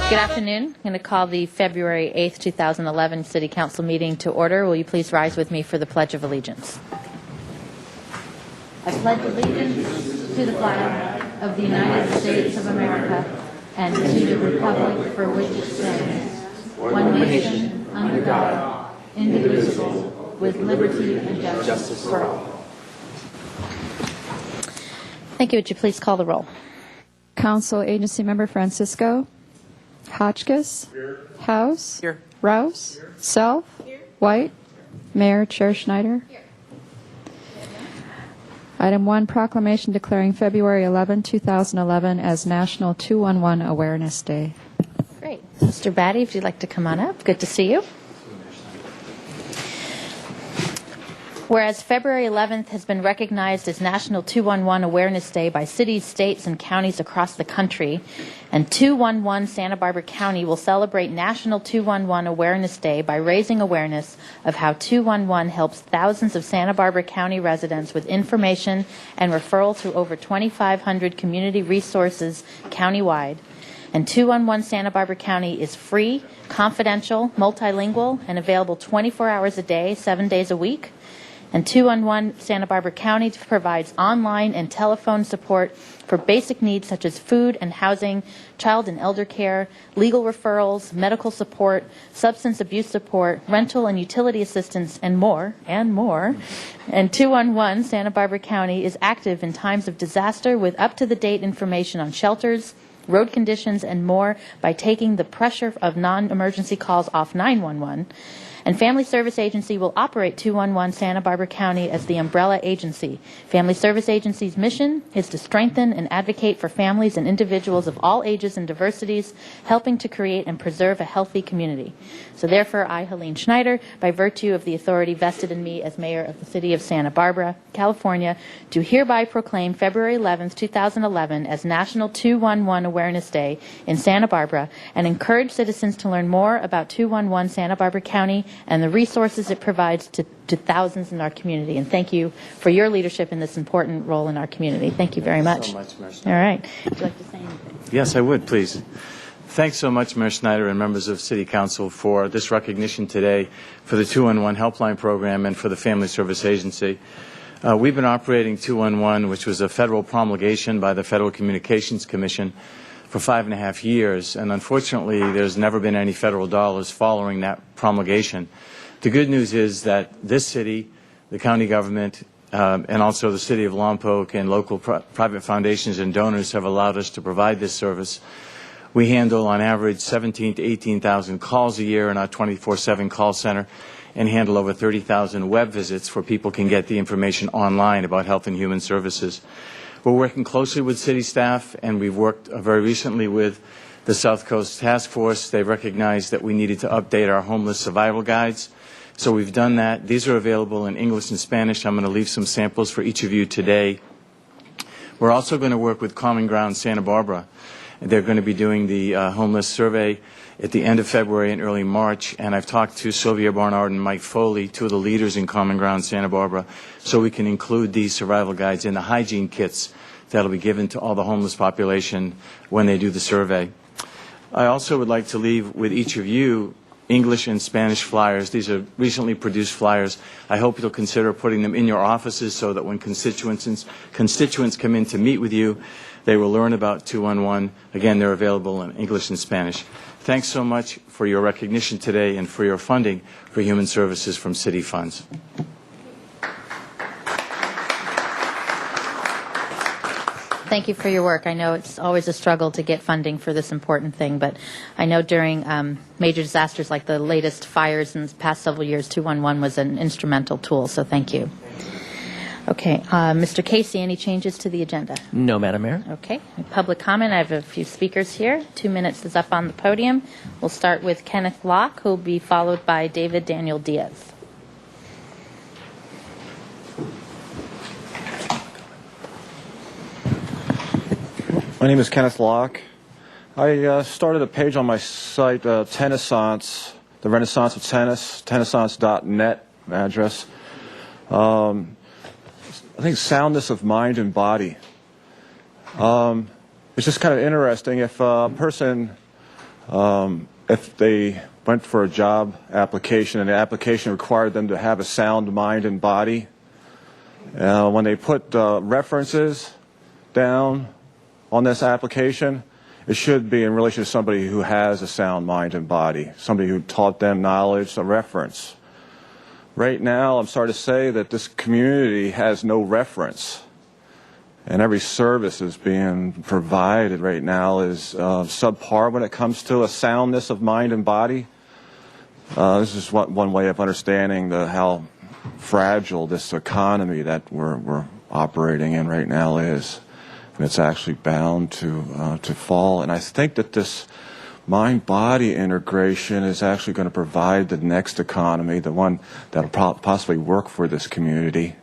Good afternoon. I'm going to call the February 8th, 2011 City Council meeting to order. Will you please rise with me for the Pledge of Allegiance? I pledge allegiance to the flag of the United States of America and to the republic for which it stands, one nation, under God, indivisible, with liberty and justice for all. Thank you. Would you please call the roll? Council Agency Member Francisco. Hotchkiss. Here. House. Here. Rouse. Here. Self. Here. White. Mayor Chair Schneider. Here. Item 1, proclamation declaring February 11, 2011 as National 211 Awareness Day. Great. Mr. Batty, if you'd like to come on up. Good to see you. Whereas February 11th has been recognized as National 211 Awareness Day by cities, states, and counties across the country, and 211 Santa Barbara County will celebrate National 211 Awareness Day by raising awareness of how 211 helps thousands of Santa Barbara County residents with information and referral through over 2,500 community resources countywide. And 211 Santa Barbara County is free, confidential, multilingual, and available 24 hours a day, 7 days a week. And 211 Santa Barbara County provides online and telephone support for basic needs such as food and housing, child and elder care, legal referrals, medical support, substance abuse support, rental and utility assistance, and more, and more. And 211 Santa Barbara County is active in times of disaster with up-to-the-date information on shelters, road conditions, and more by taking the pressure of non-emergency calls off 911. And Family Service Agency will operate 211 Santa Barbara County as the umbrella agency. Family Service Agency's mission is to strengthen and advocate for families and individuals of all ages and diversities, helping to create and preserve a healthy community. So therefore, I, Helene Schneider, by virtue of the authority vested in me as mayor of the city of Santa Barbara, California, do hereby proclaim February 11th, 2011 as National 211 Awareness Day in Santa Barbara and encourage citizens to learn more about 211 Santa Barbara County and the resources it provides to thousands in our community. And thank you for your leadership in this important role in our community. Thank you very much. Thanks so much, Mayor Schneider. All right. Would you like to say anything? Yes, I would, please. Thanks so much, Mayor Schneider and members of City Council, for this recognition today for the 211 Helpline Program and for the Family Service Agency. We've been operating 211, which was a federal promulgation by the Federal Communications Commission, for 5.5 years, and unfortunately there's never been any federal dollars following that promulgation. The good news is that this city, the county government, and also the city of Lompoc and local private foundations and donors have allowed us to provide this service. We handle on average 17,000 to 18,000 calls a year in our 24/7 call center and handle over 30,000 web visits where people can get the information online about health and human services. We're working closely with city staff, and we've worked very recently with the South Coast Task Force. They recognized that we needed to update our homeless survival guides. So we've done that. These are available in English and Spanish. I'm going to leave some samples for each of you today. We're also going to work with Common Ground Santa Barbara. They're going to be doing the homeless survey at the end of February and early March, and I've talked to Sylvia Barnard and Mike Foley, two of the leaders in Common Ground Santa Barbara, so we can include these survival guides in the hygiene kits that will be given to all the homeless population when they do the survey. I also would like to leave with each of you English and Spanish flyers. These are recently produced flyers. I hope you'll consider putting them in your offices so that when constituents come in to meet with you, they will learn about 211. Again, they're available in English and Spanish. Thanks so much for your recognition today and for your funding for human services from city funds. Thank you for your work. I know it's always a struggle to get funding for this important thing, but I know during major disasters like the latest fires in the past several years, 211 was an instrumental tool, so thank you. Okay, Mr. Casey, any changes to the agenda? No, Madam Mayor. Okay, public comment. I have a few speakers here. 2 minutes is up on the podium. We'll start with Kenneth Locke, who will be followed by David Daniel Diaz. My name is Kenneth Locke. I started a page on my site, Tennaissance, the Renaissance of Tennis, tennaissance.net address. I think soundness of mind and body. It's just kind of interesting if a person, if they went for a job application and the application required them to have a sound mind and body, when they put references down on this application, it should be in relation to somebody who has a sound mind and body, somebody who taught them knowledge, a reference. Right now, I'm sorry to say that this community has no reference, and every service is being provided right now is subpar when it comes to a soundness of mind and body. This is one way of understanding how fragile this economy that we're operating in right now is. And it's actually bound to fall. And I think that this mind-body integration is actually going to provide the next economy, the one that will possibly work for this community,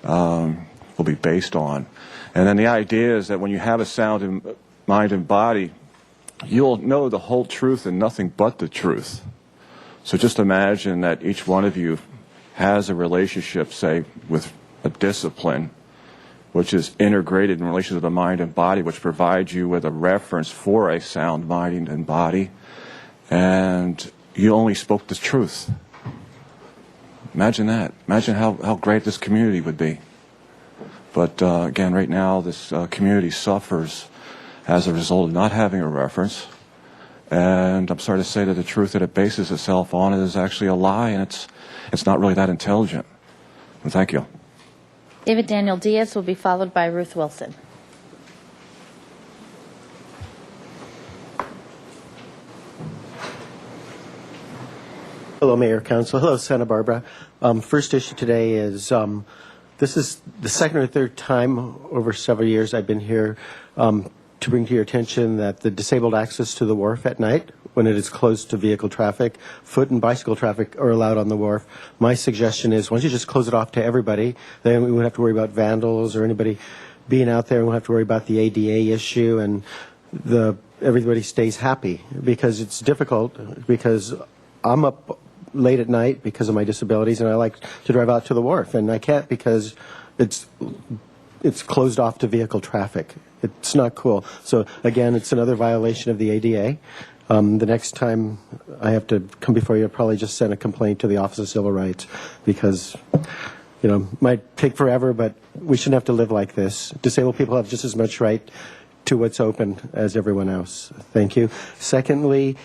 will be based on. And then the idea is that when you have a sound in mind and body, you'll know the whole truth and nothing but the truth. So just imagine that each one of you has a relationship, say, with a discipline, which is integrated in relation to the mind and body, which provides you with a reference for a sound mind and body, and you only spoke the truth. Imagine that. Imagine how great this community would be. But again, right now, this community suffers as a result of not having a reference, and I'm sorry to say that the truth that it bases itself on is actually a lie, and it's not really that intelligent. And thank you. David Daniel Diaz will be followed by Ruth Wilson. Hello, Mayor, Council. Hello, Santa Barbara. First issue today is this is the second or third time over several years I've been here to bring to your attention that the disabled access to the wharf at night, when it is closed to vehicle traffic, foot and bicycle traffic are allowed on the wharf. My suggestion is, once you just close it off to everybody, then we won't have to worry about vandals or anybody being out there. We won't have to worry about the ADA issue, and everybody stays happy, because it's difficult, because I'm up late at night because of my disabilities, and I like to drive out to the wharf, and I can't because it's closed off to vehicle traffic. It's not cool. So again, it's another violation of the ADA. The next time I have to come before you, I'll probably just send a complaint to the Office of Civil Rights, because, might take forever, but we shouldn't have to live like this. Disabled people have just as much right to what's open as everyone else. Thank you. Secondly,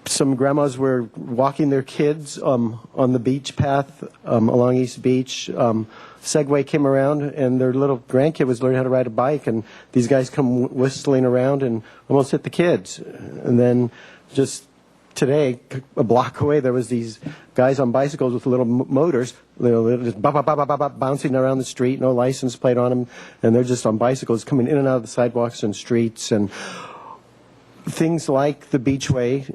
some grandmas were walking their kids on the beach path along East Beach. Segway came around, and their little grandkid was learning how to ride a bike, and these guys come whistling around and almost hit the kids. And then just today, a block away, there was these guys on bicycles with little motors, just bouncing around the street, no license plate on them, and they're just on bicycles coming in and out of the sidewalks and streets. And things like the beachway,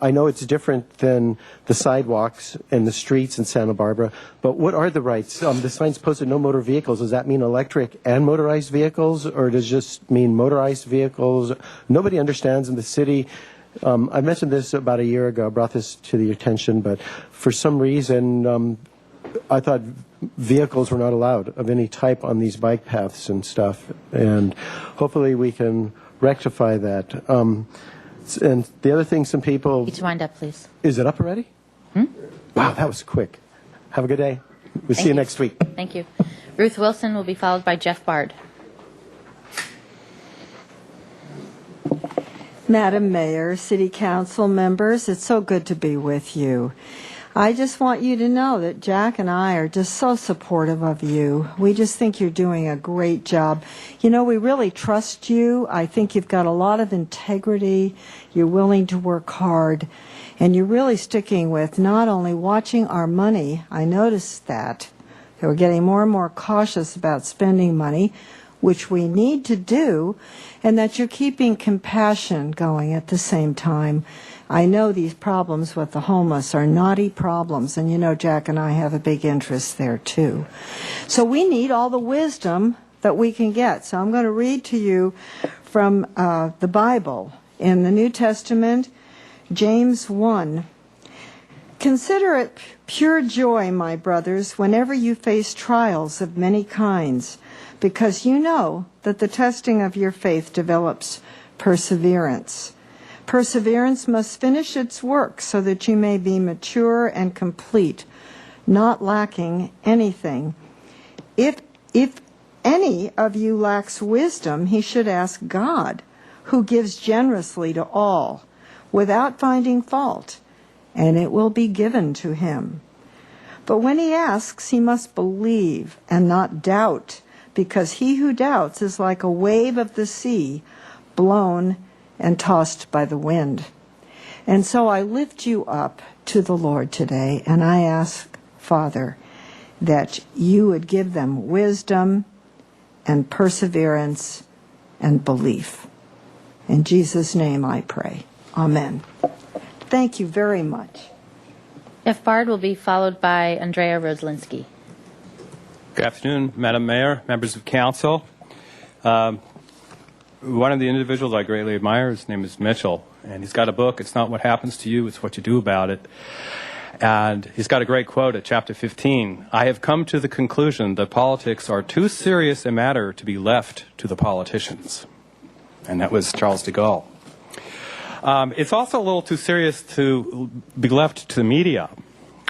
I know it's different than the sidewalks and the streets in Santa Barbara, but what are the rights? The sign's posted no motor vehicles. Does that mean electric and motorized vehicles, or does it just mean motorized vehicles? Nobody understands in the city. I mentioned this about a year ago. I brought this to the attention, but for some reason, I thought vehicles were not allowed of any type on these bike paths and stuff, and hopefully we can rectify that. And the other thing, some people... Need to wind up, please. Is it up already? Wow, that was quick. Have a good day. We'll see you next week. Thank you. Ruth Wilson will be followed by Jeff Bard. Madam Mayor, City Council members, it's so good to be with you. I just want you to know that Jack and I are just so supportive of you. We just think you're doing a great job. We really trust you. I think you've got a lot of integrity. You're willing to work hard. And you're really sticking with not only watching our money, I noticed that, that we're getting more and more cautious about spending money, which we need to do, and that you're keeping compassion going at the same time. I know these problems with the homeless are naughty problems, and you know Jack and I have a big interest there too. So we need all the wisdom that we can get. So I'm going to read to you from the Bible. In the New Testament, James 1. Consider it pure joy, my brothers, whenever you face trials of many kinds, because you know that the testing of your faith develops perseverance. Perseverance must finish its work so that you may be mature and complete, not lacking anything. If any of you lacks wisdom, he should ask God, who gives generously to all, without finding fault, and it will be given to him. But when he asks, he must believe and not doubt, because he who doubts is like a wave of the sea, blown and tossed by the wind. And so I lift you up to the Lord today, and I ask, Father, that you would give them wisdom and perseverance and belief. In Jesus' name I pray. Amen. Thank you very much. Jeff Bard will be followed by Andrea Roslinski. Good afternoon, Madam Mayor, members of council. One of the individuals I greatly admire, his name is Mitchell, and he's got a book, It's Not What Happens to You, It's What You Do About It. And he's got a great quote at chapter 15. I have come to the conclusion that politics are too serious a matter to be left to the politicians. And that was Charles de Gaulle. It's also a little too serious to be left to the media.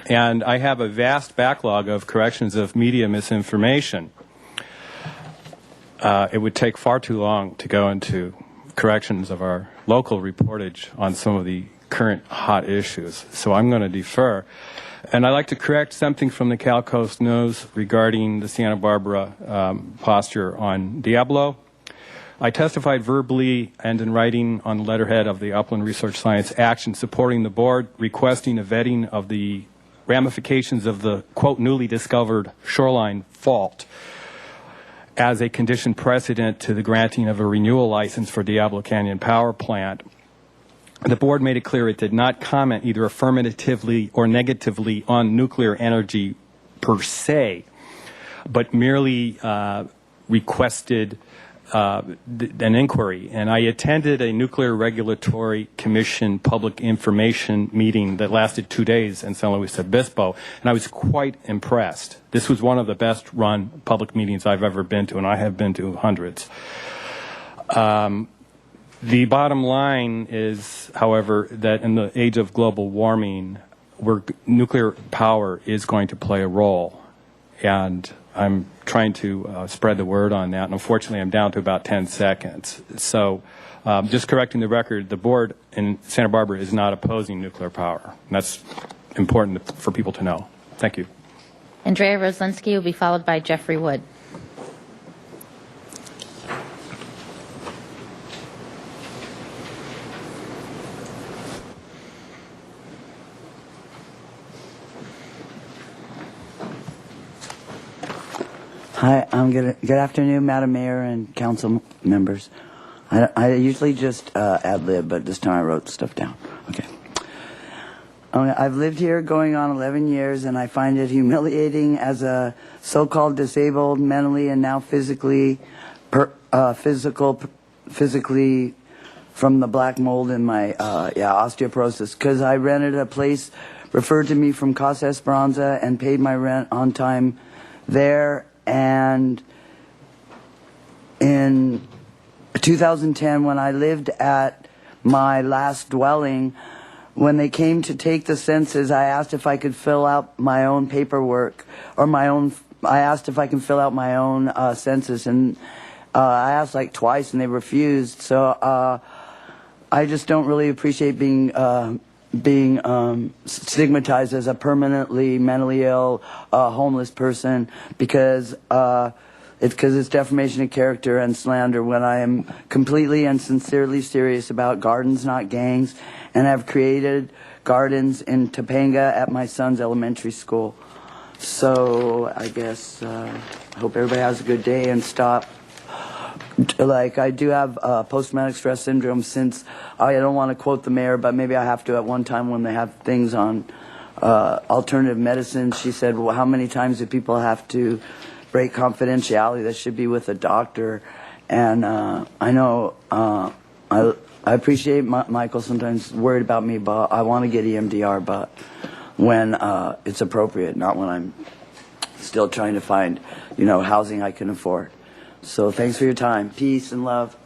And I have a vast backlog of corrections of media misinformation. It would take far too long to go into corrections of our local reportage on some of the current hot issues. So I'm going to defer. And I'd like to correct something from the Cal Coast News regarding the Santa Barbara posture on Diablo. I testified verbally and in writing on the letterhead of the Upland Research Science Action supporting the board, requesting a vetting of the ramifications of the, quote, newly discovered shoreline fault as a condition precedent to the granting of a renewal license for Diablo Canyon Power Plant. The board made it clear it did not comment either affirmatively or negatively on nuclear energy per se, but merely requested an inquiry. And I attended a Nuclear Regulatory Commission public information meeting that lasted 2 days in San Luis Obispo, and I was quite impressed. This was one of the best run public meetings I've ever been to, and I have been to hundreds. The bottom line is, however, that in the age of global warming, nuclear power is going to play a role. And I'm trying to spread the word on that, and unfortunately I'm down to about 10 seconds. So just correcting the record, the board in Santa Barbara is not opposing nuclear power. And that's important for people to know. Thank you. Andrea Roslinski will be followed by Jeffrey Wood. Hi, good afternoon, Madam Mayor and council members. I usually just ad-lib, but this time I wrote stuff down. Okay. I've lived here going on 11 years, and I find it humiliating as a so-called disabled, mentally and now physically from the black mold in my osteoporosis, because I rented a place referred to me from Casa Esperanza and paid my rent on time there. And in 2010, when I lived at my last dwelling, when they came to take the census, I asked if I could fill out my own paperwork, or I asked if I can fill out my own census, and I asked like twice and they refused. So I just don't really appreciate being stigmatized as a permanently mentally ill homeless person, because it's defamation of character and slander when I am completely and sincerely serious about gardens, not gangs, and have created gardens in Topanga at my son's elementary school. So I guess I hope everybody has a good day and stop. Like, I do have post-traumatic stress syndrome, since I don't want to quote the mayor, but maybe I have to at one time when they have things on alternative medicine. She said, well, how many times do people have to break confidentiality? That should be with a doctor. And I know I appreciate Michael sometimes worried about me, but I want to get EMDR, but when it's appropriate, not when I'm still trying to find, housing I can afford. So thanks for your time. Peace and love.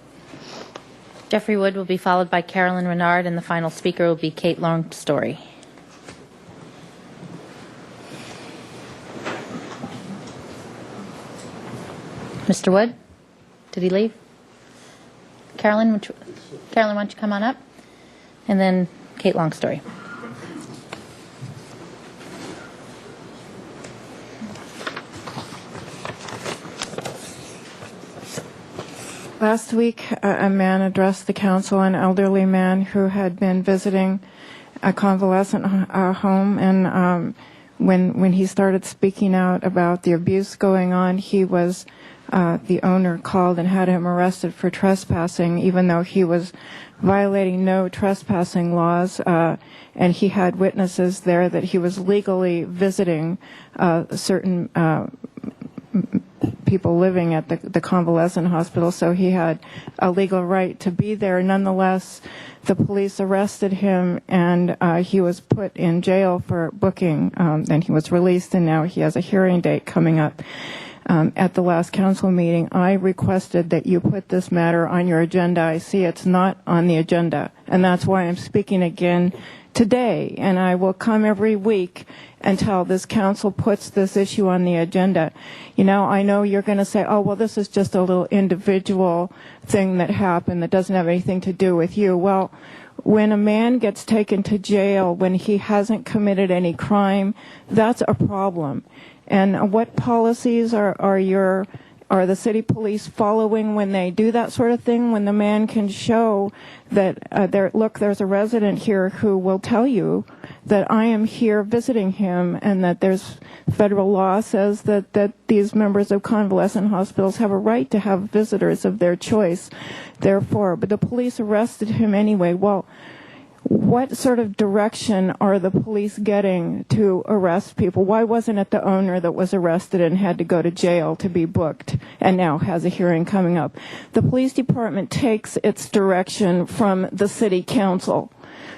Jeffrey Wood will be followed by Carolyn Renard, and the final speaker will be Kate Longstory. Mr. Wood? Did he leave? Carolyn, why don't you come on up? And then Kate Longstory. Last week, a man addressed the council, an elderly man who had been visiting a convalescent home, and when he started speaking out about the abuse going on, the owner called and had him arrested for trespassing, even though he was violating no trespassing laws, and he had witnesses there that he was legally visiting certain people living at the convalescent hospital, so he had a legal right to be there. Nonetheless, the police arrested him, and he was put in jail for booking. Then he was released, and now he has a hearing date coming up. At the last council meeting, I requested that you put this matter on your agenda. I see it's not on the agenda, and that's why I'm speaking again today, and I will come every week until this council puts this issue on the agenda. I know you're going to say, oh, well, this is just a little individual thing that happened that doesn't have anything to do with you. Well, when a man gets taken to jail when he hasn't committed any crime, that's a problem. And what policies are the city police following when they do that sort of thing, when the man can show that, there's a resident here who will tell you that I am here visiting him, and that there's federal law says that these members of convalescent hospitals have a right to have visitors of their choice. Therefore, but the police arrested him anyway. Well, what sort of direction are the police getting to arrest people? Why wasn't it the owner that was arrested and had to go to jail to be booked and now has a hearing coming up? The police department takes its direction from the city council.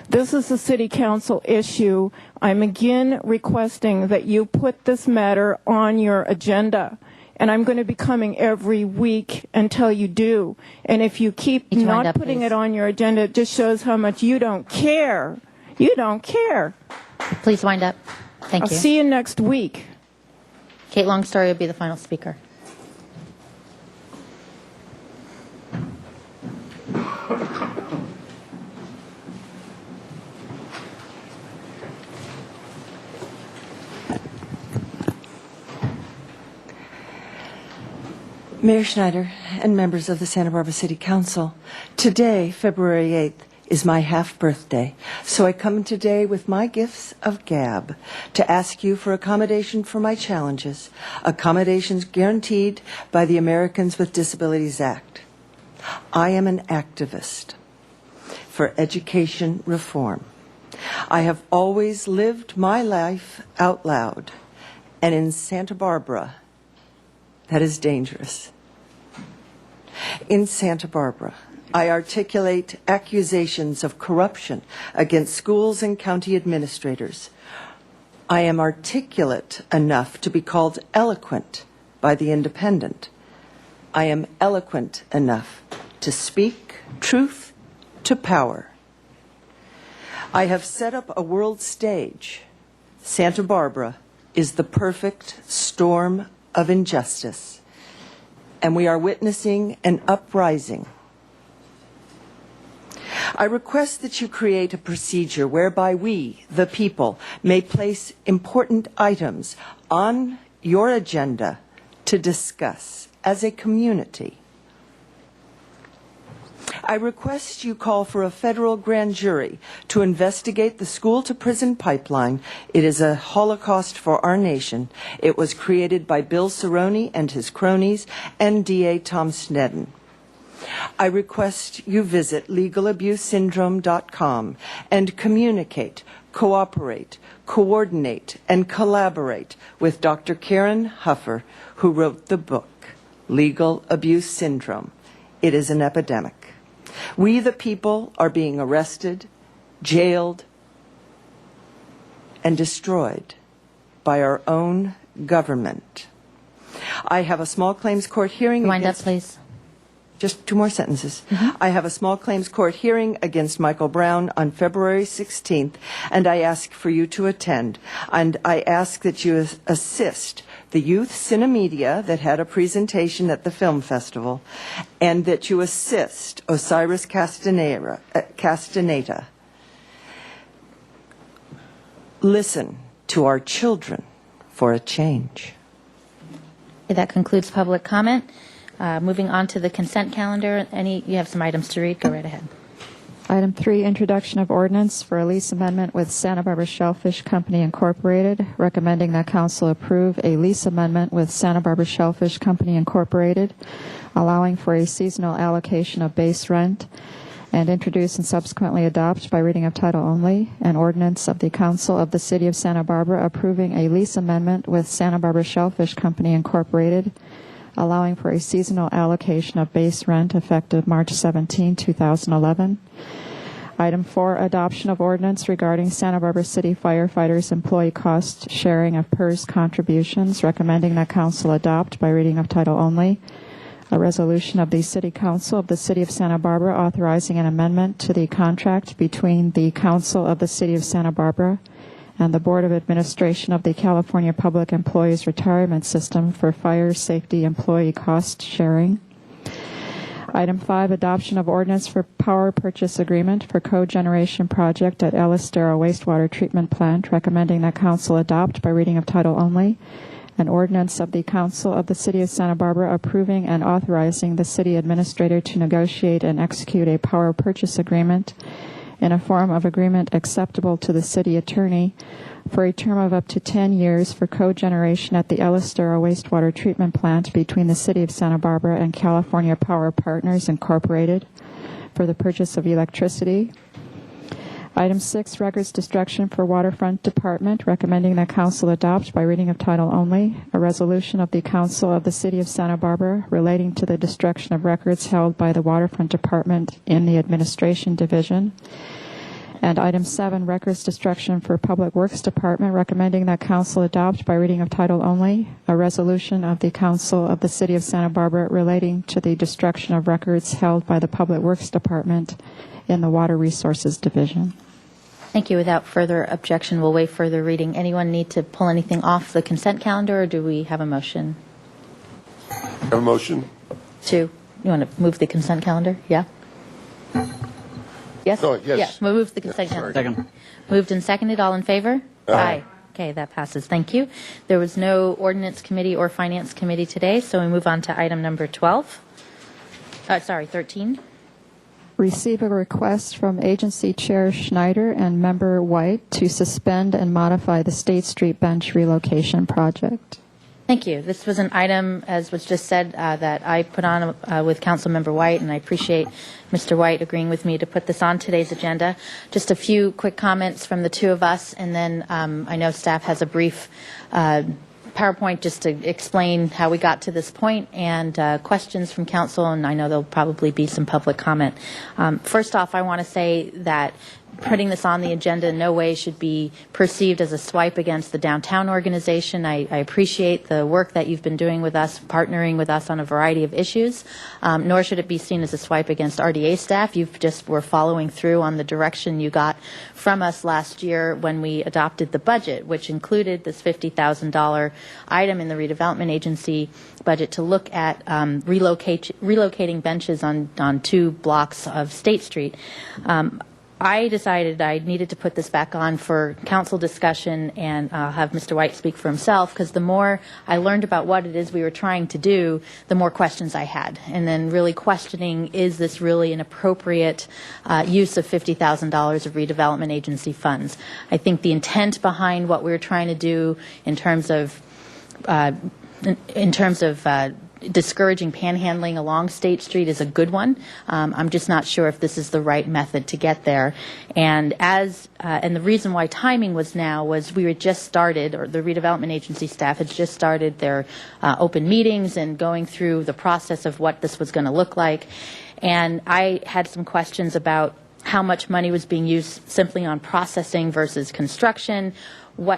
This is a city council issue. I'm again requesting that you put this matter on your agenda. And I'm going to be coming every week until you do. And if you keep not putting it on your agenda, it just shows how much you don't care. You don't care. Please wind up. Thank you. I'll see you next week. Kate Longstory will be the final speaker. Mayor Schneider and members of the Santa Barbara City Council, today, February 8th, is my half birthday, so I come today with my gifts of gab to ask you for accommodation for my challenges, accommodations guaranteed by the Americans with Disabilities Act. I am an activist for education reform. I have always lived my life out loud, and in Santa Barbara, that is dangerous. In Santa Barbara, I articulate accusations of corruption against schools and county administrators. I am articulate enough to be called eloquent by The Independent. I am eloquent enough to speak truth to power. I have set up a world stage. Santa Barbara is the perfect storm of injustice, and we are witnessing an uprising. I request that you create a procedure whereby we, the people, may place important items on your agenda to discuss as a community. I request you call for a federal grand jury to investigate the school-to-prison pipeline. It is a holocaust for our nation. It was created by Bill Cerrone and his cronies and DA Tom Sneddon. I request you visit legalabusesyndrome.com and communicate, cooperate, coordinate, and collaborate with Dr. Karen Huffer, who wrote the book, Legal Abuse Syndrome. It is an epidemic. We, the people, are being arrested, jailed, and destroyed by our own government. I have a small claims court hearing Wind up, against... please. Just two more sentences. I have a small claims court hearing against Michael Brown on February 16th, and I ask for you to attend. And I ask that you assist the Youth Cinemedia that had a presentation at the film festival, and that you assist Osiris Castaneda. Listen to our children for a change. Okay, that concludes public comment. Moving on to the consent calendar. You have some items to read. Go right ahead. Item 3, introduction of ordinance for a lease amendment with Santa Barbara Shellfish Company, Incorporated, recommending that council approve a lease amendment with Santa Barbara Shellfish Company, Incorporated, allowing for a seasonal allocation of base rent, and introduce and subsequently adopt by reading of title only an ordinance of the Council of the City of Santa Barbara approving a lease amendment with Santa Barbara Shellfish Company, Incorporated, allowing for a seasonal allocation of base rent effective March 17, 2011. Item 4, adoption of ordinance regarding Santa Barbara City firefighters' employee cost sharing of PERS contributions, recommending that council adopt by reading of title only a resolution of the City Council of the City of Santa Barbara authorizing an amendment to the contract between the Council of the City of Santa Barbara and the Board of Administration of the California Public Employees Retirement System for fire safety employee cost sharing. Item 5, adoption of ordinance for power purchase agreement for cogeneration project at El Estero Wastewater Treatment Plant, recommending that council adopt by reading of title only an ordinance of the Council of the City of Santa Barbara approving and authorizing the city administrator to negotiate and execute a power purchase agreement in a form of agreement acceptable to the city attorney for a term of up to 10 years for cogeneration at the El Estero Wastewater Treatment Plant between the City of Santa Barbara and California Power Partners, Incorporated, for the purchase of electricity. Item 6, records destruction for Waterfront Department, recommending that council adopt by reading of title only a resolution of the Council of the City of Santa Barbara relating to the destruction of records held by the Waterfront Department in the Administration Division. And item 7, records destruction for Public Works Department, recommending that council adopt by reading of title only a resolution of the Council of the City of Santa Barbara relating to the destruction of records held by the Public Works Department in the Water Resources Division. Thank you. Without further objection, we'll waive further reading. Anyone need to pull anything off the consent calendar, or do we have a motion? Have a motion? You want to move the consent calendar? Yeah? Yes? Oh, yes. Yeah, we'll move the consent calendar. Second. Moved and seconded. All in favor? Aye. Okay, that passes. Thank you. There was no Ordinance Committee or Finance Committee today, so we move on to item number 13. Receive a request from Agency Chair Schneider and Member White to suspend and modify the State Street Bench relocation project. Thank you. This was an item, as was just said, that I put on with Councilmember White, and I appreciate Mr. White agreeing with me to put this on today's agenda. Just a few quick comments from the two of us, and then I know staff has a brief PowerPoint just to explain how we got to this point, and questions from council, and I know there'll probably be some public comment. First off, I want to say that putting this on the agenda in no way should be perceived as a swipe against the downtown organization. I appreciate the work that you've been doing with us, partnering with us on a variety of issues, nor should it be seen as a swipe against RDA staff. You just were following through on the direction you got from us last year when we adopted the budget, which included this $50,000 item in the redevelopment agency budget to look at relocating benches on 2 blocks of State Street. I decided I needed to put this back on for council discussion, and I'll have Mr. White speak for himself, because the more I learned about what it is we were trying to do, the more questions I had. And then really questioning, is this really an appropriate use of $50,000 of redevelopment agency funds? I think the intent behind what we were trying to do in terms of discouraging panhandling along State Street is a good one. I'm just not sure if this is the right method to get there. And and the reason why timing was now was we had just started, or the redevelopment agency staff had just started their open meetings and going through the process of what this was going to look like. And I had some questions about how much money was being used simply on processing versus construction.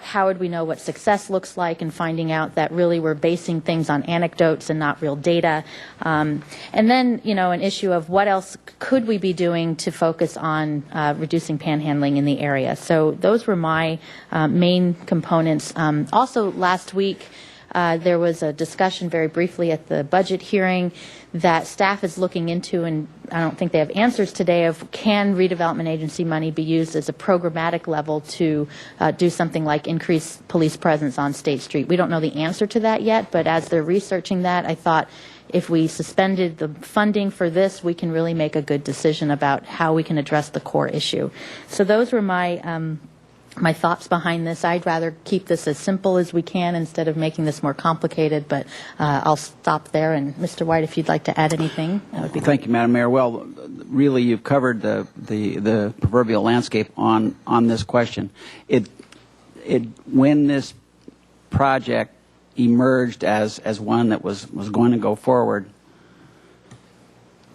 How would we know what success looks like, and finding out that really we're basing things on anecdotes and not real data. And then, an issue of what else could we be doing to focus on reducing panhandling in the area. So those were my main components. Also, last week, there was a discussion very briefly at the budget hearing that staff is looking into, and I don't think they have answers today, of can redevelopment agency money be used as a programmatic level to do something like increase police presence on State Street. We don't know the answer to that yet, but as they're researching that, I thought if we suspended the funding for this, we can really make a good decision about how we can address the core issue. So those were my thoughts behind this. I'd rather keep this as simple as we can instead of making this more complicated, but I'll stop there. And Mr. White, if you'd like to add anything, that would be great. Thank you, Madam Mayor. Well, really, you've covered the proverbial landscape on this question. When this project emerged as one that was going to go forward,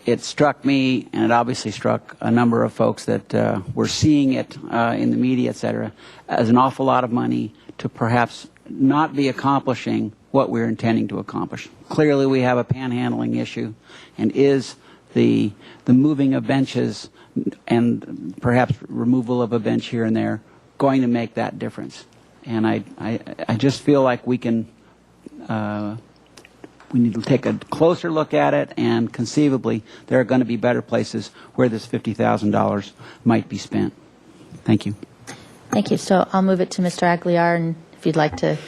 it struck me, and it obviously struck a number of folks that were seeing it in the media, et cetera, as an awful lot of money to perhaps not be accomplishing what we're intending to accomplish. Clearly, we have a panhandling issue, and is the moving of benches and perhaps removal of a bench here and there going to make that difference? And I just feel like we can. We need to take a closer look at it, and conceivably there are going to be better places where this $50,000 might be spent. Thank you. Thank you. So I'll move it to Mr. Aguilar, and if you'd like to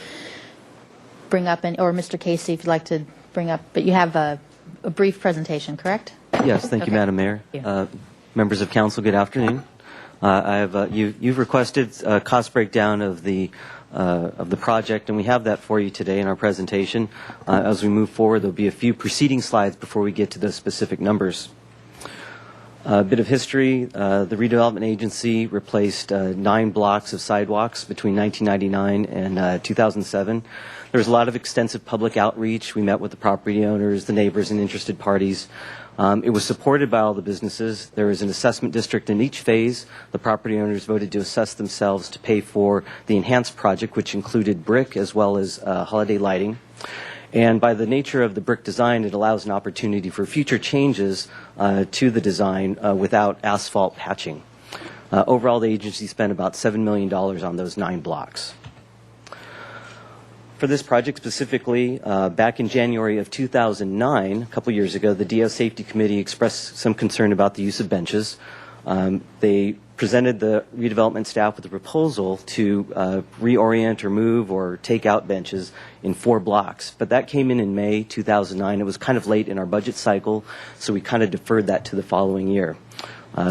bring up, or Mr. Casey, if you'd like to bring up, but you have a brief presentation, correct? Yes, thank you, Madam Mayor. Members of Council, good afternoon. You've requested a cost breakdown of the project, and we have that for you today in our presentation. As we move forward, there'll be a few preceding slides before we get to the specific numbers. A bit of history. The redevelopment agency replaced 9 blocks of sidewalks between 1999 and 2007. There was a lot of extensive public outreach. We met with the property owners, the neighbors, and interested parties. It was supported by all the businesses. There was an assessment district in each phase. The property owners voted to assess themselves to pay for the enhanced project, which included brick as well as holiday lighting. And by the nature of the brick design, it allows an opportunity for future changes to the design without asphalt patching. Overall, the agency spent about $7 million on those 9 blocks. For this project specifically, back in January of 2009, a couple years ago, the DO Safety Committee expressed some concern about the use of benches. They presented the redevelopment staff with a proposal to reorient or move or take out benches in 4 blocks. But that came in May 2009. It was kind of late in our budget cycle, so we kind of deferred that to the following year.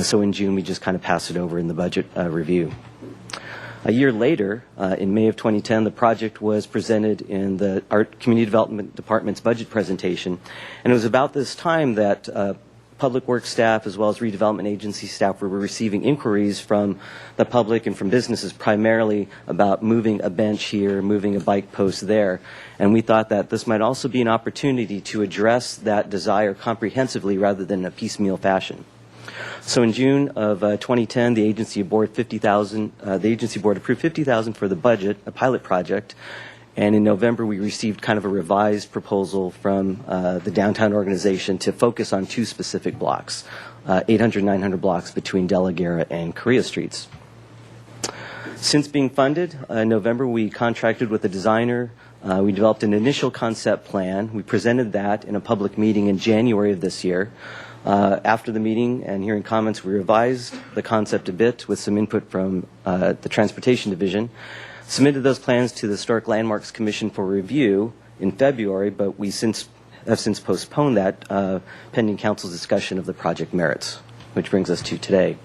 So in June, we just kind of passed it over in the budget review. A year later, in May of 2010, the project was presented in the Art Community Development Department's budget presentation. And it was about this time that public works staff as well as redevelopment agency staff were receiving inquiries from the public and from businesses primarily about moving a bench here, moving a bike post there. And we thought that this might also be an opportunity to address that desire comprehensively rather than in a piecemeal fashion. So in June of 2010, the agency board approved $50,000 for the budget, a pilot project. And in November, we received kind of a revised proposal from the downtown organization to focus on 2 specific blocks, 800, 900 blocks between De La Guerra and Correa Streets. Since being funded, in November, we contracted with a designer We developed an initial concept plan. We presented that in a public meeting in January of this year. After the meeting and hearing comments, we revised the concept a bit with some input from the Transportation Division, submitted those plans to the Historic Landmarks Commission for review in February, but we have since postponed that pending council's discussion of the project merits, which brings us to today.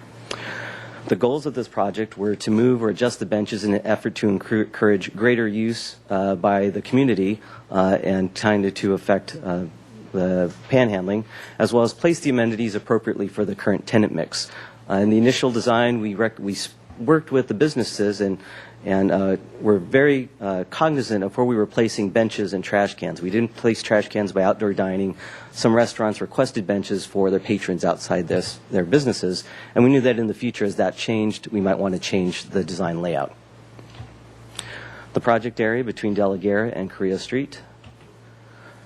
The goals of this project were to move or adjust the benches in an effort to encourage greater use by the community and kind to affect the panhandling, as well as place the amenities appropriately for the current tenant mix. In the initial design, we worked with the businesses and we're very cognizant of where we were placing benches and trash cans. We didn't place trash cans by outdoor dining. Some restaurants requested benches for their patrons outside their businesses, and we knew that in the future, as that changed, we might want to change the design layout. The project area between De La Guerra and Correa Street.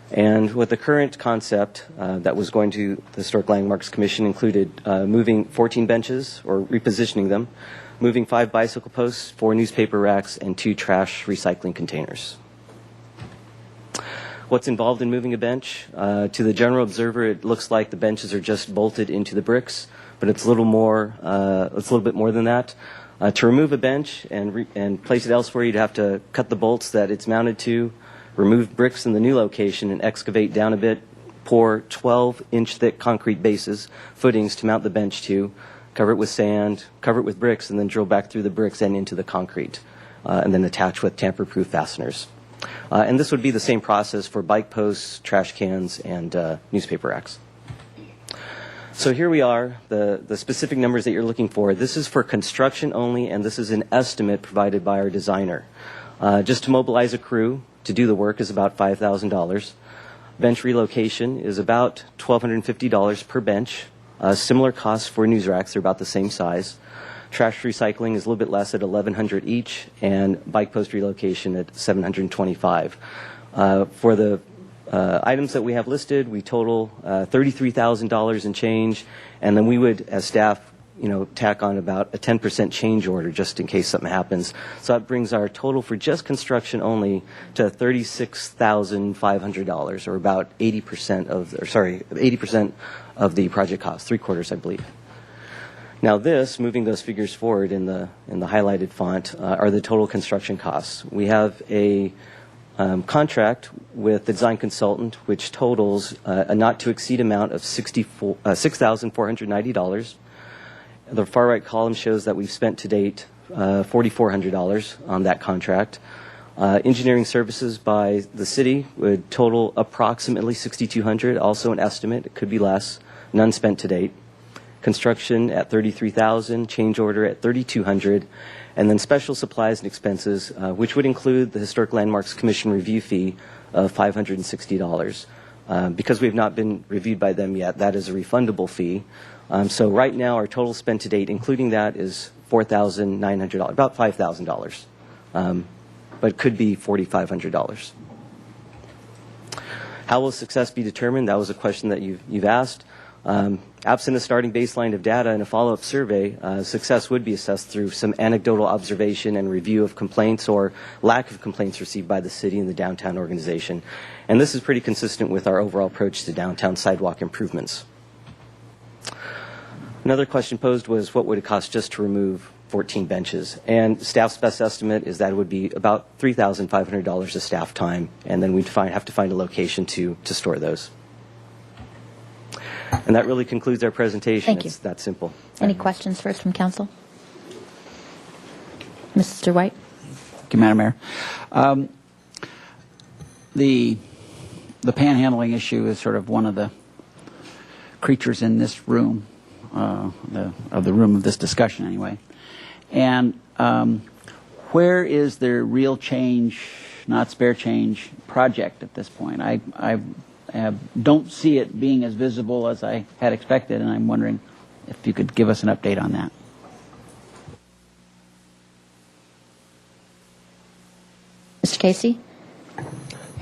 And with the current concept that was going to the Historic Landmarks Commission included moving 14 benches or repositioning them, moving 5 bicycle posts, 4 newspaper racks, and 2 trash recycling containers. What's involved in moving a bench? To the general observer, it looks like the benches are just bolted into the bricks, but it's a little bit more than that. To remove a bench and place it elsewhere, you'd have to cut the bolts that it's mounted to, remove bricks in the new location, and excavate down a bit, pour 12-inch thick concrete bases, footings to mount the bench to, cover it with sand, cover it with bricks, and then drill back through the bricks and into the concrete, and then attach with tamper-proof fasteners. And this would be the same process for bike posts, trash cans, and newspaper racks. So here we are, the specific numbers that you're looking for. This is for construction only, and this is an estimate provided by our designer. Just to mobilize a crew to do the work is about $5,000. Bench relocation is about $1,250 per bench. Similar costs for news racks, they're about the same size. Trash recycling is a little bit less at $1,100 each, and bike post relocation at $725. For the items that we have listed, we total $33,000 in change, and then we would, as staff, tack on about a 10% change order just in case something happens. So that brings our total for just construction only to $36,500, or about 80% of the project cost, 3/4, I believe. Now moving those figures forward in the highlighted font, are the total construction costs. We have a contract with the design consultant, which totals a not-to-exceed amount of $6,490. The far right column shows that we've spent to date $4,400 on that contract. Engineering services by the city would total approximately $6,200, also an estimate. It could be less. None spent to date. Construction at $33,000, change order at $3,200, and then special supplies and expenses, which would include the Historic Landmarks Commission review fee of $560. Because we have not been reviewed by them yet, that is a refundable fee. So right now, our total spent to date, including that, is $4,900, about $5,000, but could be $4,500. How will success be determined? That was a question that you've asked. Absent a starting baseline of data and a follow-up survey, success would be assessed through some anecdotal observation and review of complaints or lack of complaints received by the city and the downtown organization. And this is pretty consistent with our overall approach to downtown sidewalk improvements. Another question posed was, what would it cost just to remove 14 benches? And staff's best estimate is that it would be about $3,500 of staff time, and then we'd have to find a location to store those. And that really concludes our presentation. Thank you. It's that simple. Any questions first from council? Mr. White? Thank you, Madam Mayor. The panhandling issue is sort of one of the creatures in this room, the room of this discussion anyway. And where is the real change, not spare change, project at this point? I don't see it being as visible as I had expected, and I'm wondering if you could give us an update on that. Mr. Casey?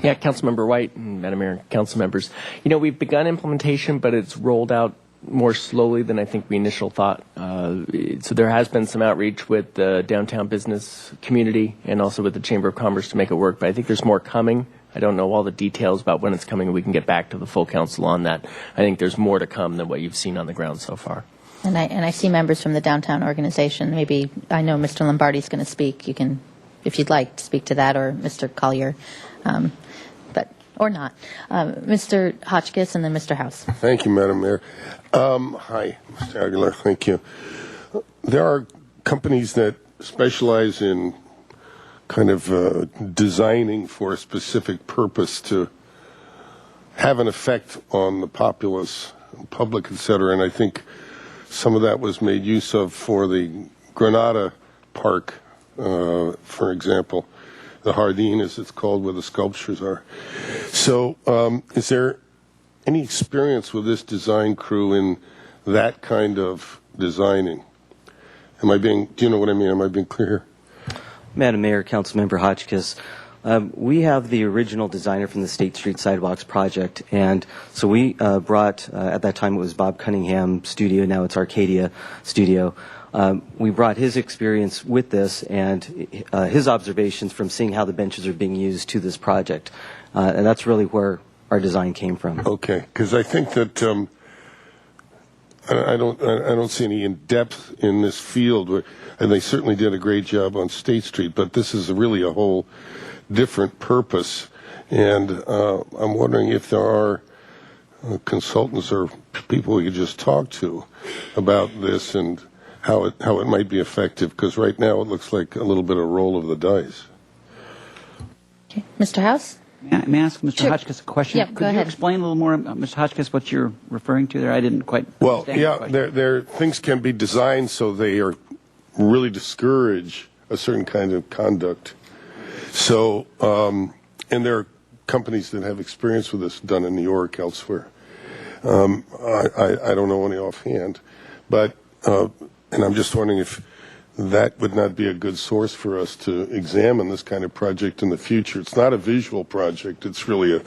Yeah, Councilmember White and Madam Mayor, council members. We've begun implementation, but it's rolled out more slowly than I think we initially thought. So there has been some outreach with the downtown business community and also with the Chamber of Commerce to make it work, but I think there's more coming. I don't know all the details about when it's coming, and we can get back to the full council on that. I think there's more to come than what you've seen on the ground so far. And I see members from the downtown organization. Maybe I know Mr. Lombardi's going to speak. You can, if you'd like, speak to that, or Mr. Collier, but or not. Mr. Hotchkiss and then Mr. House. Thank you, Madam Mayor. Hi, Mr. Aguilar. Thank you. There are companies that specialize in kind of designing for a specific purpose to have an effect on the populace, public, etc. And I think some of that was made use of for the Granada Park, for example, the Jardín, as it's called, where the sculptures are. So is there any experience with this design crew in that kind of designing? Do you know what I mean? Am I being clear here? Madam Mayor, Councilmember Hotchkiss, we have the original designer from the State Street Sidewalks project, and so we brought, at that time it was Bob Cunningham Studio, now it's Arcadia Studio. We brought his experience with this and his observations from seeing how the benches are being used to this project, and that's really where our design came from. Okay, because I think that I don't see any in-depth in this field, and they certainly did a great job on State Street, but this is really a whole different purpose, and I'm wondering if there are consultants or people we could just talk to about this and how it might be effective, because right now it looks like a little bit of roll of the dice. Okay. Mr. House? May I ask Mr. Sure. Hotchkiss a question? Yep, go Could you ahead. explain a little more, Mr. Hotchkiss, what you're referring to there? I didn't quite Well, understand yeah, the question. there things can be designed so they are really discourage a certain kind of conduct. So, and there are companies that have experience with this done in New York, elsewhere. I don't know any offhand, but and I'm just wondering if that would not be a good source for us to examine this kind of project in the future. It's not a visual project. It's really a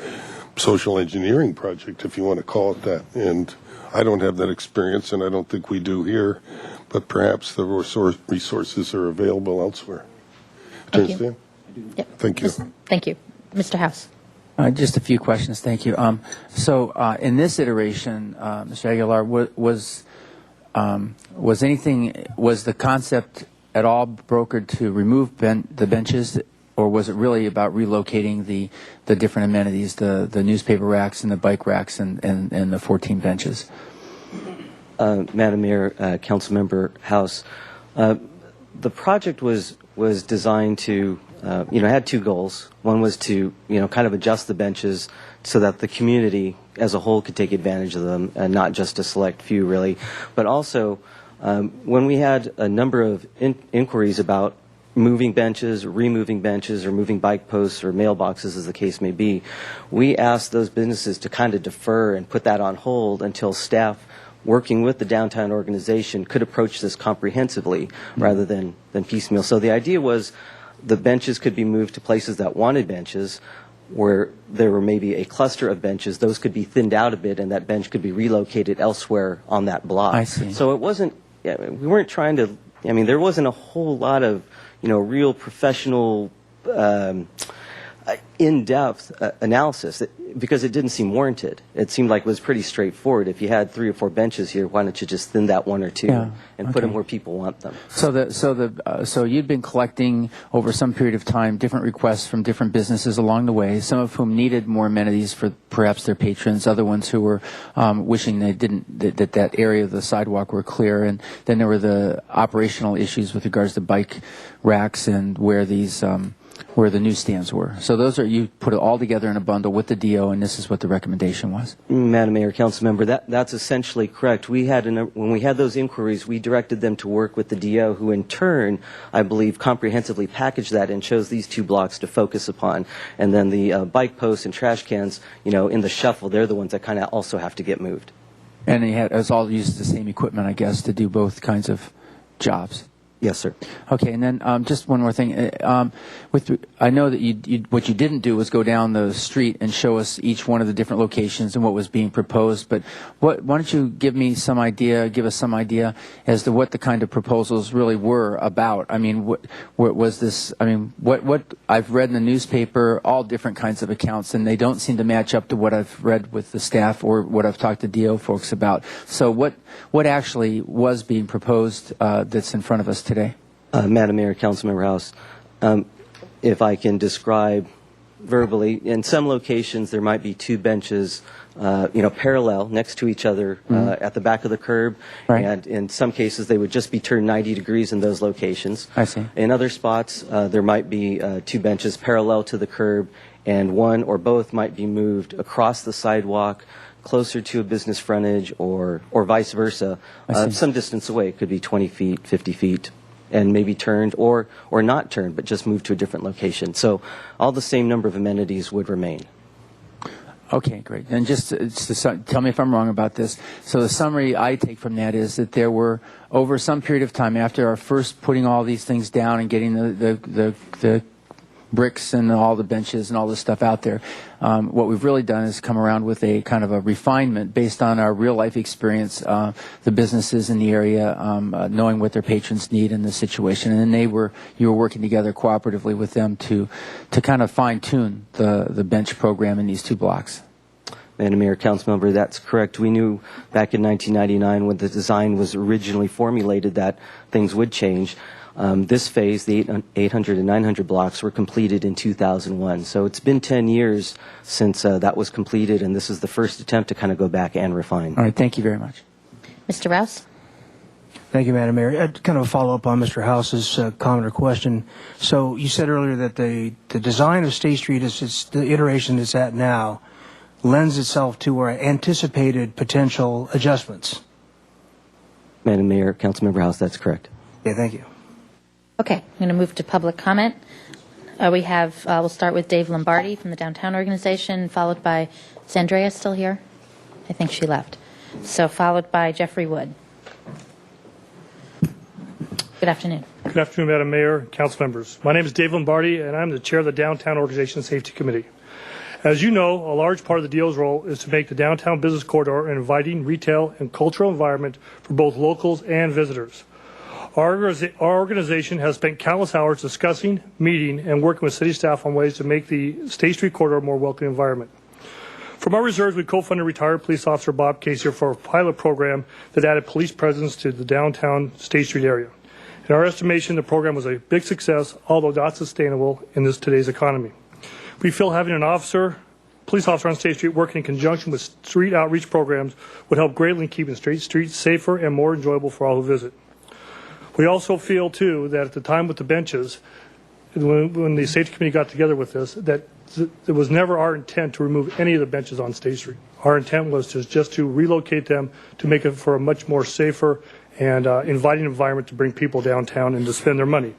social engineering project, if you want to call it that. And I don't have that experience, and I don't think we do here, but perhaps the resources are available elsewhere. Do you understand? Yep. Thank you. Thank you. Mr. House? Just a few questions. Thank you. So in this iteration, Mr. Aguilar, was the concept at all brokered to remove the benches, or was it really about relocating the different amenities, the newspaper racks and the bike racks and the 14 benches? Madam Mayor, Councilmember House, the project was designed to, had two goals. One was to, kind of adjust the benches so that the community as a whole could take advantage of them, and not just a select few, really. But also, when we had a number of inquiries about moving benches, removing benches, or moving bike posts or mailboxes, as the case may be, we asked those businesses to kind of defer and put that on hold until staff working with the downtown organization could approach this comprehensively rather than piecemeal. So the idea was the benches could be moved to places that wanted benches, where there were maybe a cluster of benches. Those could be thinned out a bit, and that bench could be relocated elsewhere on that block. I see. So it wasn't, we weren't trying to, there wasn't a whole lot of, real professional, in-depth analysis, because it didn't seem warranted. It seemed like it was pretty straightforward. If you had 3 or 4 benches here, why don't you just thin that 1 or 2 and put them where people want them? So you'd been collecting over some period of time different requests from different businesses along the way, some of whom needed more amenities for perhaps their patrons, other ones who were wishing they didn't, that area of the sidewalk were clear, and then there were the operational issues with regards to bike racks and where these where the newsstands were. So those are, you put it all together in a bundle with the DO, and this is what the recommendation was. Madam Mayor, Council Member, that's essentially correct. We had, when we had those inquiries, we directed them to work with the DO, who in turn, I believe, comprehensively packaged that and chose these 2 blocks to focus upon. And then the bike posts and trash cans, in the shuffle, they're the ones that kind of also have to get moved. And it was all used the same equipment, I guess, to do both kinds of jobs. Yes, sir. Okay, and then just one more thing. I know that what you didn't do was go down the street and show us each one of the different locations and what was being proposed. But why don't you give us some idea as to what the kind of proposals really were about? I mean, what was this? I mean, what I've read in the newspaper, all different kinds of accounts, and they don't seem to match up to what I've read with the staff or what I've talked to DO folks about. So what actually was being proposed that's in front of us today? Madam Mayor, Councilmember House, if I can describe verbally, in some locations there might be two benches, parallel next to each other at the back of the curb, right. And in some cases they would just be turned 90 degrees in those locations. I see. In other spots, there might be two benches parallel to the curb, and one or both might be moved across the sidewalk, closer to a business frontage, or vice versa, some distance away. It could be 20 feet, 50 feet. And maybe turned or not turned, but just moved to a different location. So all the same number of amenities would remain. Okay, great. And just tell me if I'm wrong about this. So the summary I take from that is that there were, over some period of time after our first putting all these things down and getting the bricks and all the benches and all this stuff out there, what we've really done is come around with a kind of a refinement based on our real life experience, the businesses in the area, knowing what their patrons need in the situation, and then you were working together cooperatively with them to kind of fine tune the bench program in these two blocks. Madam Mayor, Councilmember, that's correct. We knew back in 1999 when the design was originally formulated that things would change. This phase, the 800 and 900 blocks, were completed in 2001. So it's been 10 years since that was completed, and this is the first attempt to kind of go back and refine. All right, thank you very much. Mr. Rouse? Thank you, Madam Mayor. Kind of a follow-up on Mr. House's comment or question. So you said earlier that the design of State Street, the iteration it's at now, lends itself to our anticipated potential adjustments. Madam Mayor, Councilmember House, that's correct. Yeah, thank you. Okay, I'm going to move to public comment. We'll start with Dave Lombardi from the Downtown Organization, followed by, is Andrea still here? I think she left. So followed by Jeffrey Wood. Good afternoon. Good afternoon, Madam Mayor, council members. My name is Dave Lombardi, and I'm the chair of the Downtown Organization Safety Committee. As you know, a large part of the DO's role is to make the downtown business corridor an inviting retail and cultural environment for both locals and visitors. Our organization has spent countless hours discussing, meeting, and working with city staff on ways to make the State Street corridor a more welcoming environment. From our reserves, we co-funded retired police officer Bob Casey for a pilot program that added police presence to the downtown State Street area. In our estimation, the program was a big success, although not sustainable in today's economy. We feel having an police officer on State Street working in conjunction with street outreach programs would help greatly in keeping State Street safer and more enjoyable for all who visit. We also feel, too, that at the time with the benches, when the safety committee got together with this, that it was never our intent to remove any of the benches on State Street. Our intent was just to relocate them to make it for a much more safer and inviting environment to bring people downtown and to spend their money.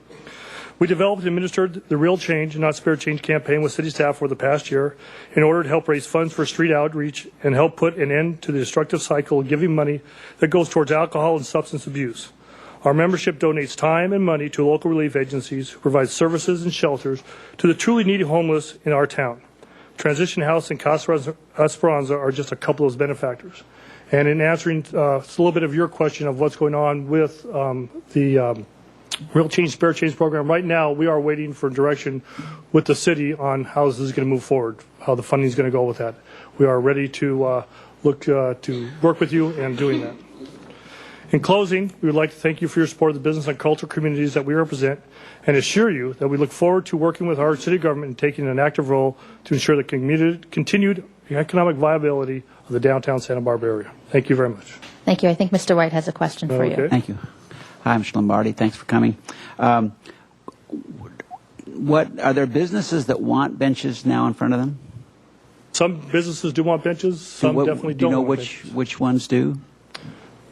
We developed and administered the Real Change, Not Spare Change campaign with city staff for the past year in order to help raise funds for street outreach and help put an end to the destructive cycle of giving money that goes towards alcohol and substance abuse. Our membership donates time and money to local relief agencies who provide services and shelters to the truly needy homeless in our town. Transition House and Casa Esperanza are just a couple of those benefactors. And in answering a little bit of your question of what's going on with the Real Change, Spare Change program, right now we are waiting for direction with the city on how this is going to move forward, how the funding is going to go with that. We are ready to look to work with you and doing that. In closing, we would like to thank you for your support of the business and cultural communities that we represent and assure you that we look forward to working with our city government and taking an active role to ensure the continued economic viability of the downtown Santa Barbara area. Thank you very much. Thank you. I think Mr. White has a question for you. Thank you. Hi, Mr. Lombardi. Thanks for coming. What are there businesses that want benches now in front of them? Some businesses do want benches. Some definitely don't. Do you know want which ones do?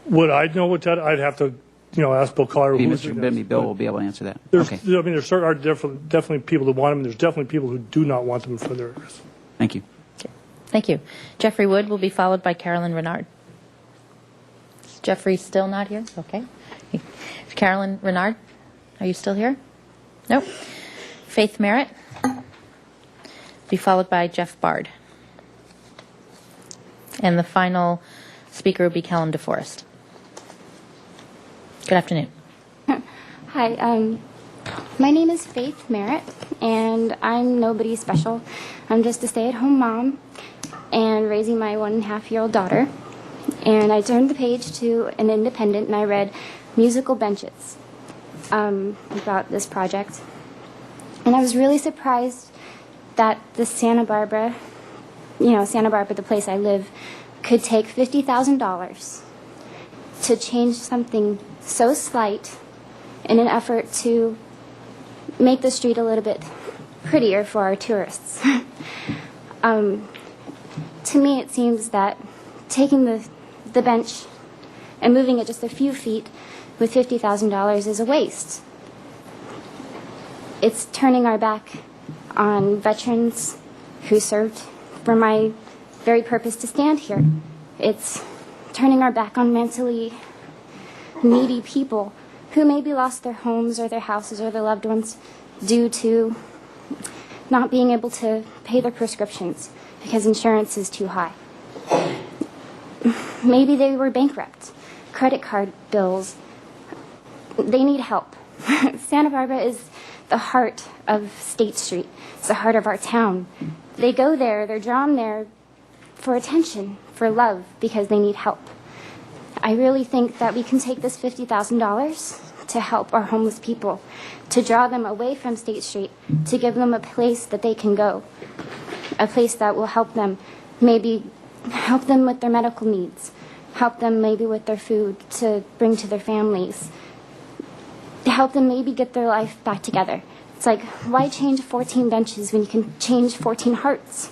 Would I know what that? I'd have to, ask Bill Collier. Maybe Bill will be able to answer that. Okay. I mean, there are definitely people who want them. There's definitely people who do not want them for their areas. Thank you. Okay. Thank you. Jeffrey Wood will be followed by Carolyn Renard. Is Jeffrey still not here? Okay. Carolyn Renard. are you still here? Nope. Faith Merritt, be followed by Jeff Bard. And the final speaker will be Kellen DeForest. Good afternoon. Hi, my name is Faith Merritt, and I'm nobody special. I'm just a stay-at-home mom and raising my 1.5-year-old daughter. And I turned the page to an independent, and I read musical benches about this project. And I was really surprised that the Santa Barbara, the place I live, could take $50,000 to change something so slight in an effort to make the street a little bit prettier for our tourists. To me, it seems that taking the bench and moving it just a few feet with $50,000 is a waste. It's turning our back on veterans who served for my very purpose to stand here. It's turning our back on mentally needy people who maybe lost their homes or their houses or their loved ones due to not being able to pay their prescriptions because insurance is too high. Maybe they were bankrupt, credit card bills. They need help. Santa Barbara is the heart of State Street. It's the heart of our town. They go there, they're drawn there for attention, for love, because they need help. I really think that we can take this $50,000 to help our homeless people, to draw them away from State Street, to give them a place that they can go, a place that will help them, maybe help them with their medical needs, help them maybe with their food to bring to their families, to help them maybe get their life back together. It's like, why change 14 benches when you can change 14 hearts?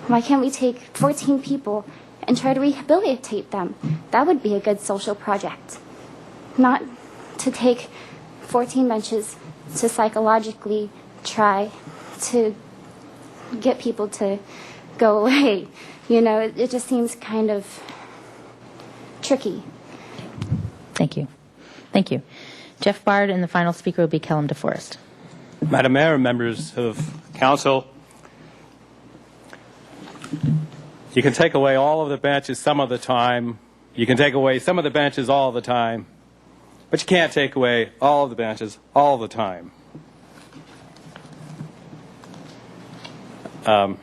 Why can't we take 14 people and try to rehabilitate them? That would be a good social project. Not to take 14 benches to psychologically try to get people to go away. It just seems kind of tricky. Thank you. Thank you. Jeff Bard, and the final speaker will be Kellen DeForest. Madam Mayor, members of council, you can take away all of the benches some of the time. You can take away some of the benches all the time. But you can't take away all of the benches all the time.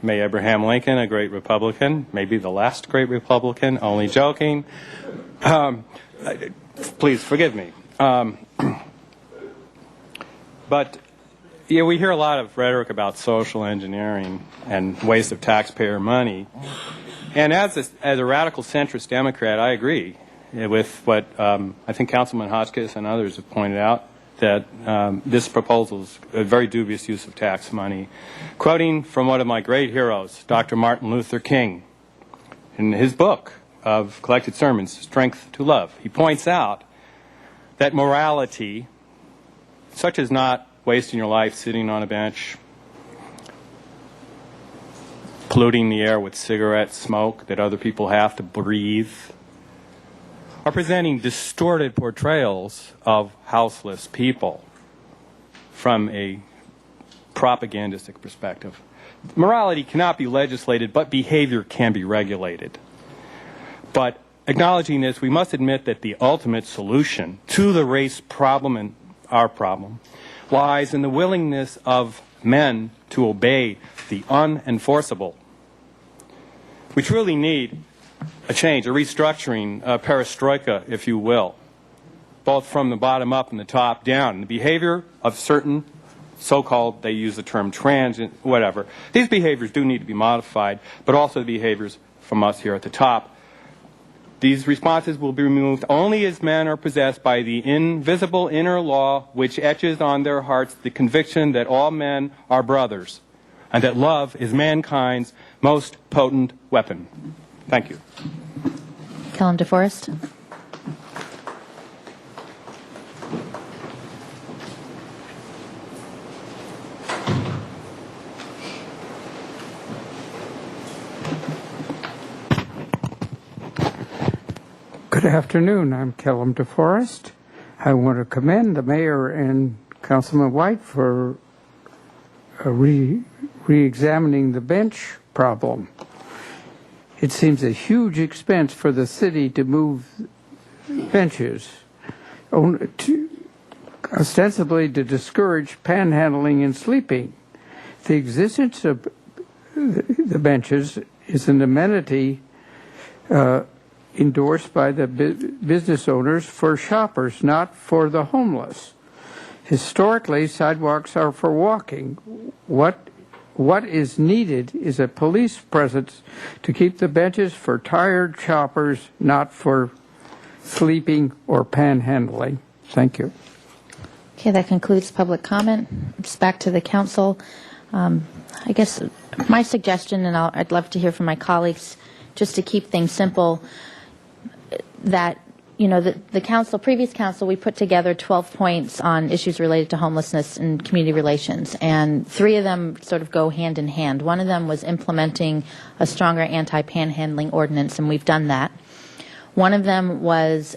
May Abraham Lincoln, a great Republican, maybe the last great Republican, only joking. Please forgive me. But we hear a lot of rhetoric about social engineering and waste of taxpayer money. And as a radical centrist Democrat, I agree with what I think Councilman Hotchkiss and others have pointed out, that this proposal is a very dubious use of tax money. Quoting from one of my great heroes, Dr. Martin Luther King, in his book of collected sermons, Strength to Love, he points out that morality, such as not wasting your life sitting on a bench, polluting the air with cigarette smoke that other people have to breathe, are presenting distorted portrayals of houseless people from a propagandistic perspective. Morality cannot be legislated, but behavior can be regulated. But acknowledging this, we must admit that the ultimate solution to the race problem and our problem lies in the willingness of men to obey the unenforceable. We truly need a change, a restructuring, a perestroika, if you will, both from the bottom up and the top down. The behavior of certain so-called, they use the term transient, whatever. These behaviors do need to be modified, but also the behaviors from us here at the top. These responses will be removed only as men are possessed by the invisible inner law which etches on their hearts the conviction that all men are brothers and that love is mankind's most potent weapon. Thank you. Kellen DeForest. Good afternoon. I'm Kellum DeForest. I want to commend the mayor and Councilman White for re-examining the bench problem. It seems a huge expense for the city to move benches, ostensibly to discourage panhandling and sleeping. The existence of the benches is an amenity endorsed by the business owners for shoppers, not for the homeless. Historically, sidewalks are for walking. What is needed is a police presence to keep the benches for tired shoppers, not for sleeping or panhandling. Thank you. Okay, that concludes public comment. It's back to the council. I guess my suggestion, and I'd love to hear from my colleagues, just to keep things simple, that the council, previous council, we put together 12 points on issues related to homelessness and community relations, and 3 of them sort of go hand in hand. One of them was implementing a stronger anti-panhandling ordinance, and we've done that. One of them was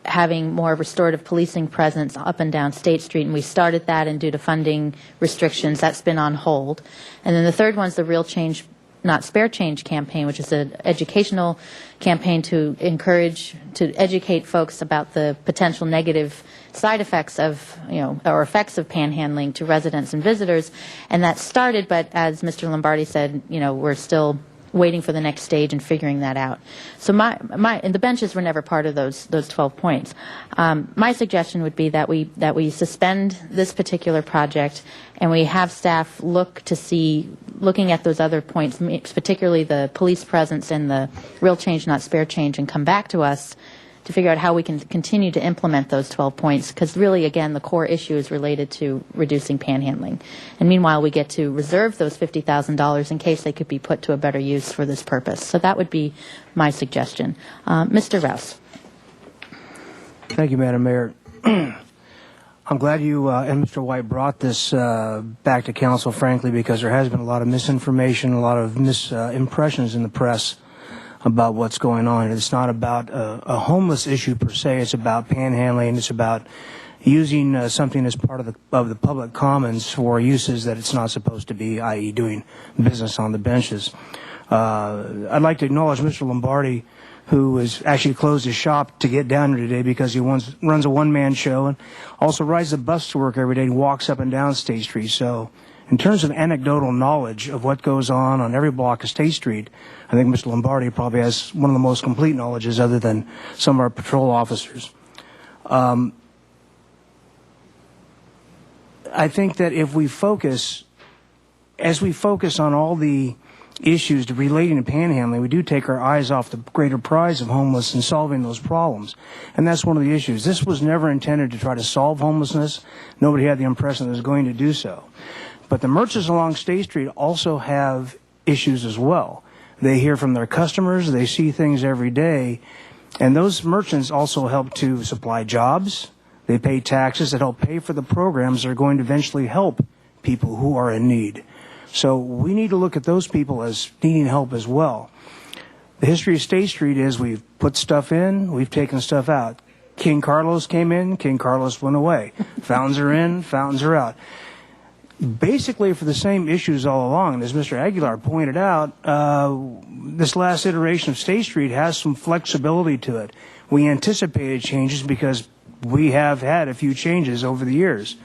having more restorative policing presence up and down State Street, and we started that, and due to funding restrictions, that's been on hold. And then the third one's the Real Change, Not Spare Change campaign, which is an educational campaign to educate folks about the potential negative side effects of, or effects of panhandling to residents and visitors. And that started, but as Mr. Lombardi said, we're still waiting for the next stage and figuring that out. So and the benches were never part of those 12 points. My suggestion would be that we suspend this particular project and we have staff looking at those other points, particularly the police presence and the Real Change, Not Spare Change, and come back to us to figure out how we can continue to implement those 12 points, because really, again, the core issue is related to reducing panhandling. And meanwhile, we get to reserve those $50,000 in case they could be put to a better use for this purpose. So that would be my suggestion. Mr. Rouse. Thank you, Madam Mayor. I'm glad you and Mr. White brought this back to council, frankly, because there has been a lot of misinformation, a lot of misimpressions in the press about what's going on. It's not about a homeless issue per se. It's about panhandling. It's about using something as part of the public commons for uses that it's not supposed to be, i.e. doing business on the benches. I'd like to acknowledge Mr. Lombardi, who has actually closed his shop to get down here today because he runs a one-man show and also rides the bus to work every day and walks up and down State Street. So in terms of anecdotal knowledge of what goes on every block of State Street, I think Mr. Lombardi probably has one of the most complete knowledges other than some of our patrol officers. I think that if we focus on all the issues relating to panhandling, we do take our eyes off the greater prize of homeless and solving those problems. And that's one of the issues. This was never intended to try to solve homelessness. Nobody had the impression that it was going to do so. But the merchants along State Street also have issues as well. They hear from their customers, they see things every day, and those merchants also help to supply jobs. They pay taxes that help pay for the programs that are going to eventually help people who are in need. So we need to look at those people as needing help as well. The history of State Street is we've put stuff in, we've taken stuff out. King Carlos came in, King Carlos went away. Fountains are in, fountains are out. Basically for the same issues all along. And as Mr. Aguilar pointed out, this last iteration of State Street has some flexibility to it. We anticipated changes because we have had a few changes over the years.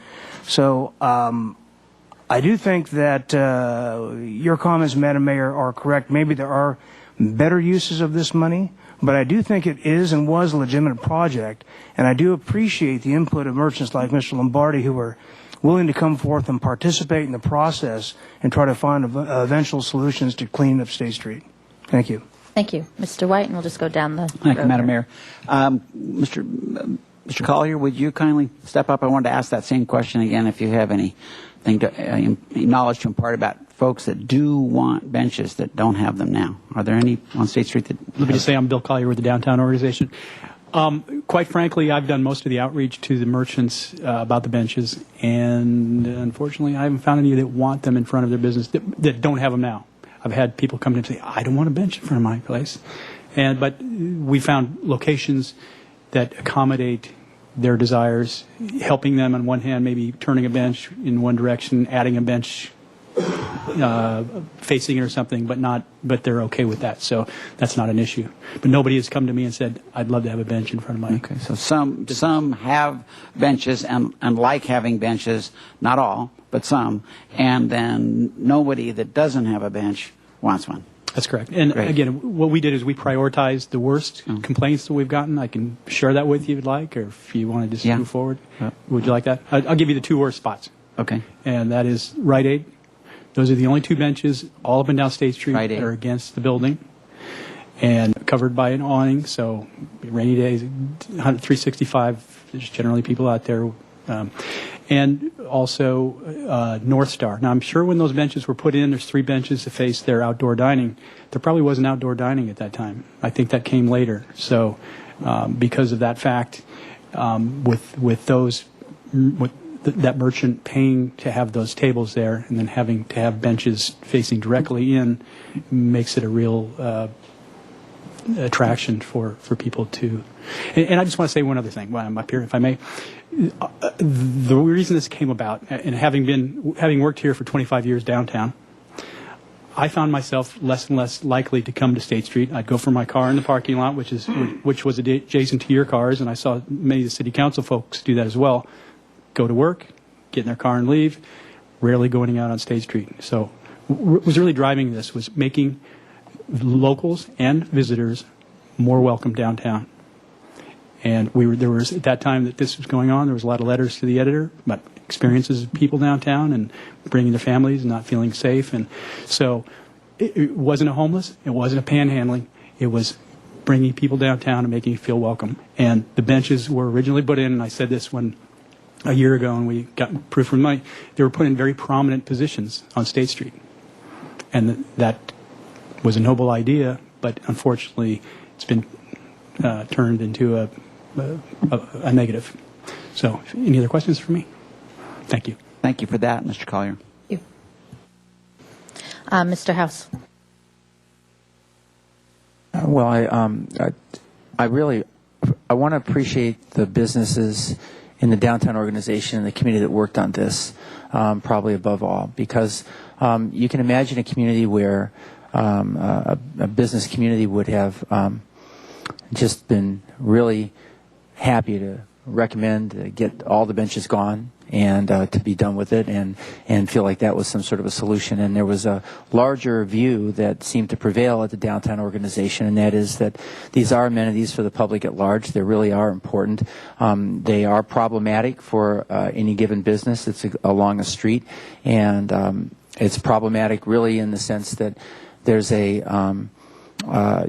So I do think that your comments, Madam Mayor, are correct. Maybe there are better uses of this money, but I do think it is and was a legitimate project, and I do appreciate the input of merchants like Mr. Lombardi who are willing to come forth and participate in the process and try to find eventual solutions to clean up State Street. Thank you. Thank you. Mr. White, and we'll just go down the Thank you, road Madam here. Mayor. Mr. Collier, would you kindly step up? I wanted to ask that same question again, if you have anything to knowledge to impart about folks that do want benches that don't have them now. Are there any on State Street that... Let me just say I'm Bill Collier with the Downtown Organization. Quite frankly, I've done most of the outreach to the merchants about the benches, and unfortunately, I haven't found any that want them in front of their business that don't have them now. I've had people come in and say, I don't want a bench in front of my place. But we found locations that accommodate their desires, helping them on one hand, maybe turning a bench in one direction, adding a bench facing it or something, but they're okay with that. So that's not an issue. But nobody has come to me and said, I'd love to have a bench in front of my... Okay, so some have benches and like having benches, not all, but some, and then nobody that doesn't have a bench wants one. That's correct. And again, what we did is we prioritized the worst complaints that we've gotten. I can share that with you if you'd like, or if you want to just move forward. Would you like that? I'll give you the two worst spots. Okay. And that is Rite Aid. Those are the only two benches all up and down State Street that are against the building and covered by an awning. So rainy days, 365, there's generally people out there. And also North Star. Now, I'm sure when those benches were put in, there's 3 benches to face their outdoor dining. There probably wasn't outdoor dining at that time. I think that came later. So because of that fact, with those, that merchant paying to have those tables there and then having to have benches facing directly in makes it a real attraction for people to. And I just want to say one other thing while I'm up here, if I may. The reason this came about, and having worked here for 25 years downtown, I found myself less and less likely to come to State Street. I'd go for my car in the parking lot, which was adjacent to your cars, and I saw many of the city council folks do that as well. Go to work, get in their car and leave, rarely going out on State Street. So what was really driving this was making locals and visitors more welcome downtown. And there was, at that time that this was going on, there was a lot of letters to the editor about experiences of people downtown and bringing their families and not feeling safe. And so it wasn't a homeless, it wasn't a panhandling, it was bringing people downtown and making you feel welcome. And the benches were originally put in, and I said this a year ago, and we got proof from money, they were put in very prominent positions on State Street. And that was a noble idea, but unfortunately it's been turned into a negative. So, any other questions for me? Thank you. Thank you for that, Mr. Collier. Thank you. Mr. House. Well, I want to appreciate the businesses in the downtown organization and the committee that worked on this, probably above all, because you can imagine a community where a business community would have just been really happy to recommend get all the benches gone and to be done with it and feel like that was some sort of a solution. And there was a larger view that seemed to prevail at the downtown organization, and that is that these are amenities for the public at large. They really are important. They are problematic for any given business that's along a street, and it's problematic really in the sense that there's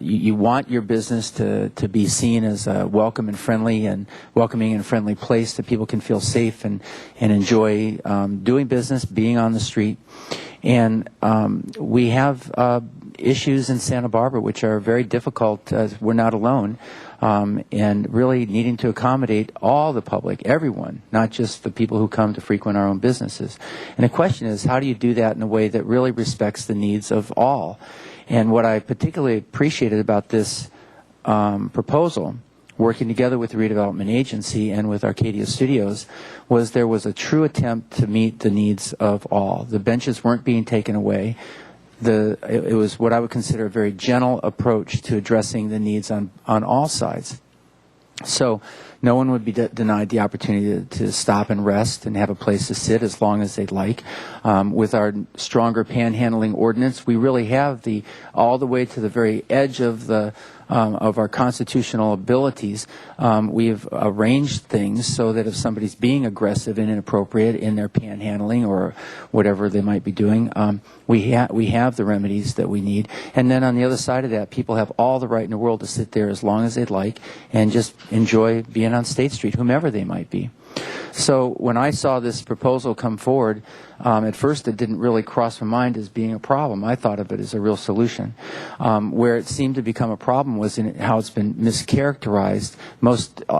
you want your business to be seen as a welcome and friendly and welcoming and friendly place that people can feel safe and enjoy doing business, being on the street. And we have issues in Santa Barbara which are very difficult. We're not alone. And really needing to accommodate all the public, everyone, not just the people who come to frequent our own businesses. And the question is, how do you do that in a way that really respects the needs of all? And what I particularly appreciated about this proposal, working together with the redevelopment agency and with Arcadia Studios, was there was a true attempt to meet the needs of all. The benches weren't being taken away. It was what I would consider a very gentle approach to addressing the needs on all sides. So no one would be denied the opportunity to stop and rest and have a place to sit as long as they'd like. With our stronger panhandling ordinance, we really have all the way to the very edge of our constitutional abilities. We've arranged things so that if somebody's being aggressive and inappropriate in their panhandling or whatever they might be doing, we have the remedies that we need. And then on the other side of that, people have all the right in the world to sit there as long as they'd like and just enjoy being on State Street, whomever they might be. So when I saw this proposal come forward, at first it didn't really cross my mind as being a problem. I thought of it as a real solution. Where it seemed to become a problem was in how it's been mischaracterized,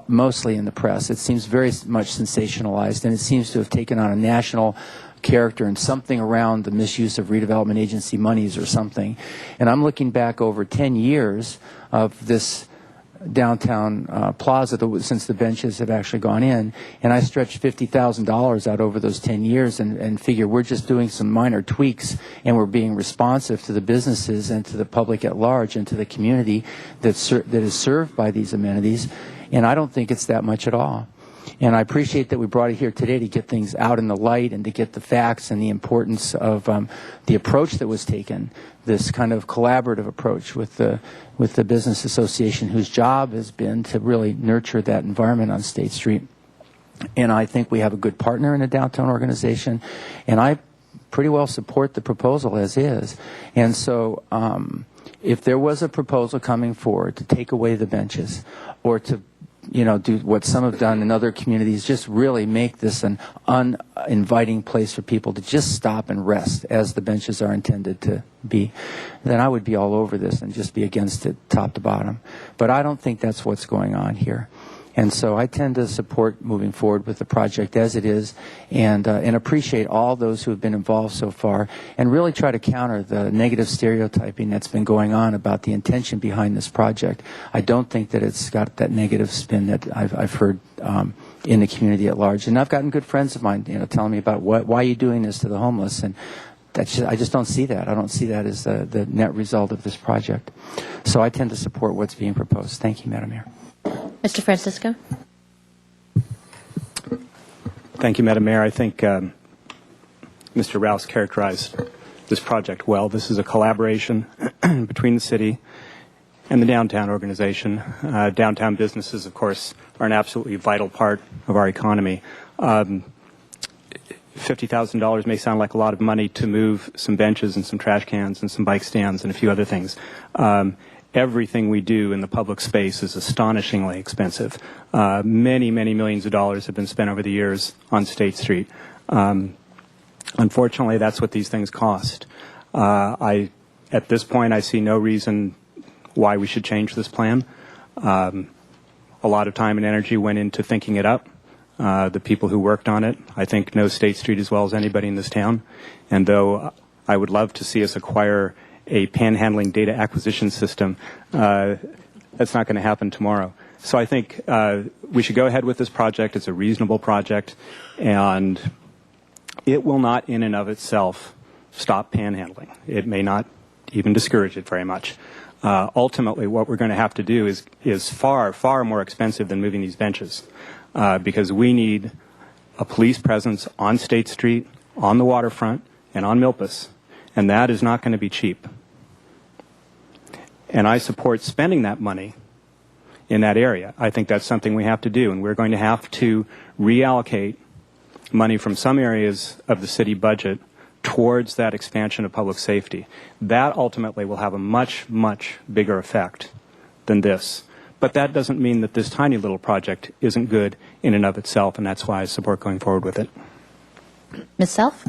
mostly in the press. It seems very much sensationalized, and it seems to have taken on a national character and something around the misuse of redevelopment agency monies or something. And I'm looking back over 10 years of this downtown plaza since the benches have actually gone in, and I stretched $50,000 out over those 10 years and figure we're just doing some minor tweaks and we're being responsive to the businesses and to the public at large and to the community that is served by these amenities, and I don't think it's that much at all. And I appreciate that we brought it here today to get things out in the light and to get the facts and the importance of the approach that was taken, this kind of collaborative approach with the business association whose job has been to really nurture that environment on State Street. And I think we have a good partner in the downtown organization, and I pretty well support the proposal as is. And so if there was a proposal coming forward to take away the benches or to do what some have done in other communities, just really make this an uninviting place for people to just stop and rest as the benches are intended to be, then I would be all over this and just be against it top to bottom. But I don't think that's what's going on here. And so I tend to support moving forward with the project as it is and appreciate all those who have been involved so far and really try to counter the negative stereotyping that's been going on about the intention behind this project. I don't think that it's got that negative spin that I've heard in the community at large. And I've gotten good friends of mine telling me about why are you doing this to the homeless, and I just don't see that. I don't see that as the net result of this project. So I tend to support what's being proposed. Thank you, Madam Mayor. Mr. Francisco? Thank you, Madam Mayor. I think Mr. Rouse characterized this project well. This is a collaboration between the city and the downtown organization. Downtown businesses, of course, are an absolutely vital part of our economy. $50,000 may sound like a lot of money to move some benches and some trash cans and some bike stands and a few other things. Everything we do in the public space is astonishingly expensive. Many, many millions of dollars have been spent over the years on State Street. Unfortunately, that's what these things cost. At this point, I see no reason why we should change this plan. A lot of time and energy went into thinking it up. The people who worked on it, I think, know State Street as well as anybody in this town. And though I would love to see us acquire a panhandling data acquisition system, that's not going to happen tomorrow. So I think we should go ahead with this project. It's a reasonable project, and it will not in and of itself stop panhandling. It may not even discourage it very much. Ultimately, what we're going to have to do is far, far more expensive than moving these benches, because we need a police presence on State Street, on the waterfront, and on Milpas, and that is not going to be cheap. And I support spending that money in that area. I think that's something we have to do, and we're going to have to reallocate money from some areas of the city budget towards that expansion of public safety. That ultimately will have a much, much bigger effect than this. But that doesn't mean that this tiny little project isn't good in and of itself, and that's why I support going forward with it. Ms. Self?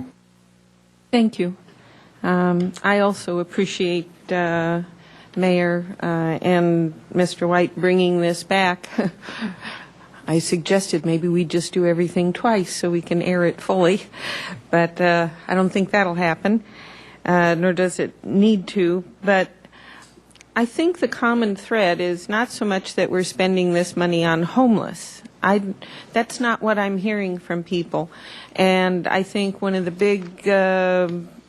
Thank you. I also appreciate Mayor and Mr. White bringing this back. I suggested maybe we just do everything twice so we can air it fully, but I don't think that'll happen, nor does it need to. But I think the common thread is not so much that we're spending this money on homeless. That's not what I'm hearing from people. And I think one of the big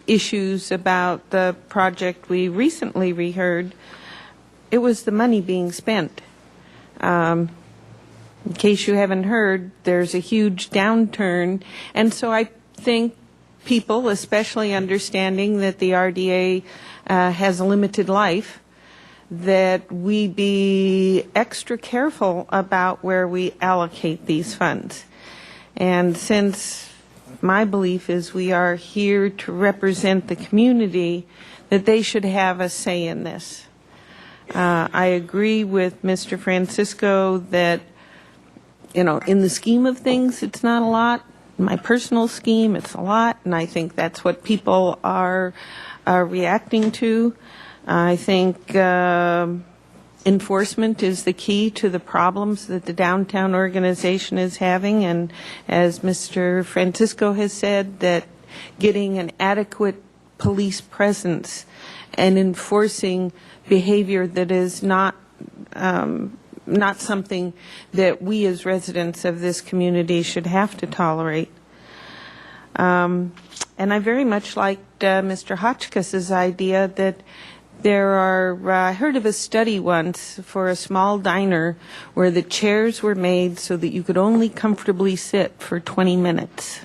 issues about the project we recently reheard, it was the money being spent. In case you haven't heard, there's a huge downturn, and so I think people, especially understanding that the RDA has a limited life, that we be extra careful about where we allocate these funds. And since my belief is we are here to represent the community, that they should have a say in this. I agree with Mr. Francisco that, in the scheme of things, it's not a lot. In my personal scheme, it's a lot, and I think that's what people are reacting to. I think enforcement is the key to the problems that the downtown organization is having, and as Mr. Francisco has said, that getting an adequate police presence and enforcing behavior that is not not something that we as residents of this community should have to tolerate. And I very much liked Mr. Hotchkiss's idea that there are, I heard of a study once for a small diner where the chairs were made so that you could only comfortably sit for 20 minutes.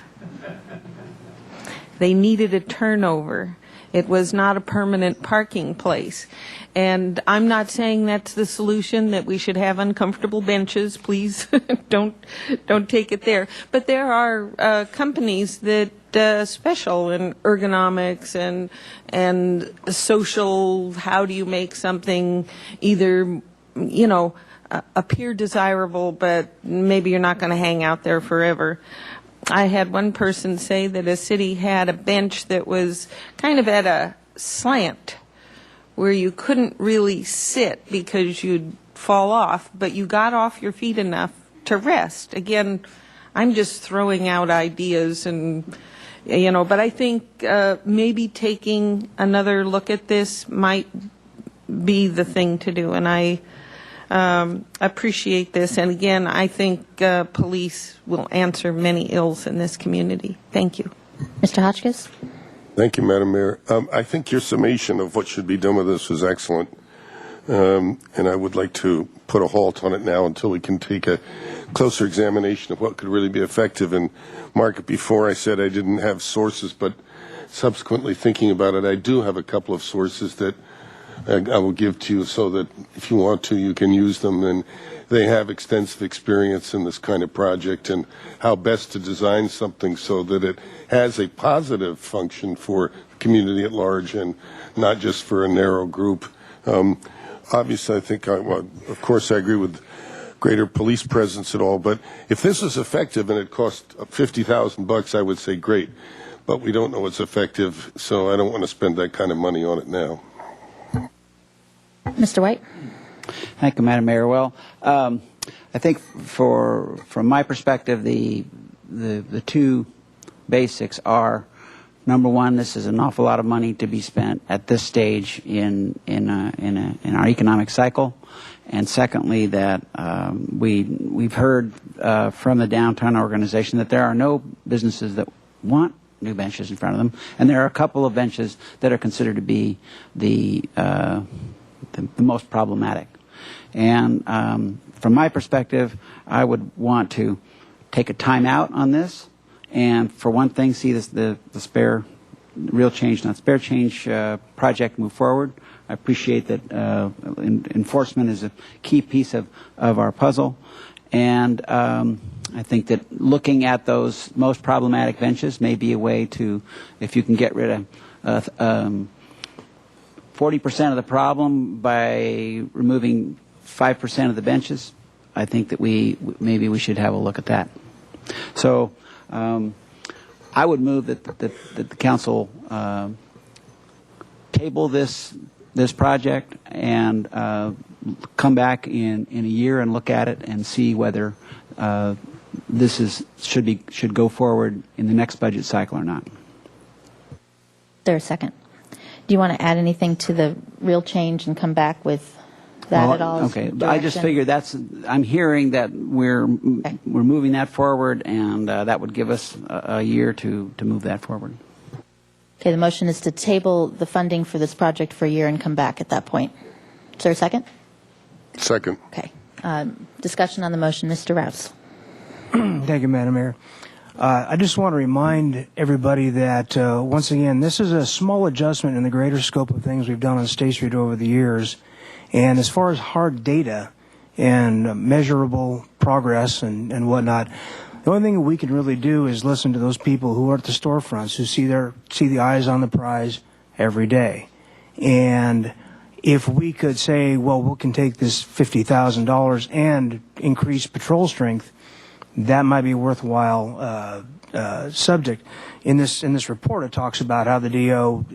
They needed a turnover. It was not a permanent parking place. And I'm not saying that's the solution, that we should have uncomfortable benches. Please don't take it there. But there are companies that special in ergonomics and social, how do you make something either, appear desirable, but maybe you're not going to hang out there forever. I had one person say that a city had a bench that was kind of at a slant where you couldn't really sit because you'd fall off, but you got off your feet enough to rest. Again, I'm just throwing out ideas and, but I think maybe taking another look at this might be the thing to do. And I appreciate this. And again, I think police will answer many ills in this community. Thank you. Mr. Hotchkiss? Thank you, Madam Mayor. I think your summation of what should be done with this was excellent. And I would like to put a halt on it now until we can take a closer examination of what could really be effective. And Mark, before I said I didn't have sources, but subsequently thinking about it, I do have a couple of sources that I will give to you so that if you want to, you can use them. And they have extensive experience in this kind of project and how best to design something so that it has a positive function for the community at large and not just for a narrow group. Obviously, I think, of course, I agree with greater police presence at all, but if this is effective and it cost $50,000, I would say great. But we don't know it's effective, so I don't want to spend that kind of money on it now. Mr. White? Thank you, Madam Mayor. Well, I think from my perspective, the two basics are, number one, this is an awful lot of money to be spent at this stage in our economic cycle, and secondly, that we've heard from the downtown organization that there are no businesses that want new benches in front of them, and there are a couple of benches that are considered to be the most problematic. And from my perspective, I would want to take a time out on this, and for one thing, see the spare, real change, not spare change project move forward. I appreciate that enforcement is a key piece of our puzzle, and I think that looking at those most problematic benches may be a way to, if you can get rid of 40% of the problem by removing 5% of the benches, I think that maybe we should have a look at that. So I would move that the council table this project and come back in a year and look at it and see whether this should go forward in the next budget cycle or not. There a second. Do you want to add anything to the real change and come back with that at all? Okay, I just figured I'm hearing that we're moving that forward, and that would give us a year to move that forward. Okay, the motion is to table the funding for this project for a year and come back at that point. Is there a second? Second. Okay. Discussion on the motion. Mr. Rouse. Thank you, Madam Mayor. I just want to remind everybody that, once again, this is a small adjustment in the greater scope of things we've done on State Street over the years. And as far as hard data and measurable progress and whatnot, the only thing we can really do is listen to those people who are at the storefronts, who see the eyes on the prize every day. And if we could say, well, we can take this $50,000 and increase patrol strength, that might be a worthwhile subject. In this report, it talks about how the DO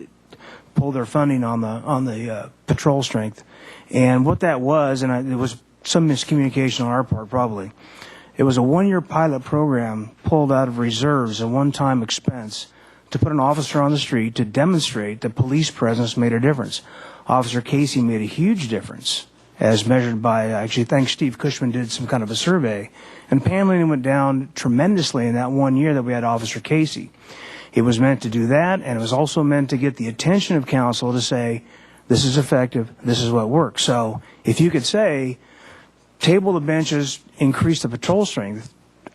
pulled their funding on the patrol strength, and what that was, and it was some miscommunication on our part probably. It was a one-year pilot program pulled out of reserves, a one-time expense, to put an officer on the street to demonstrate that police presence made a difference. Officer Casey made a huge difference as measured by, I actually think Steve Cushman did some kind of a survey, and paneling went down tremendously in that 1 year that we had Officer Casey. It was meant to do that, and it was also meant to get the attention of council to say, this is effective, this is what works. So if you could say, table the benches, increase the patrol strength,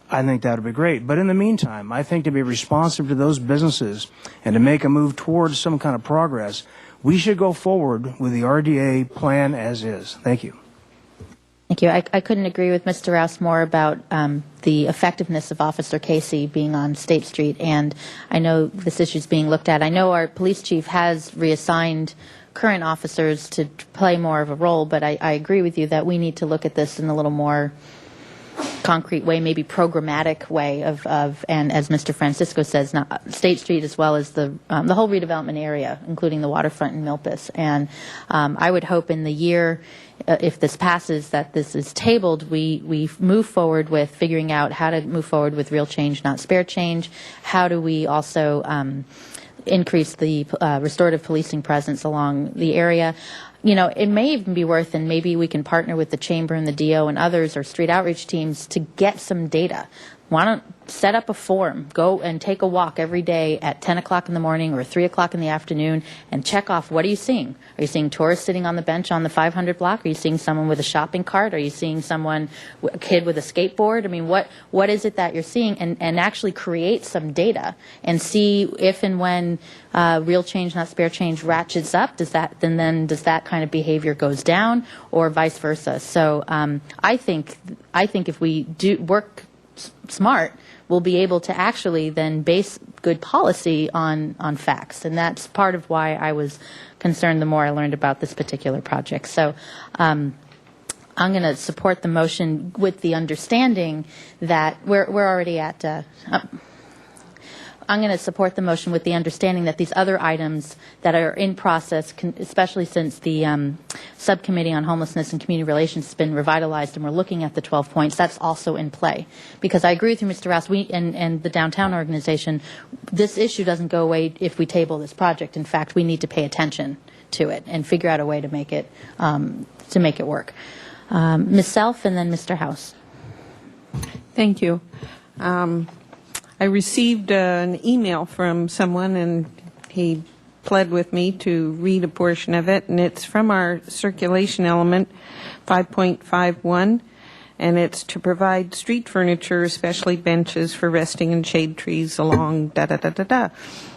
I think that would be great. But in the meantime, I think to be responsive to those businesses and to make a move towards some kind of progress, we should go forward with the RDA plan as is. Thank you. Thank you. I couldn't agree with Mr. Rouse more about the effectiveness of Officer Casey being on State Street, and I know this issue is being looked at. I know our police chief has reassigned current officers to play more of a role, but I agree with you that we need to look at this in a little more concrete way, maybe programmatic way of and as Mr. Francisco says, not State Street as well as the whole redevelopment area, including the waterfront and Milpas. And I would hope in the year, if this passes, that this is tabled, we move forward with figuring out how to move forward with real change, not spare change. How do we also increase the restorative policing presence along the area? You know, it may even be worth, and maybe we can partner with the Chamber and the DO and others or street outreach teams to get some data. Why don't set up a forum, go and take a walk every day at 10 o'clock in the morning or 3 o'clock in the afternoon and check off, what are you seeing? Are you seeing tourists sitting on the bench on the 500 block? Are you seeing someone with a shopping cart? Are you seeing someone, a kid with a skateboard? I mean, what is it that you're seeing? And actually create some data and see if and when real change, not spare change, ratchets up. Does that kind of behavior goes down, or vice versa? So I think if we do work smart, we'll be able to actually then base good policy on facts. And that's part of why I was concerned the more I learned about this particular project. So I'm going to support the motion with the understanding that we're already at I'm going to support the motion with the understanding that these other items that are in process, especially since the subcommittee on homelessness and community relations has been revitalized and we're looking at the 12 points, that's also in play. Because I agree with you, Mr. Rouse, and the downtown organization, this issue doesn't go away if we table this project. In fact, we need to pay attention to it and figure out a way to make it work. Ms. Self and then Mr. House. Thank you. I received an email from someone, and he pled with me to read a portion of it, and it's from our circulation element, 5.51, and it's to provide street furniture, especially benches for resting and shade trees along da-da-da-da-da.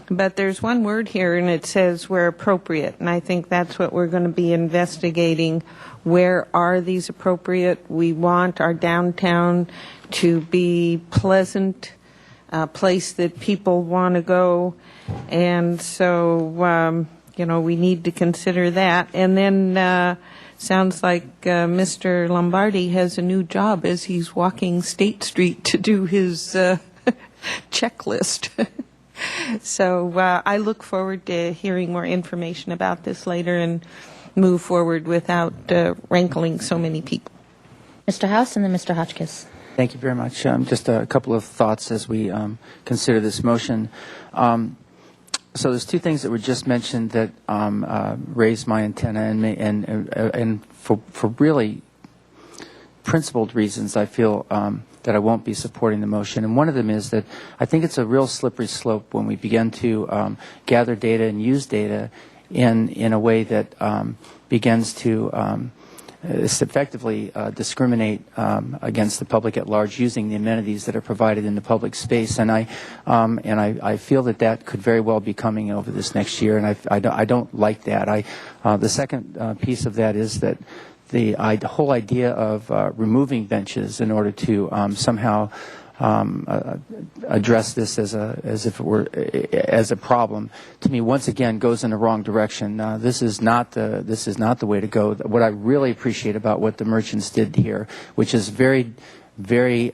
But there's one word here, and it says where appropriate, and I think that's what we're going to be investigating. Where are these appropriate? We want our downtown to be pleasant, a place that people want to go, and so we need to consider that. And then sounds like Mr. Lombardi has a new job as he's walking State Street to do his checklist. So I look forward to hearing more information about this later and move forward without rankling so many people. Mr. House and then Mr. Hotchkiss. Thank you very much. Just a couple of thoughts as we consider this motion. So there's two things that were just mentioned that raised my antenna, and for really principled reasons, I feel that I won't be supporting the motion. And one of them is that I think it's a real slippery slope when we begin to gather data and use data in a way that begins to effectively discriminate against the public at large using the amenities that are provided in the public space, and I feel that could very well be coming over this next year, and I don't like that. The second piece of that is that the whole idea of removing benches in order to somehow address this as if it were as a problem, to me once again goes in the wrong direction. This is not the way to go. What I really appreciate about what the merchants did here, which is very, very,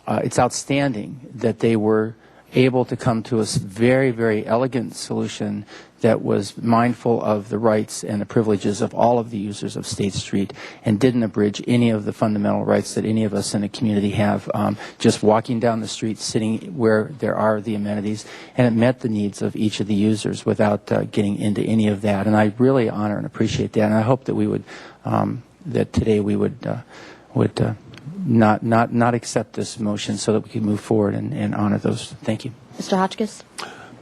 it's outstanding that they were able to come to a very, very elegant solution that was mindful of the rights and the privileges of all of the users of State Street and didn't abridge any of the fundamental rights that any of us in the community have. Just walking down the street, sitting where there are the amenities, and it met the needs of each of the users without getting into any of that. And I really honor and appreciate that. And I hope that we would, that today we would not accept this motion so that we can move forward and honor those. Thank you. Mr. Hotchkiss?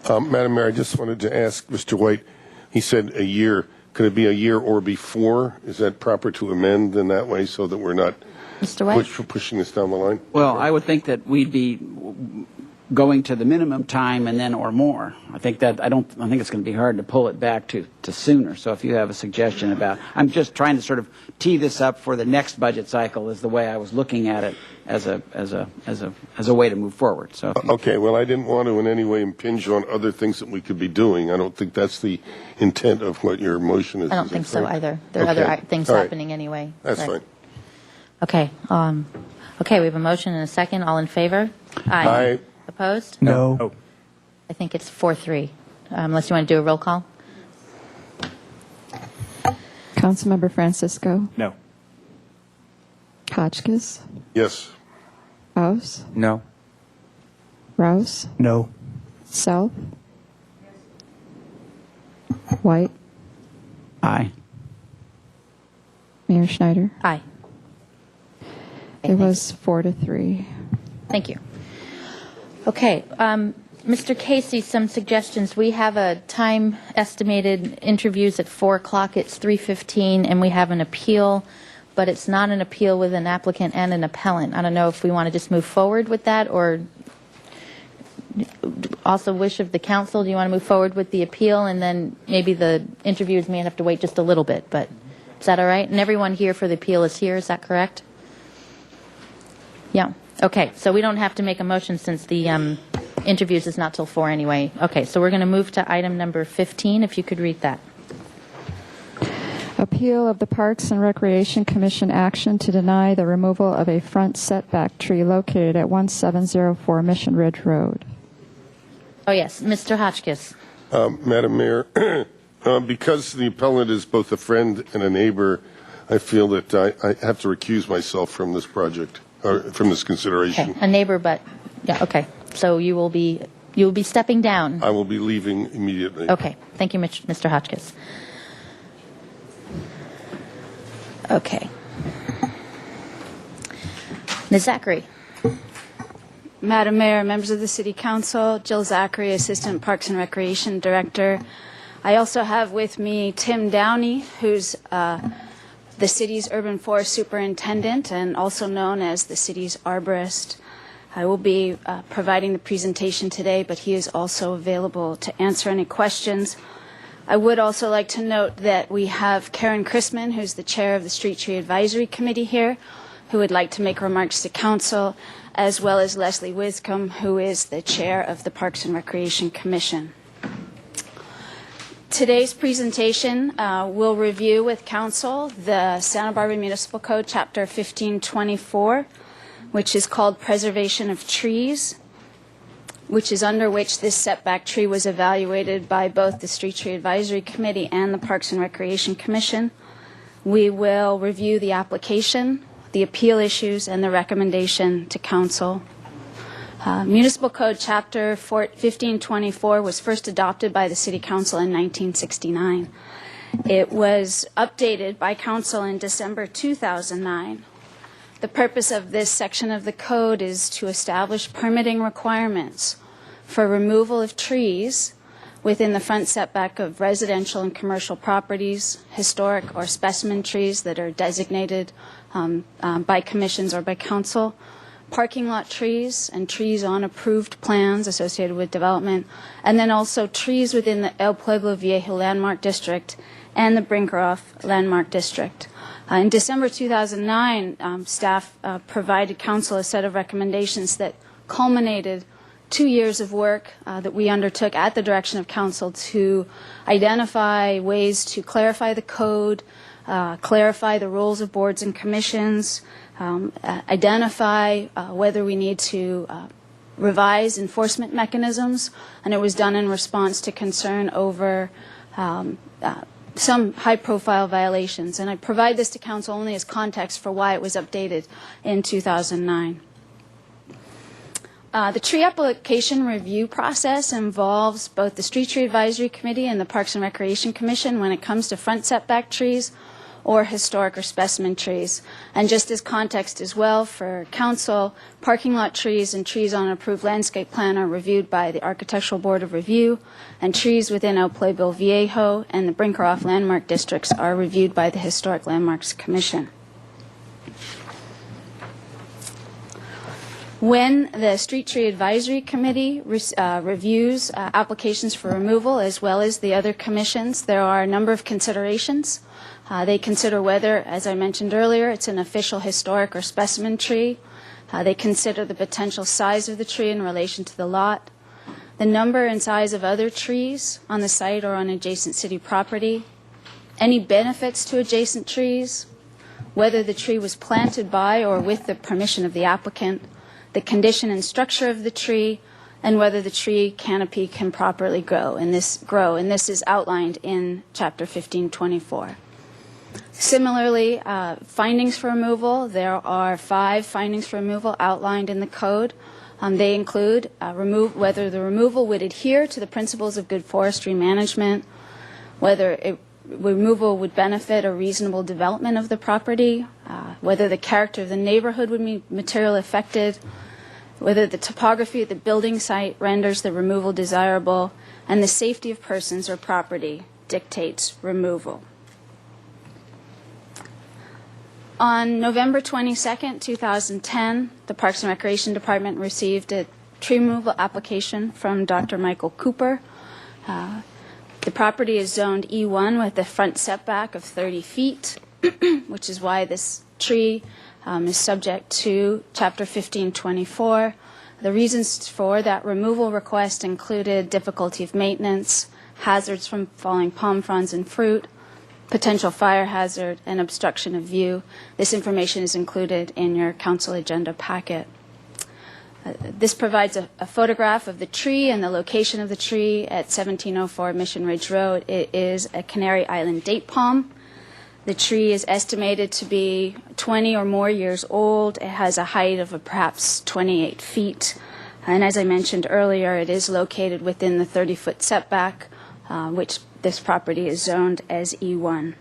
Madam Mayor, I just wanted to ask Mr. White, he said a year. Could it be a year or before? Is that proper to amend in that way so that we're not Mr. White? pushing this down the line? Well, I would think that we'd be going to the minimum time and then or more. I think it's going to be hard to pull it back to sooner. So if you have a suggestion about, I'm just trying to sort of tee this up for the next budget cycle is the way I was looking at it as a way to move forward. So Okay, well, I didn't want to in any way impinge on other things that we could be doing. I don't think that's the intent of what your motion is. I don't think so either. There are other things All right. happening anyway. That's Right. fine. Okay. Okay, we have a motion and a second. All in favor? Aye. Opposed? No. I think it's 4-3. Unless you want to do a roll call? Councilmember Francisco? No. Hotchkiss? Yes. House? No. Rouse? No. Self? White? aye. Mayor Schneider? Aye. It was 4-3. Thank you. Okay, Mr. Casey, some suggestions. We have a time estimated interviews at 4 o'clock. It's 3:15, and we have an appeal, but it's not an appeal with an applicant and an appellant. I don't know if we want to just move forward with that, or also wish of the council. Do you want to move forward with the appeal, and then maybe the interviews may have to wait just a little bit, but is that all right? And everyone here for the appeal is here, is that correct? Yeah. Okay, so we don't have to make a motion since the interviews is not till 4 anyway. Okay, so we're going to move to item number 15, if you could read that. Appeal of the Parks and Recreation Commission action to deny the removal of a front setback tree located at 1704 Mission Ridge Road. Oh, yes, Mr. Hotchkiss. Madam Mayor, because the appellant is both a friend and a neighbor, I feel that I have to recuse myself from this project, or from this consideration. Okay, a neighbor, but, yeah, okay. So you will be stepping down. I will be leaving immediately. Okay, thank you, Mr. Hotchkiss. Okay. Ms. Zachary. Madam Mayor, members of the City Council, Jill Zachary, Assistant Parks and Recreation Director. I also have with me Tim Downey, who's the city's urban forest superintendent and also known as the city's arborist. I will be providing the presentation today, but he is also available to answer any questions. I would also like to note that we have Karen Chrisman, who's the chair of the Street Tree Advisory Committee here, who would like to make remarks to council, as well as Leslie Wiscombe, who is the chair of the Parks and Recreation Commission. Today's presentation will review with council the Santa Barbara Municipal Code, Chapter 1524, which is called Preservation of Trees, which is under which this setback tree was evaluated by both the Street Tree Advisory Committee and the Parks and Recreation Commission. We will review the application, the appeal issues, and the recommendation to council. Municipal Code Chapter 1524 was first adopted by the City Council in 1969. It was updated by council in December 2009. The purpose of this section of the code is to establish permitting requirements for removal of trees within the front setback of residential and commercial properties, historic or specimen trees that are designated by commissions or by council, parking lot trees and trees on approved plans associated with development, and then also trees within the El Pueblo Viejo Landmark District and the Brinkerhoff Landmark District. In December 2009, staff provided council a set of recommendations that culminated 2 years of work that we undertook at the direction of council to identify ways to clarify the code, clarify the roles of boards and commissions, identify whether we need to revise enforcement mechanisms, and it was done in response to concern over some high-profile violations. And I provide this to Council only as context for why it was updated in 2009. The tree application review process involves both the Street Tree Advisory Committee and the Parks and Recreation Commission when it comes to front setback trees or historic or specimen trees. And just as context as well for Council, parking lot trees and trees on an approved landscape plan are reviewed by the Architectural Board of Review, and trees within El Pueblo Viejo and the Brinkerhoff Landmark Districts are reviewed by the Historic Landmarks Commission. When the Street Tree Advisory Committee reviews applications for removal, as well as the other commissions, there are a number of considerations. They consider whether, as I mentioned earlier, it's an official historic or specimen tree. They consider the potential size of the tree in relation to the lot, the number and size of other trees on the site or on adjacent city property, any benefits to adjacent trees, whether the tree was planted by or with the permission of the applicant, the condition and structure of the tree, and whether the tree canopy can properly grow. And this is outlined in Chapter 1524. Similarly, findings for removal, there are 5 findings for removal outlined in the code. They include whether the removal would adhere to the principles of good forestry management, whether removal would benefit a reasonable development of the property, whether the character of the neighborhood would be materially affected, whether the topography of the building site renders the removal desirable, and the safety of persons or property dictates removal. On November 22nd, 2010, the Parks and Recreation Department received a tree removal application from Dr. Michael Cooper. The property is zoned E1 with a front setback of 30 feet, which is why this tree is subject to Chapter 1524. The reasons for that removal request included difficulty of maintenance, hazards from falling palm fronds and fruit, potential fire hazard, and obstruction of view. This information is included in your council agenda packet. This provides a photograph of the tree and the location of the tree at 1704 Mission Ridge Road. It is a Canary Island date palm. The tree is estimated to be 20 or more years old. It has a height of perhaps 28 feet. And as I mentioned earlier, it is located within the 30-foot setback, which this property is zoned as E1.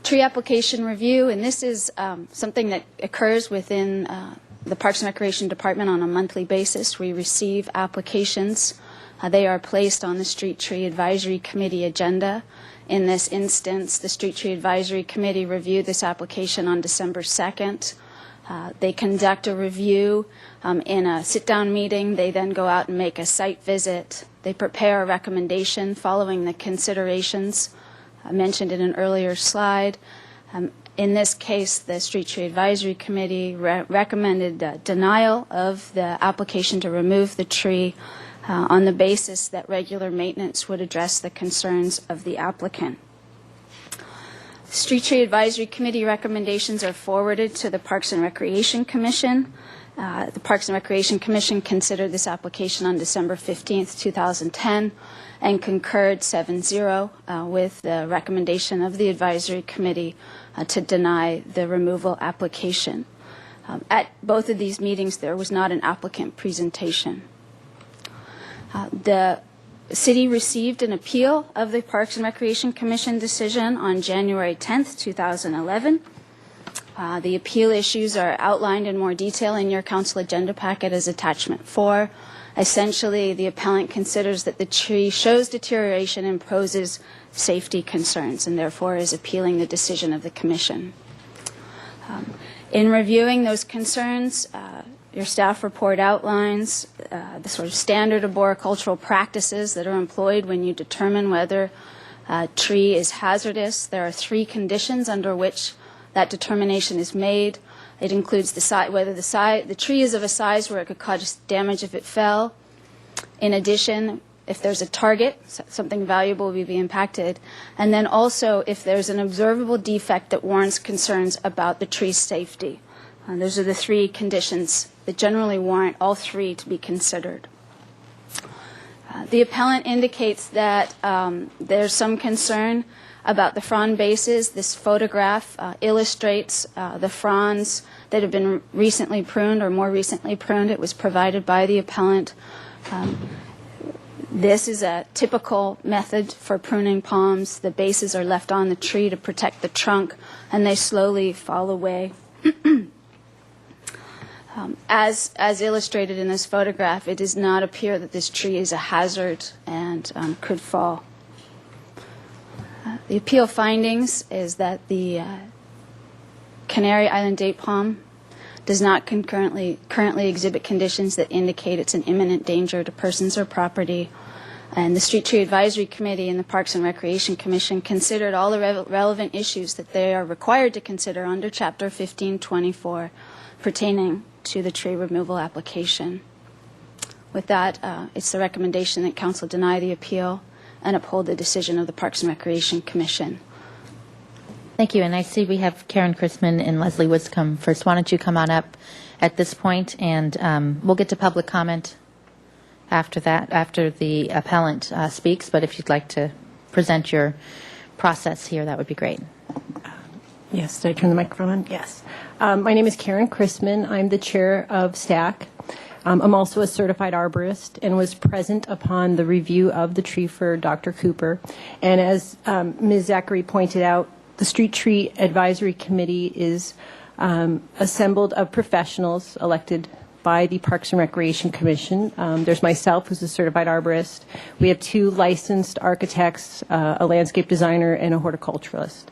Tree application review, and this is something that occurs within the Parks and Recreation Department on a monthly basis. We receive applications. They are placed on the Street Tree Advisory Committee agenda. In this instance, the Street Tree Advisory Committee reviewed this application on December 2nd. They conduct a review in a sit-down meeting. They then go out and make a site visit. They prepare a recommendation following the considerations mentioned in an earlier slide. In this case, the Street Tree Advisory Committee recommended denial of the application to remove the tree on the basis that regular maintenance would address the concerns of the applicant. Street Tree Advisory Committee recommendations are forwarded to the Parks and Recreation Commission. The Parks and Recreation Commission considered this application on December 15th, 2010, and concurred 7-0 with the recommendation of the Advisory Committee to deny the removal application. At both of these meetings, there was not an applicant presentation. The city received an appeal of the Parks and Recreation Commission decision on January 10th, 2011. The appeal issues are outlined in more detail in your council agenda packet as attachment 4. Essentially, the appellant considers that the tree shows deterioration and poses safety concerns, and therefore is appealing the decision of the commission. In reviewing those concerns, your staff report outlines the sort of standard arboricultural practices that are employed when you determine whether a tree is hazardous. There are 3 conditions under which that determination is made. It includes whether the tree is of a size where it could cause damage if it fell. In addition, if there's a target, something valuable will be impacted. And then also if there's an observable defect that warrants concerns about the tree's safety. Those are the three conditions that generally warrant all three to be considered. The appellant indicates that there's some concern about the frond bases. This photograph illustrates the fronds that have been recently pruned or more recently pruned. It was provided by the appellant. This is a typical method for pruning palms. The bases are left on the tree to protect the trunk, and they slowly fall away. As illustrated in this photograph, it does not appear that this tree is a hazard and could fall. The appeal findings is that the Canary Island date palm does not currently exhibit conditions that indicate it's an imminent danger to persons or property. And the Street Tree Advisory Committee and the Parks and Recreation Commission considered all the relevant issues that they are required to consider under Chapter 1524 pertaining to the tree removal application. With that, it's the recommendation that Council deny the appeal and uphold the decision of the Parks and Recreation Commission. Thank you. And I see we have Karen Chrisman and Leslie Wiscombe first. Why don't you come on up at this point, and we'll get to public comment after that, after the appellant speaks. But if you'd like to present your process here, that would be great. Yes, did I turn the microphone on? Yes. My name is Karen Chrisman. I'm the chair of STAC. I'm also a certified arborist and was present upon the review of the tree for Dr. Cooper. And as Ms. Zachary pointed out, the Street Tree Advisory Committee is assembled of professionals elected by the Parks and Recreation Commission. There's myself, who's a certified arborist. We have 2 licensed architects, a landscape designer, and a horticulturalist.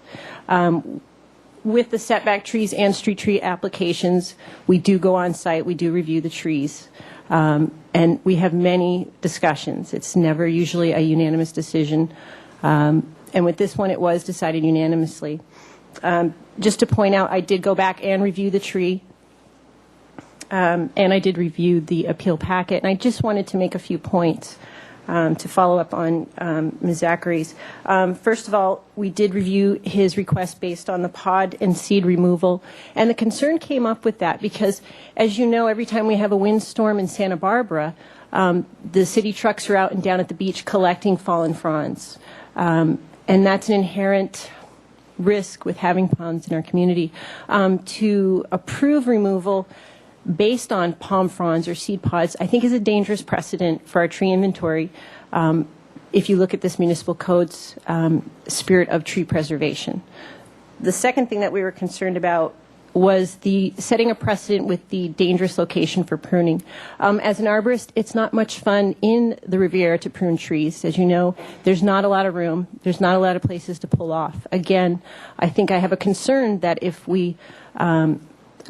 With the setback trees and street tree applications, we do go on site, we do review the trees, and we have many discussions. It's never usually a unanimous decision, and with this one it was decided unanimously. Just to point out, I did go back and review the tree, and I did review the appeal packet, and I just wanted to make a few points to follow up on Ms. Zachary's. First of all, we did review his request based on the pod and seed removal, and the concern came up with that because, as you know, every time we have a windstorm in Santa Barbara, the city trucks are out and down at the beach collecting fallen fronds, and that's an inherent risk with having ponds in our community. To approve removal based on palm fronds or seed pods, I think is a dangerous precedent for our tree inventory if you look at this municipal code's spirit of tree preservation. The second thing that we were concerned about was the setting a precedent with the dangerous location for pruning. As an arborist, it's not much fun in the Riviera to prune trees. As you know, there's not a lot of room. There's not a lot of places to pull off. Again, I think I have a concern that if we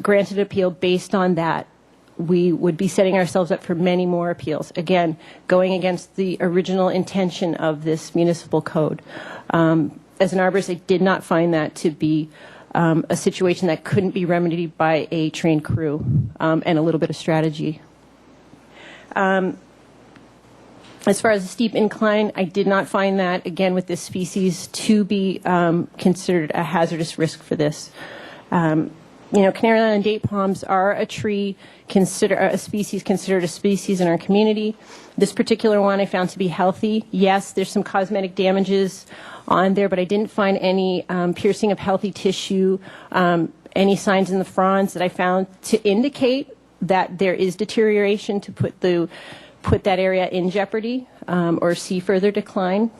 granted appeal based on that, we would be setting ourselves up for many more appeals. Again, going against the original intention of this municipal code. As an arborist, I did not find that to be a situation that couldn't be remedied by a trained crew and a little bit of strategy. As far as the steep incline, I did not find that, again, with this species to be considered a hazardous risk for this. You know, Canary Island date palms are a tree, a species considered a species in our community. This particular one I found to be healthy. Yes, there's some cosmetic damages on there, but I didn't find any piercing of healthy tissue, any signs in the fronds that I found to indicate that there is deterioration to put that area in jeopardy or see further decline.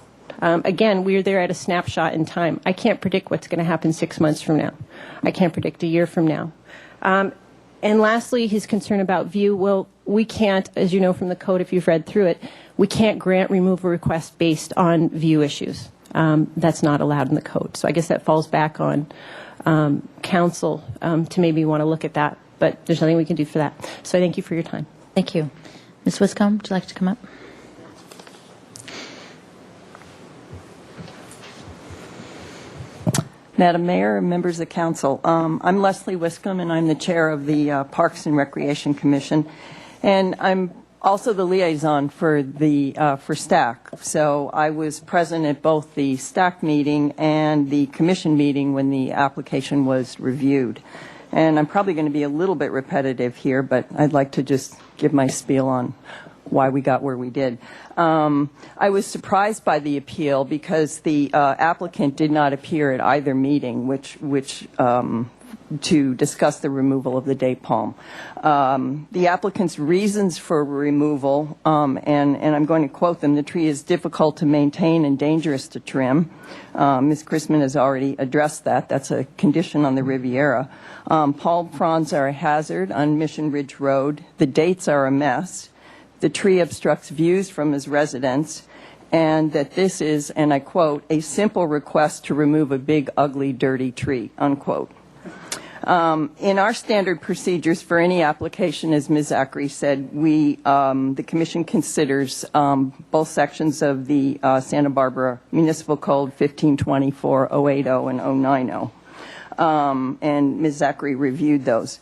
Again, we're there at a snapshot in time. I can't predict what's going to happen 6 months from now. I can't predict a year from now. And lastly, his concern about view. Well, we can't, as you know from the code, if you've read through it, we can't grant removal requests based on view issues. That's not allowed in the code. So I guess that falls back on council to maybe want to look at that. But there's nothing we can do for that. So I thank you for your time. Thank you. Ms. Wiscombe, would you like to come up? Madam Mayor, members of council, I'm Leslie Wiscombe, and I'm the chair of the Parks and Recreation Commission, and I'm also the liaison for STAC. So I was present at both the STAC meeting and the commission meeting when the application was reviewed. And I'm probably going to be a little bit repetitive here, but I'd like to just give my spiel on why we got where we did. I was surprised by the appeal because the applicant did not appear at either meeting, which to discuss the removal of the date palm. The applicant's reasons for removal, and I'm going to quote them, the tree is difficult to maintain and dangerous to trim. Ms. Chrisman has already addressed that. That's a condition on the Riviera. Palm fronds are a hazard on Mission Ridge Road. The dates are a mess. The tree obstructs views from his residence, and that this is, and I quote, a simple request to remove a big, ugly, dirty tree, unquote. In our standard procedures for any application, as Ms. Zachary said, the Commission considers both sections of the Santa Barbara Municipal Code 1524, 080, and 090. And Ms. Zachary reviewed those.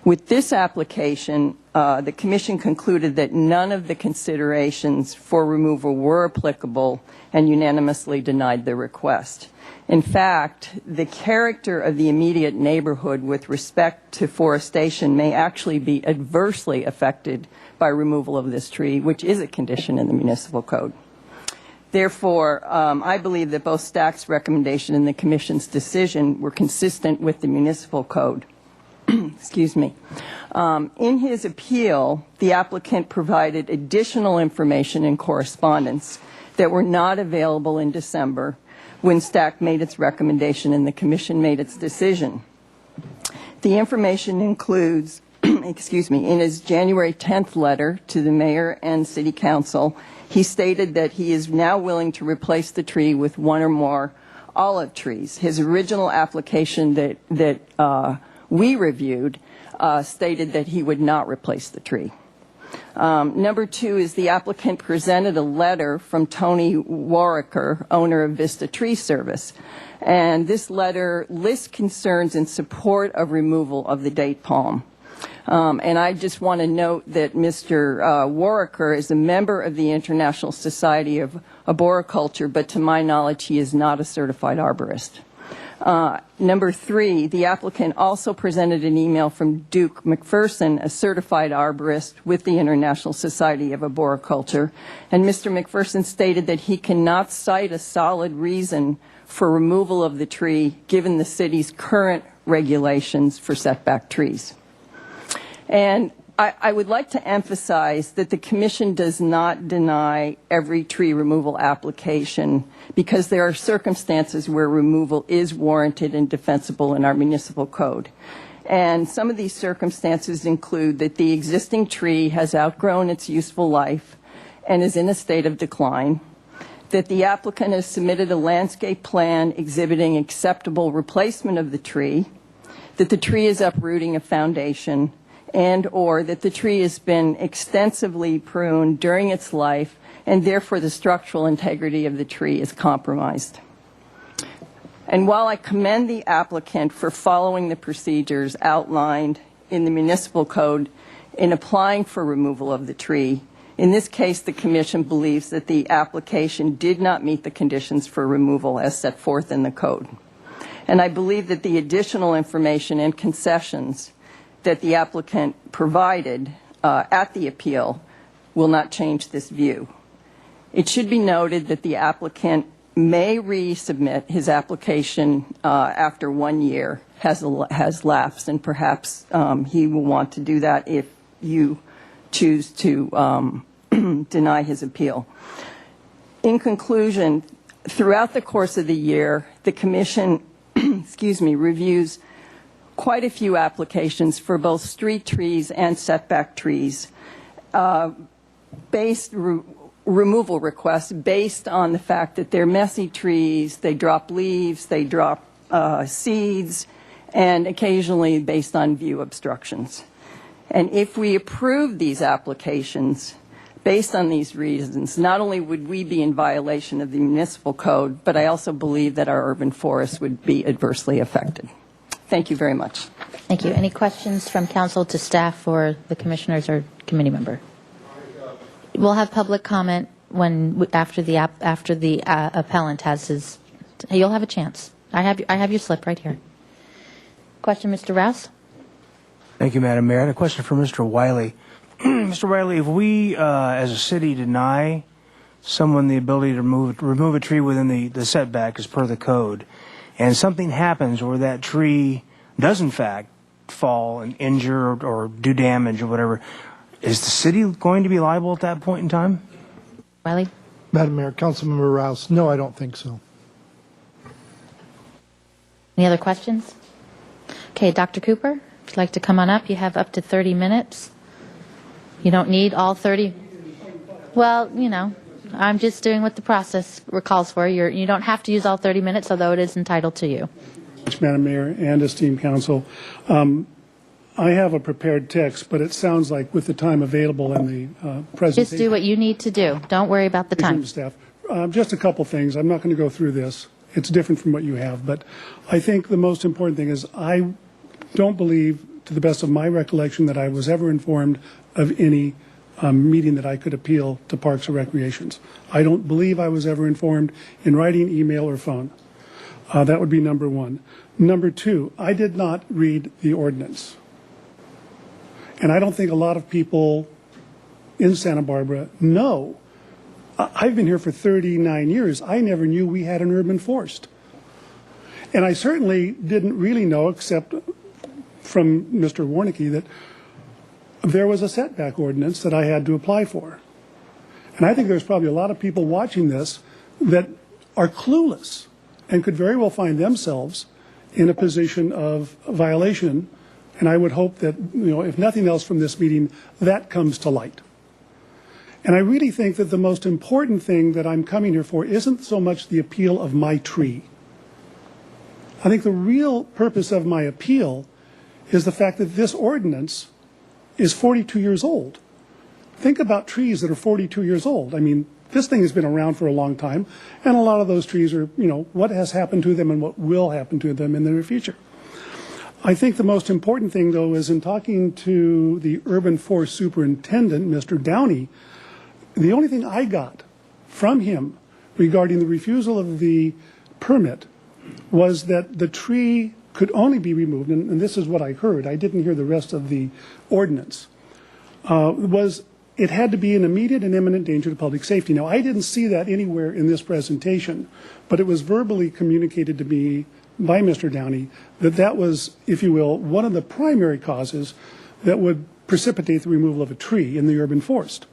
With this application, the Commission concluded that none of the considerations for removal were applicable and unanimously denied the request. In fact, the character of the immediate neighborhood with respect to forestation may actually be adversely affected by removal of this tree, which is a condition in the municipal code. Therefore, I believe that both STAC's recommendation and the Commission's decision were consistent with the municipal code. Excuse me. In his appeal, the applicant provided additional information and correspondence that were not available in December when STAC made its recommendation and the Commission made its decision. The information includes, excuse me, in his January 10th letter to the Mayor and City Council, he stated that he is now willing to replace the tree with one or more olive trees. His original application that we reviewed stated that he would not replace the tree. Number two is the applicant presented a letter from Tony Warricker, owner of Vista Tree Service. And this letter lists concerns in support of removal of the date palm. And I just want to note that Mr. Warricker is a member of the International Society of Arboriculture, but to my knowledge, he is not a certified arborist. Number three, the applicant also presented an email from Duke McPherson, a certified arborist with the International Society of Arboriculture, and Mr. McPherson stated that he cannot cite a solid reason for removal of the tree given the city's current regulations for setback trees. And I would like to emphasize that the Commission does not deny every tree removal application because there are circumstances where removal is warranted and defensible in our municipal code. And some of these circumstances include that the existing tree has outgrown its useful life and is in a state of decline, that the applicant has submitted a landscape plan exhibiting acceptable replacement of the tree, that the tree is uprooting a foundation, and or that the tree has been extensively pruned during its life and therefore the structural integrity of the tree is compromised. And while I commend the applicant for following the procedures outlined in the municipal code in applying for removal of the tree, in this case the Commission believes that the application did not meet the conditions for removal as set forth in the code. And I believe that the additional information and concessions that the applicant provided at the appeal will not change this view. It should be noted that the applicant may resubmit his application after 1 year has lapsed, and perhaps he will want to do that if you choose to deny his appeal. In conclusion, throughout the course of the year, the Commission reviews quite a few applications for both street trees and setback trees, removal requests based on the fact that they're messy trees, they drop leaves, they drop seeds, and occasionally based on view obstructions. And if we approve these applications based on these reasons, not only would we be in violation of the municipal code, but I also believe that our urban forests would be adversely affected. Thank you very much. Thank you. Any questions from council to staff or the commissioners or committee member? We'll have public comment after the appellant has his. You'll have a chance. I have your slip right here. Question, Mr. Rouse. Thank you, Madam Mayor. I had a question for Mr. Wiley. Mr. Wiley, if we, as a city, deny someone the ability to remove a tree within the setback as per the code, and something happens where that tree does in fact fall and injure or do damage or whatever, is the city going to be liable at that point in time? Wiley? Madam Mayor, Councilmember Rouse, no, I don't think so. Any other questions? Okay, Dr. Cooper, if you'd like to come on up, you have up to 30 minutes. You don't need all 30. Well, you know, I'm just doing what the process calls for. You don't have to use all 30 minutes, although it is entitled to you. Madam Mayor and esteemed council, I have a prepared text, but it sounds like with the time available in the presentation. Just do what you need to do. Don't worry about the time. Staff. Just a couple things. I'm not going to go through this. It's different from what you have, but I think the most important thing is I don't believe, to the best of my recollection, that I was ever informed of any meeting that I could appeal to Parks and Recreations. I don't believe I was ever informed in writing, email, or phone. That would be number one. Number two, I did not read the ordinance. And I don't think a lot of people in Santa Barbara know. I've been here for 39 years. I never knew we had an urban forest. And I certainly didn't really know, except from Mr. Warnicki, that there was a setback ordinance that I had to apply for. And I think there's probably a lot of people watching this that are clueless and could very well find themselves in a position of violation. And I would hope that, if nothing else from this meeting, that comes to light. And I really think that the most important thing that I'm coming here for isn't so much the appeal of my tree. I think the real purpose of my appeal is the fact that this ordinance is 42 years old. Think about trees that are 42 years old. I mean, this thing has been around for a long time, and a lot of those trees are, what has happened to them and what will happen to them in the near future. I think the most important thing, though, is in talking to the urban forest superintendent, Mr. Downey, the only thing I got from him regarding the refusal of the permit was that the tree could only be removed, and this is what I heard, I didn't hear the rest of the ordinance, was it had to be an immediate and imminent danger to public safety. Now, I didn't see that anywhere in this presentation, but it was verbally communicated to me by Mr. Downey that that was, if you will, one of the primary causes that would precipitate the removal of a tree in the urban forest.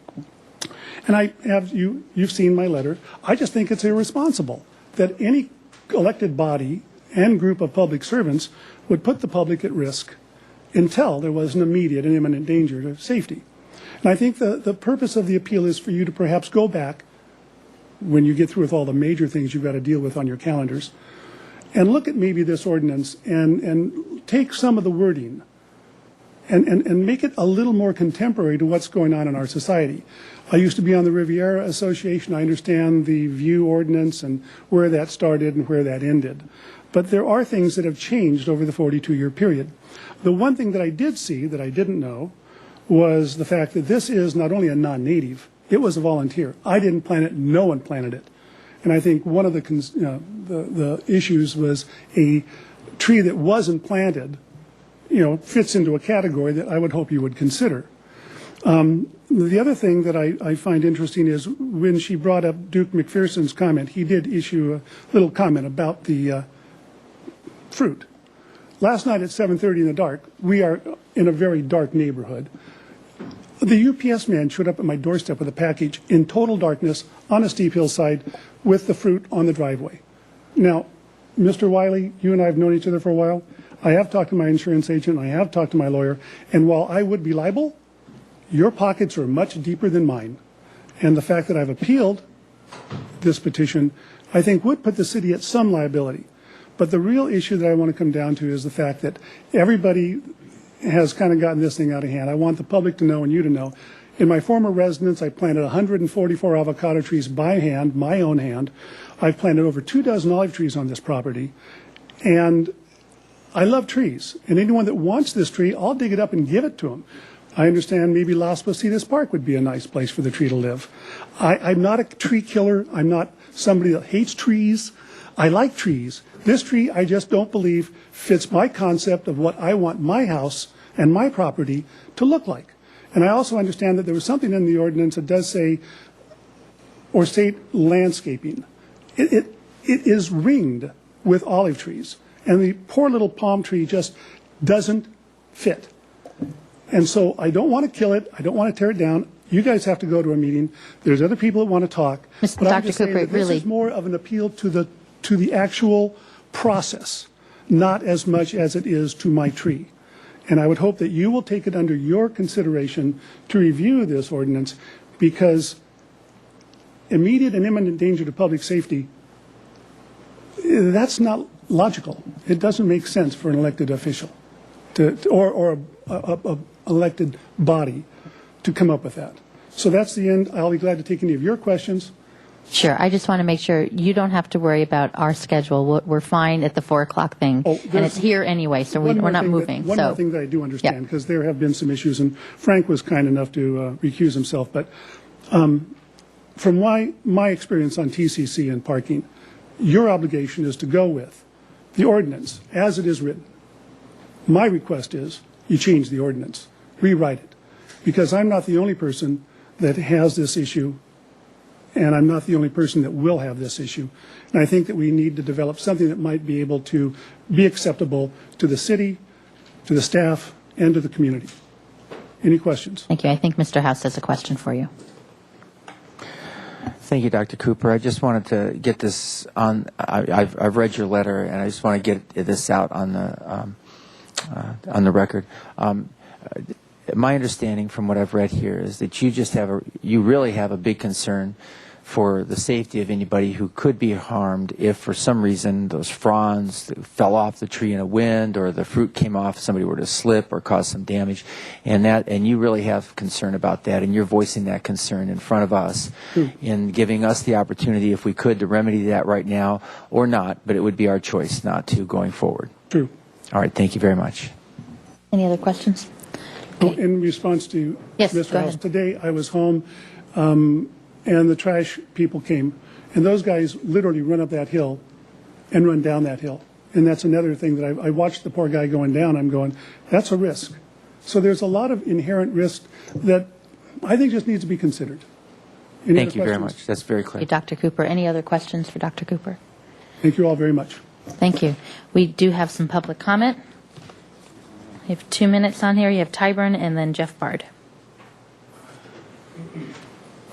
And you've seen my letter. I just think it's irresponsible that any elected body and group of public servants would put the public at risk until there was an immediate and imminent danger to safety. And I think the purpose of the appeal is for you to perhaps go back when you get through with all the major things you've got to deal with on your calendars and look at maybe this ordinance and take some of the wording and make it a little more contemporary to what's going on in our society. I used to be on the Riviera Association. I understand the view ordinance and where that started and where that ended. But there are things that have changed over the 42-year period. The one thing that I did see that I didn't know was the fact that this is not only a non-native, it was a volunteer. I didn't plant it, no one planted it. And I think one of the issues was a tree that wasn't planted, fits into a category that I would hope you would consider. The other thing that I find interesting is when she brought up Duke McPherson's comment, he did issue a little comment about the fruit. Last night at 7:30 in the dark, we are in a very dark neighborhood. The UPS man showed up at my doorstep with a package in total darkness on a steep hillside with the fruit on the driveway. Now, Mr. Wiley, you and I have known each other for a while. I have talked to my insurance agent, I have talked to my lawyer, and while I would be liable, your pockets are much deeper than mine. And the fact that I've appealed this petition, I think would put the city at some liability. But the real issue that I want to come down to is the fact that everybody has kind of gotten this thing out of hand. I want the public to know and you to know. In my former residence, I planted 144 avocado trees by hand, my own hand. I've planted over 24 olive trees on this property. And I love trees. And anyone that wants this tree, I'll dig it up and give it to them. I understand maybe Las Positas Park would be a nice place for the tree to live. I'm not a tree killer. I'm not somebody that hates trees. I like trees. This tree, I just don't believe fits my concept of what I want my house and my property to look like. And I also understand that there was something in the ordinance that does say, or state landscaping. It is ringed with olive trees, and the poor little palm tree just doesn't fit. And so I don't want to kill it. I don't want to tear it down. You guys have to go to a meeting. There's other people that want to talk. But I'm just saying that this is more of an appeal to the actual process, not as much as it is to my tree. And I would hope that you will take it under your consideration to review this ordinance, because immediate and imminent danger to public safety, that's not logical. It doesn't make sense for an elected official or a elected body to come up with that. So that's the end. I'll be glad to take any of your questions. Sure. I just want to make sure you don't have to worry about our schedule. We're fine at the 4 o'clock thing, and it's here anyway, so we're not moving. One more thing that I do understand, because there have been some issues, and Frank was kind enough to recuse himself, but from my experience on TCC and parking, your obligation is to go with the ordinance as it is written. My request is you change the ordinance, rewrite it, because I'm not the only person that has this issue, and I'm not the only person that will have this issue. And I think that we need to develop something that might be able to be acceptable to the city, to the staff, and to the community. Any questions? Thank you. I think Mr. House has a question for you. Thank you, Dr. Cooper. I just wanted to get this on. I've read your letter, and I just want to get this out on the record. My understanding from what I've read here is that you really have a big concern for the safety of anybody who could be harmed if for some reason those fronds fell off the tree in a wind, or the fruit came off, somebody were to slip or cause some damage, and you really have concern about that, and you're voicing that concern in front of us in giving us the opportunity, if we could, to remedy that right now or not, but it would be our choice not to going forward. True. All right, thank you very much. Any other questions? In response to Mr. House, today I was home, and the trash people came, and those guys literally run up that hill and run down that hill. And that's another thing that I watched the poor guy going down. I'm going, that's a risk. So there's a lot of inherent risk that I think just needs to be considered. Thank you very much. That's very clear. Thank you, Dr. Cooper. Any other questions for Dr. Cooper? Thank you all very much. Thank you. We do have some public comment. You have 2 minutes on here. You have Tyburn and then Jeff Bard.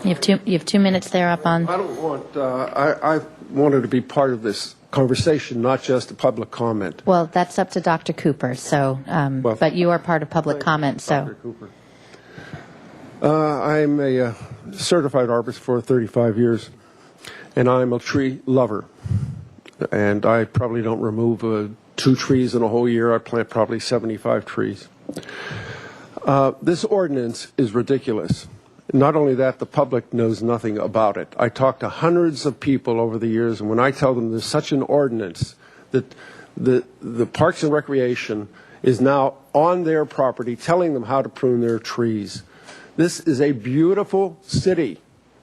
You have 2 minutes there up on. I don't want. I wanted to be part of this conversation, not just a public comment. Well, that's up to Dr. Cooper. So, but you are part of public comment. So, Dr. Cooper. I'm a certified arborist for 35 years, and I'm a tree lover. And I probably don't remove 2 trees in a whole year. I plant probably 75 trees. This ordinance is ridiculous. Not only that, the public knows nothing about it. I talked to hundreds of people over the years, and when I tell them there's such an ordinance, that the Parks and Recreation is now on their property telling them how to prune their trees. This is a beautiful city.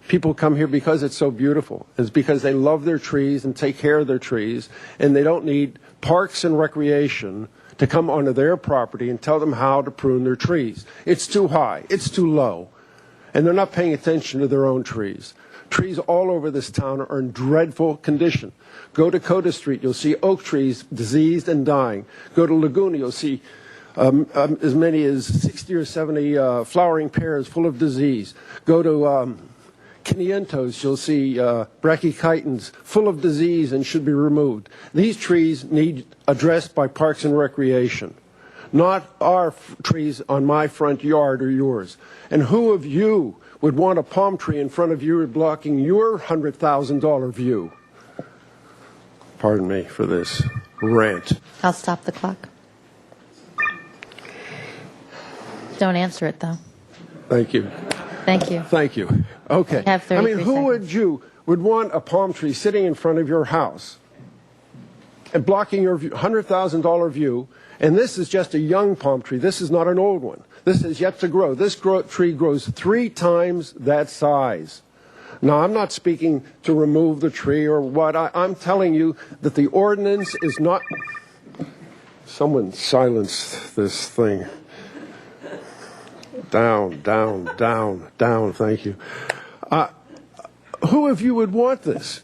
People come here because it's so beautiful. It's because they love their trees and take care of their trees, and they don't need Parks and Recreation to come onto their property and tell them how to prune their trees. It's too high. It's too low. And they're not paying attention to their own trees. Trees all over this town are in dreadful condition. Go to Coda Street, you'll see oak trees diseased and dying. Go to Laguna, you'll see as many as 60 or 70 flowering pears full of disease. Go to Quinientos, you'll see brachychitons full of disease and should be removed. These trees need addressed by Parks and Recreation, not our trees on my front yard or yours. And who of you would want a palm tree in front of you blocking your $100,000 view? Pardon me for this rant. I'll stop the clock. Don't answer it, though. Thank you. Thank you. Thank you. Okay. You have 33 who seconds. would want a palm tree sitting in front of your house and blocking your $100,000 view? And this is just a young palm tree. This is not an old one. This is yet to grow. This tree grows 3 times that size. Now, I'm not speaking to remove the tree or what. I'm telling you that the ordinance is not... Someone silence this thing. down, down, down, down. Thank you. Who of you would want this?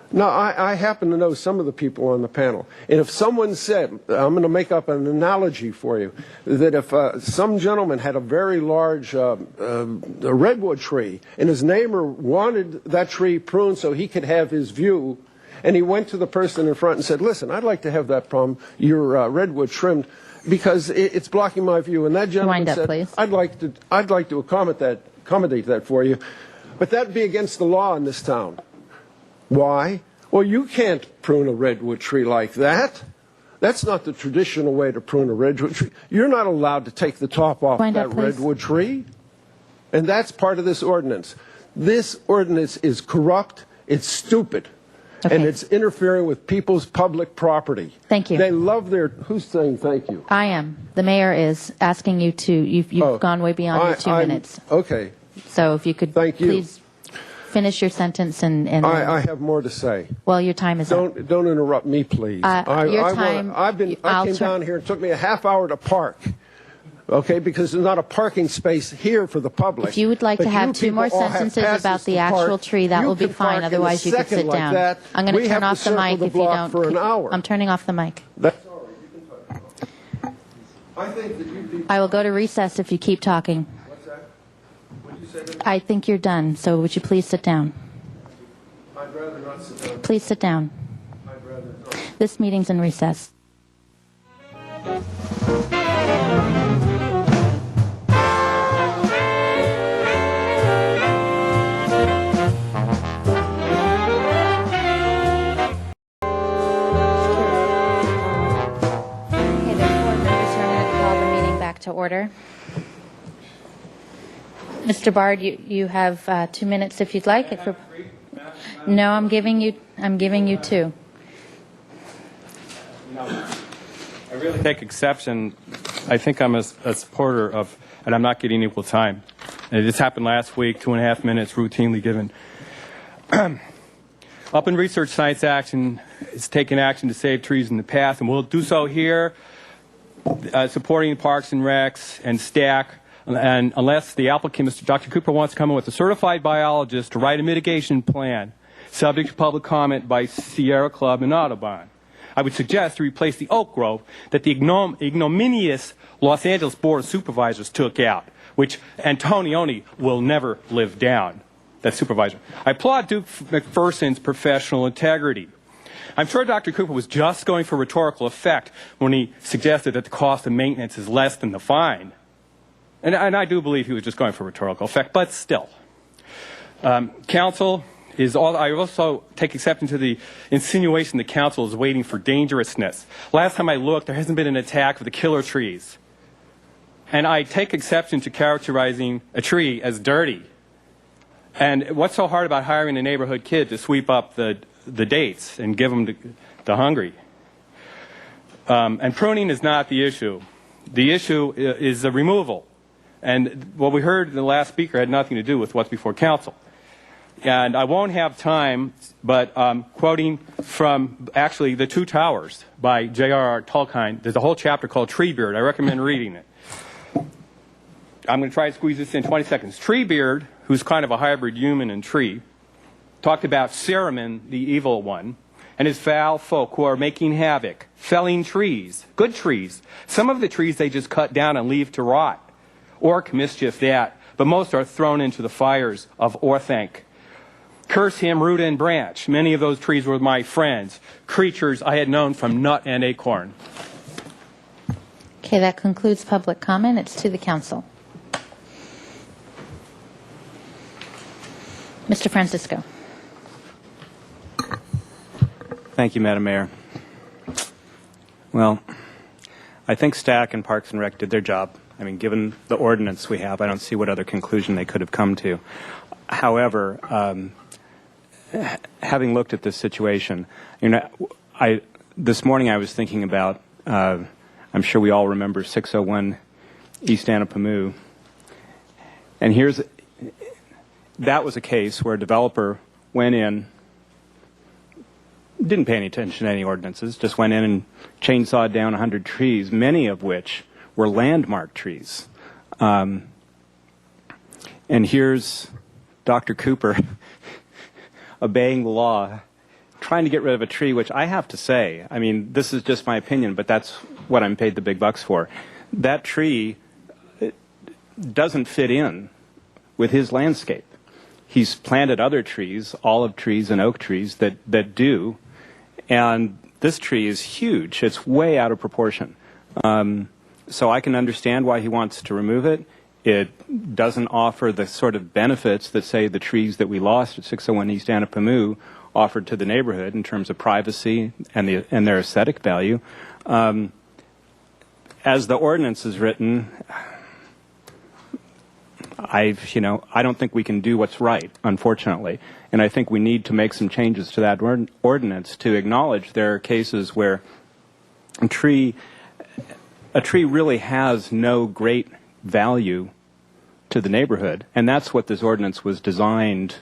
Now, I happen to know some of the people on the panel. And if someone said, I'm going to make up an analogy for you, that if some gentleman had a very large redwood tree and his neighbor wanted that tree pruned so he could have his view, and he went to the person in front and said, listen, I'd like to have that your redwood trimmed because it's blocking my view. And that gentleman Wind up, said, please. I'd like to accommodate that for you. But that'd be against the law in this town. Why? Well, you can't prune a redwood tree like that. That's not the traditional way to prune a redwood tree. You're not allowed to take the top off that redwood tree. And that's part of this ordinance. This ordinance is corrupt, it's stupid, and it's interfering with people's public property. Thank you. They love who's saying thank you? I am. The mayor is asking you to, you've gone way beyond your 2 minutes. Okay. So if you could please finish your sentence and I have more to say. Well, your time is up. Don't interrupt me, please. Your time. I came down here. It took me a half hour to park. Okay, because there's not a parking space here for the public. If you would like to have 2 more sentences about the actual tree, that will be fine. Otherwise, you could sit down. I'm going to turn off the mic if you don't. For an hour. I'm turning off the mic. That's all right. You can talk. I think that you people. I will go to recess if you keep talking. What's that? What did you say to me? I think you're done. So would you please sit down? I'd rather not sit down. Please sit down. I'd rather not. This meeting's in recess. To order. Mr. Bard, you have 2 minutes if you'd like. No, I'm giving you 2. I really take exception. I think I'm a supporter of, and I'm not getting equal time. And this happened last week, 2.5 minutes routinely given. Up in Research Science Action is taking action to save trees in the path, and we'll do so here. Supporting Parks and Recs and STAC, and unless the applicant, Dr. Cooper, wants to come in with a certified biologist to write a mitigation plan, subject to public comment by Sierra Club and Audubon. I would suggest to replace the oak grove that the ignominious Los Angeles Board of Supervisors took out, which Antonioni will never live down, that supervisor. I applaud Duke McPherson's professional integrity. I'm sure Dr. Cooper was just going for rhetorical effect when he suggested that the cost of maintenance is less than the fine. And I do believe he was just going for rhetorical effect, but still. Council is all, I also take exception to the insinuation that council is waiting for dangerousness. Last time I looked, there hasn't been an attack of the killer trees. And I take exception to characterizing a tree as dirty. And what's so hard about hiring a neighborhood kid to sweep up the dates and give them to the hungry? And pruning is not the issue. The issue is the removal. And what we heard in the last speaker had nothing to do with what's before council. And I won't have time, but quoting from actually The Two Towers by J.R.R. Tolkien, there's a whole chapter called Treebeard. I recommend reading it. I'm going to try to squeeze this in 20 seconds. Treebeard, who's kind of a hybrid human and tree, talked about Saruman, the evil one, and his foul folk who are making havoc, felling trees, good trees. Some of the trees they just cut down and leave to rot. Orc mischief that, but most are thrown into the fires of Orthanc. Curse him, root and branch. Many of those trees were my friends, creatures I had known from nut and acorn. Okay, that concludes public comment. It's to the council. Mr. Francisco. Thank you, Madam Mayor. Well, I think STAC and Parks and Rec did their job. I mean, given the ordinance we have, I don't see what other conclusion they could have come to. However, having looked at this situation, this morning I was thinking about, I'm sure we all remember 601 East Anapamu. And that was a case where a developer went in, didn't pay any attention to any ordinances, just went in and chainsawed down 100 trees, many of which were landmark trees. And here's Dr. Cooper obeying the law, trying to get rid of a tree, which I have to say, I mean, this is just my opinion, but that's what I'm paid the big bucks for. That tree doesn't fit in with his landscape. He's planted other trees, olive trees and oak trees, that do, and this tree is huge. It's way out of proportion. So I can understand why he wants to remove it. It doesn't offer the sort of benefits that, say, the trees that we lost at 601 East Anapamu offered to the neighborhood in terms of privacy and their aesthetic value. As the ordinance is written, I don't think we can do what's right, unfortunately. And I think we need to make some changes to that ordinance to acknowledge there are cases where a tree really has no great value to the neighborhood, and that's what this ordinance was designed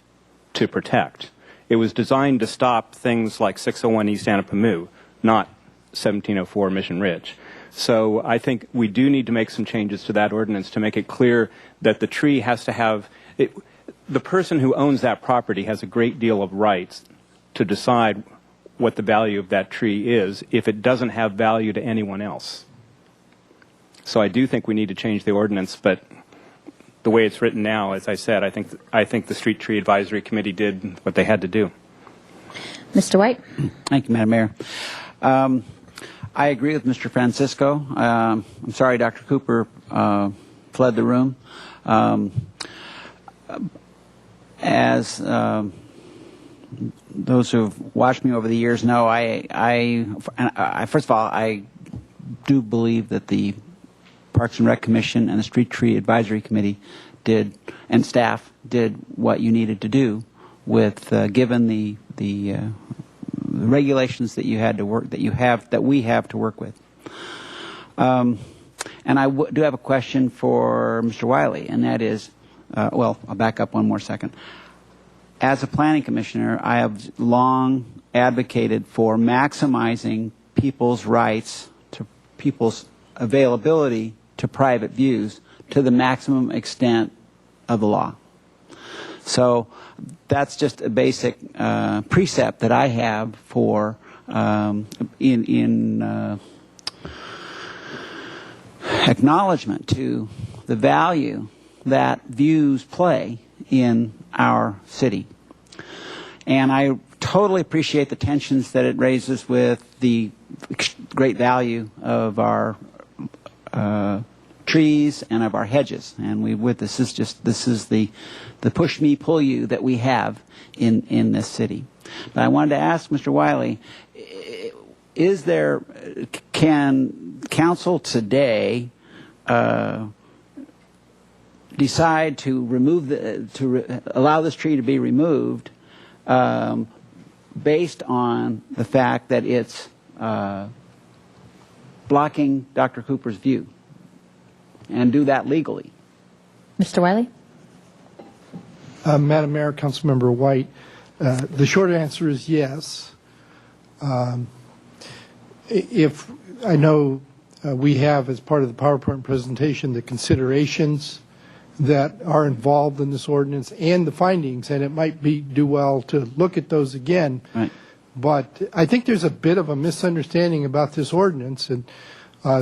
to protect. It was designed to stop things like 601 East Anapamu, not 1704 Mission Ridge. So I think we do need to make some changes to that ordinance to make it clear that the tree has to have, the person who owns that property has a great deal of rights to decide what the value of that tree is if it doesn't have value to anyone else. So I do think we need to change the ordinance, but the way it's written now, as I said, I think the Street Tree Advisory Committee did what they had to do. Mr. White? Thank you, Madam Mayor. I agree with Mr. Francisco. I'm sorry Dr. Cooper fled the room. As those who have watched me over the years know, first of all, I do believe that the Parks and Rec Commission and the Street Tree Advisory Committee did, and staff did what you needed to do with given the regulations that you had to work, that we have to work with. And I do have a question for Mr. Wiley, and that is, well, I'll back up one more second. As a planning commissioner, I have long advocated for maximizing people's rights to people's availability to private views to the maximum extent of the law. So that's just a basic precept that I have for in acknowledgement to the value that views play in our city. And I totally appreciate the tensions that it raises with the great value of our trees and of our hedges. And this is the push me, pull you that we have in this city. But I wanted to ask Mr. Wiley, can council today decide to allow this tree to be removed based on the fact that it's blocking Dr. Cooper's view, and do that legally? Mr. Wiley? Madam Mayor, Councilmember White, the short answer is yes. If I know we have, as part of the PowerPoint presentation, the considerations that are involved in this ordinance and the findings, and it might do well to look at those again. Right. But I think there's a bit of a misunderstanding about this ordinance, and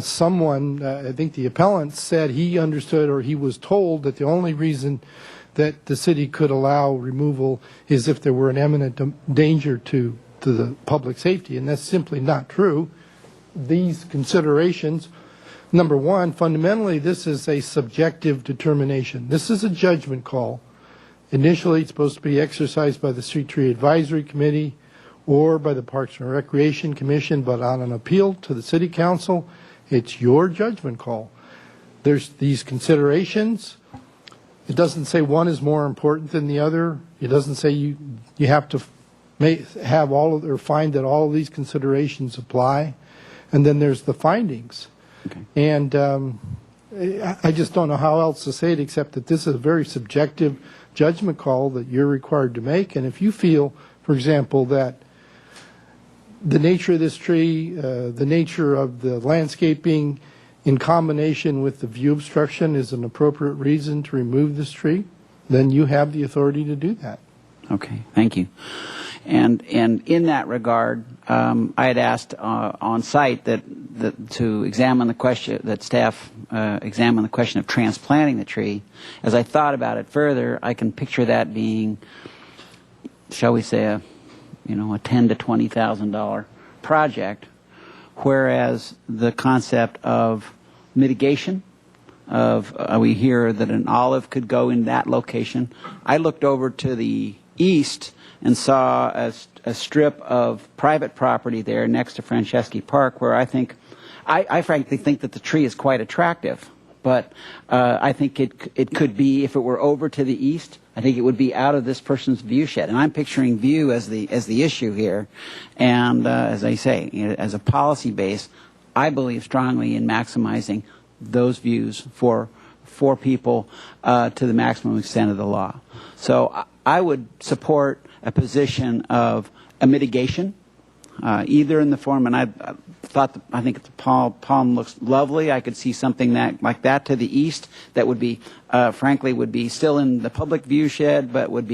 someone, I think the appellant, said he understood or he was told that the only reason that the city could allow removal is if there were an imminent danger to the public safety, and that's simply not true. These considerations, number one, fundamentally this is a subjective determination. This is a judgment call. Initially it's supposed to be exercised by the Street Tree Advisory Committee or by the Parks and Recreation Commission, but on an appeal to the City Council, it's your judgment call. There's these considerations. It doesn't say one is more important than the other. It doesn't say you have to have all of, or find that all of these considerations apply. And then there's the findings. Okay. And I just don't know how else to say it except that this is a very subjective judgment call that you're required to make. And if you feel, for example, that the nature of this tree, the nature of the landscaping in combination with the view obstruction is an appropriate reason to remove this tree, then you have the authority to do that. Okay, thank you. And in that regard, I had asked on site that to examine the question, that staff examine the question of transplanting the tree. As I thought about it further, I can picture that being, shall we say, a $10,000 to $20,000 project, whereas the concept of mitigation, we hear that an olive could go in that location. I looked over to the east and saw a strip of private property there next to Franceschi Park, where I frankly think that the tree is quite attractive. But I think it could be, if it were over to the east, I think it would be out of this person's view shed. And I'm picturing view as the issue here. And as I say, as a policy base, I believe strongly in maximizing those views for people to the maximum extent of the law. So I would support a position of a mitigation, either in the form, and I think the palm looks lovely. I could see something like that to the east that would be, frankly, would be still in the public view shed, but would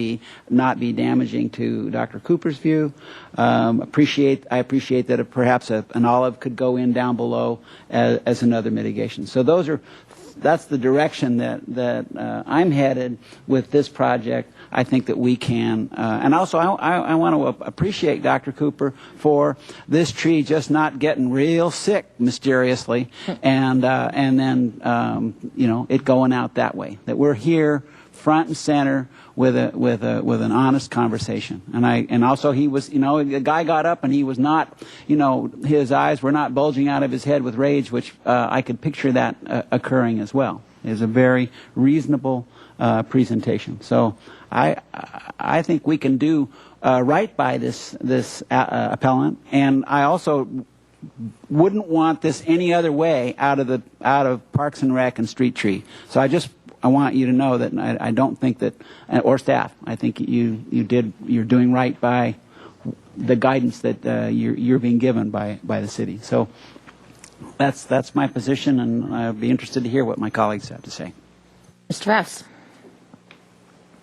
not be damaging to Dr. Cooper's view. I appreciate that perhaps an olive could go in down below as another mitigation. So that's the direction that I'm headed with this project. I think that we can, and also I want to appreciate Dr. Cooper for this tree just not getting real sick mysteriously, and then it going out that way. That we're here front and center with an honest conversation. And also he was, the guy got up and he was not, his eyes were not bulging out of his head with rage, which I could picture that occurring as well. It was a very reasonable presentation. So I think we can do right by this appellant, and I also wouldn't want this any other way out of Parks and Rec and Street Tree. So I want you to know that I don't think that, or staff, I think you're doing right by the guidance that you're being given by the city. So that's my position, and I'll be interested to hear what my colleagues have to say. Mr. Rouse.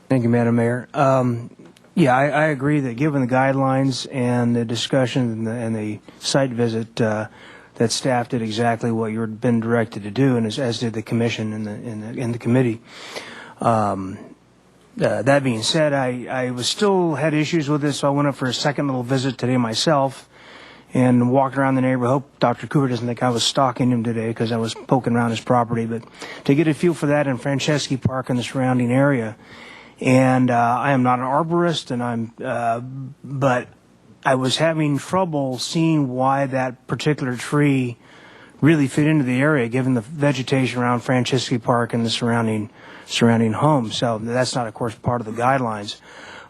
Thank you, Madam Mayor. I agree that given the guidelines and the discussion and the site visit, that staff did exactly what you've been directed to do, and as did the commission and the committee. That being said, I still had issues with this, so I went up for a second little visit today myself and walked around the neighborhood. I hope Dr. Cooper doesn't think I was stalking him today because I was poking around his property, but to get a feel for that in Franceschi Park and the surrounding area. And I am not an arborist, but I was having trouble seeing why that particular tree really fit into the area, given the vegetation around Franceschi Park and the surrounding homes. So that's not, of course, part of the guidelines.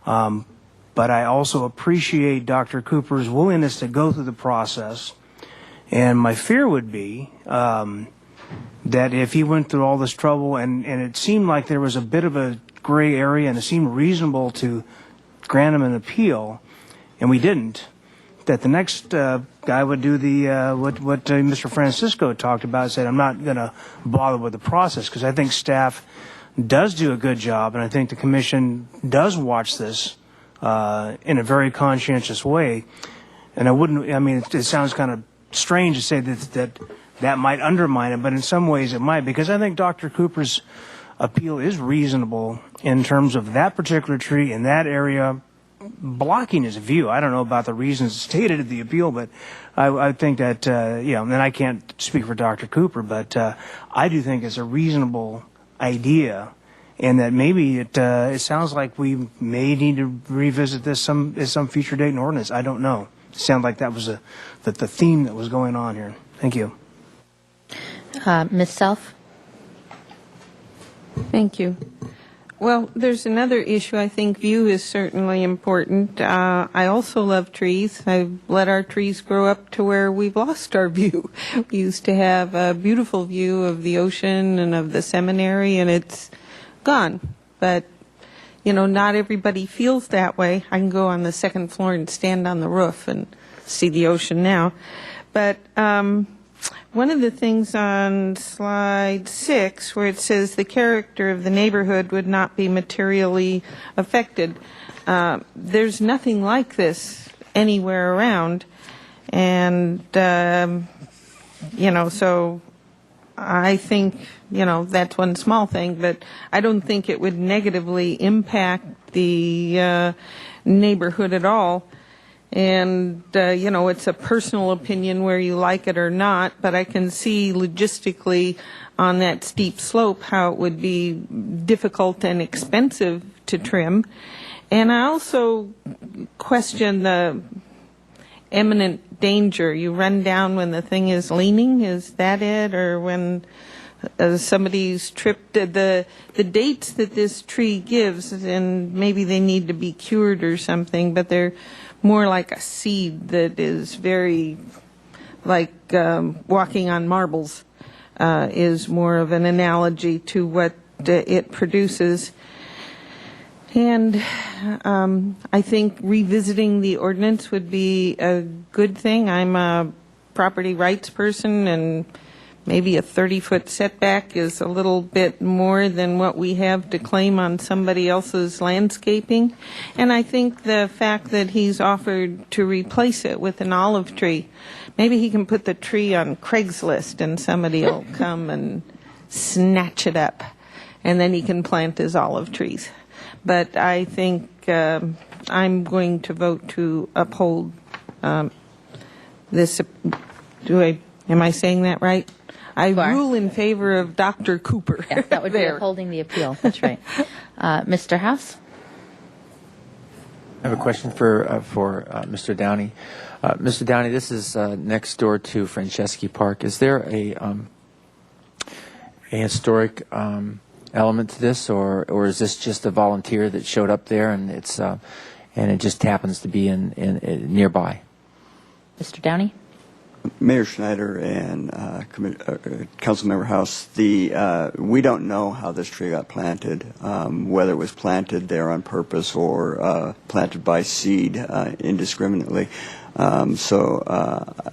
But I also appreciate Dr. Cooper's willingness to go through the process. And my fear would be that if he went through all this trouble, and it seemed like there was a bit of a gray area, and it seemed reasonable to grant him an appeal, and we didn't, that the next guy would do what Mr. Francisco talked about, said, I'm not going to bother with the process, because I think staff does do a good job, and I think the commission does watch this in a very conscientious way. And it sounds kind of strange to say that might undermine it, but in some ways it might, because I think Dr. Cooper's appeal is reasonable in terms of that particular tree in that area blocking his view. I don't know about the reasons stated in the appeal, but I think that, and I can't speak for Dr. Cooper, but I do think it's a reasonable idea, and that maybe it sounds like we may need to revisit this at some future date in ordinance. I don't know. It sounded like that was the theme that was going on here. Thank you. Ms. Self? Thank you. Well, there's another issue. I think view is certainly important. I also love trees. I've let our trees grow up to where we've lost our view. We used to have a beautiful view of the ocean and of the seminary, and it's gone. But, not everybody feels that way. I can go on the second floor and stand on the roof and see the ocean now. But one of the things on slide 6 where it says the character of the neighborhood would not be materially affected, there's nothing like this anywhere around. And, so I think, that's one small thing, but I don't think it would negatively impact the neighborhood at all. And, it's a personal opinion where you like it or not, but I can see logistically on that steep slope how it would be difficult and expensive to trim. And I also question the imminent danger. You run down when the thing is leaning, is that it? Or when somebody's tripped, the dates that this tree gives, and maybe they need to be cured or something, but they're more like a seed that is very like walking on marbles, is more of an analogy to what it produces. And I think revisiting the ordinance would be a good thing. I'm a property rights person, and maybe a 30-foot setback is a little bit more than what we have to claim on somebody else's landscaping. And I think the fact that he's offered to replace it with an olive tree, maybe he can put the tree on Craigslist and somebody will come and snatch it up, and then he can plant his olive trees. But I think I'm going to vote to uphold this. Am I saying that right? I rule in favor of Dr. Cooper. Yes, that would be upholding the appeal. That's right. Mr. House? I have a question for Mr. Downey. Mr. Downey, this is next door to Franceschi Park. Is there a historic element to this, or is this just a volunteer that showed up there and it's and it just happens to be in nearby? Mr. Downey? Mayor Schneider and Councilmember House, we don't know how this tree got planted, whether it was planted there on purpose or planted by seed indiscriminately. So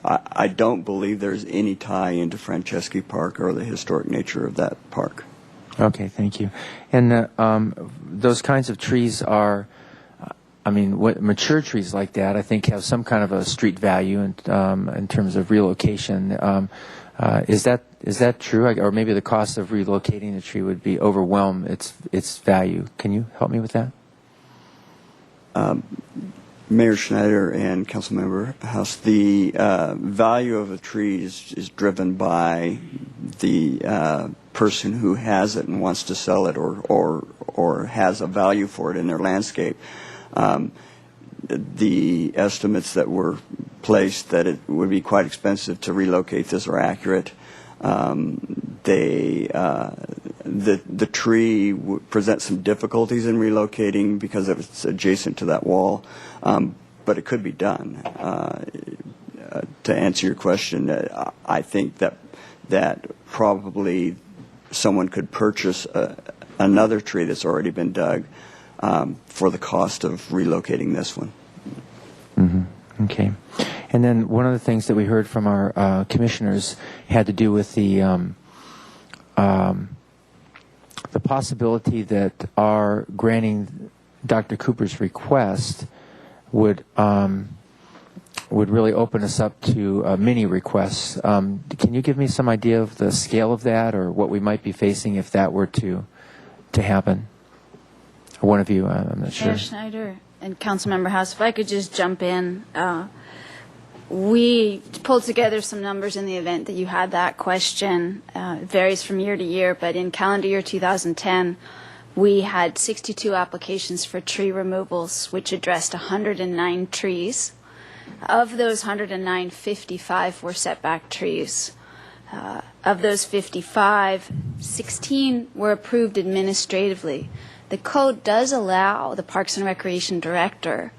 I don't believe there's any tie into Franceschi Park or the historic nature of that park. Okay, thank you. And those kinds of trees are, mature trees like that, I think, have some kind of a street value in terms of relocation. Is that true? Or maybe the cost of relocating the tree would be overwhelm its value. Can you help me with that? Mayor Schneider and Councilmember House, the value of a tree is driven by the person who has it and wants to sell it or has a value for it in their landscape. The estimates that were placed that it would be quite expensive to relocate this are accurate. The tree presents some difficulties in relocating because it's adjacent to that wall, but it could be done. To answer your question, I think that probably someone could purchase another tree that's already been dug for the cost of relocating this one. Mm-hmm. Okay. And then one of the things that we heard from our commissioners had to do with the possibility that our granting Dr. Cooper's request would really open us up to many requests. Can you give me some idea of the scale of that, or what we might be facing if that were to happen? Or one of you, I'm not sure. Mayor Schneider and Councilmember House, if I could just jump in. We pulled together some numbers in the event that you had that question. It varies from year to year, but in calendar year 2010, we had 62 applications for tree removals, which addressed 109 trees. Of those 109, 55 were setback trees. Of those 55, 16 were approved administratively. The code does allow the Parks and Recreation Director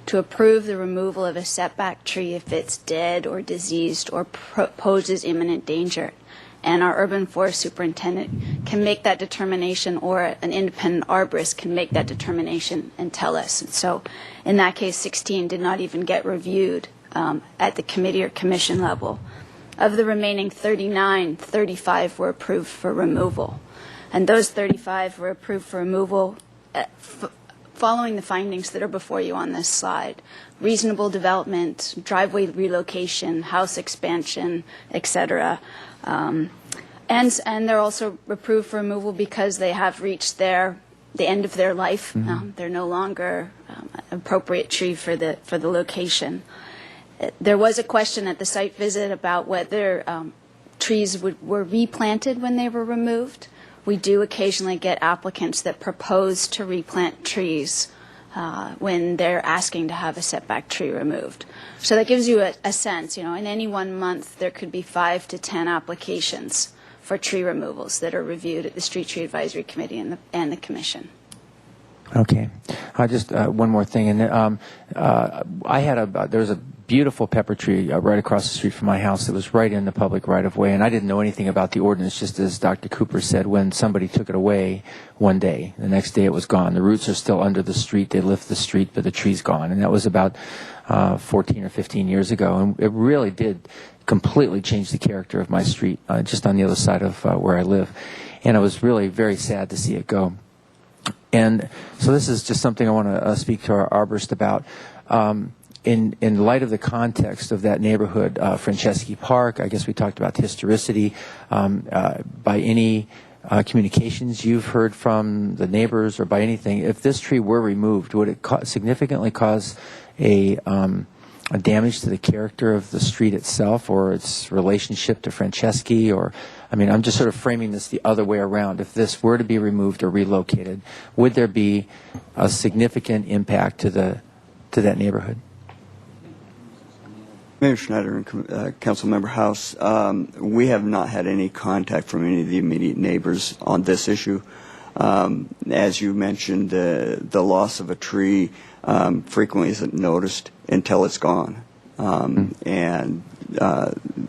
to approve the removal of a setback tree if it's dead or diseased or poses imminent danger. And our urban forest superintendent can make that determination, or an independent arborist can make that determination and tell us. And so in that case, 16 did not even get reviewed at the committee or commission level. Of the remaining 39, 35 were approved for removal. And those 35 were approved for removal following the findings that are before you on this slide. Reasonable development, driveway relocation, house expansion, etc. And they're also approved for removal because they have reached the end of their life. They're no longer an appropriate tree for the location. There was a question at the site visit about whether trees were replanted when they were removed. We do occasionally get applicants that propose to replant trees when they're asking to have a setback tree removed. So that gives you a sense. In any 1 month, there could be 5 to 10 applications for tree removals that are reviewed at the Street Tree Advisory Committee and the Commission. Okay. Just one more thing. And there was a beautiful pepper tree right across the street from my house that was right in the public right-of-way, and I didn't know anything about the ordinance, just as Dr. Cooper said, when somebody took it away one day. The next day it was gone. The roots are still under the street. They lift the street, but the tree's gone. And that was about 14 or 15 years ago, and it really did completely change the character of my street, just on the other side of where I live. And it was really very sad to see it go. And so this is just something I want to speak to our arborist about. In light of the context of that neighborhood, Franceschi Park, I guess we talked about historicity. By any communications you've heard from the neighbors or by anything, if this tree were removed, would it significantly cause a damage to the character of the street itself or its relationship to Franceschi? Or, I mean, I'm just sort of framing this the other way around. If this were to be removed or relocated, would there be a significant impact to that neighborhood? Mayor Schneider and Councilmember House, we have not had any contact from any of the immediate neighbors on this issue. As you mentioned, the loss of a tree frequently isn't noticed until it's gone. And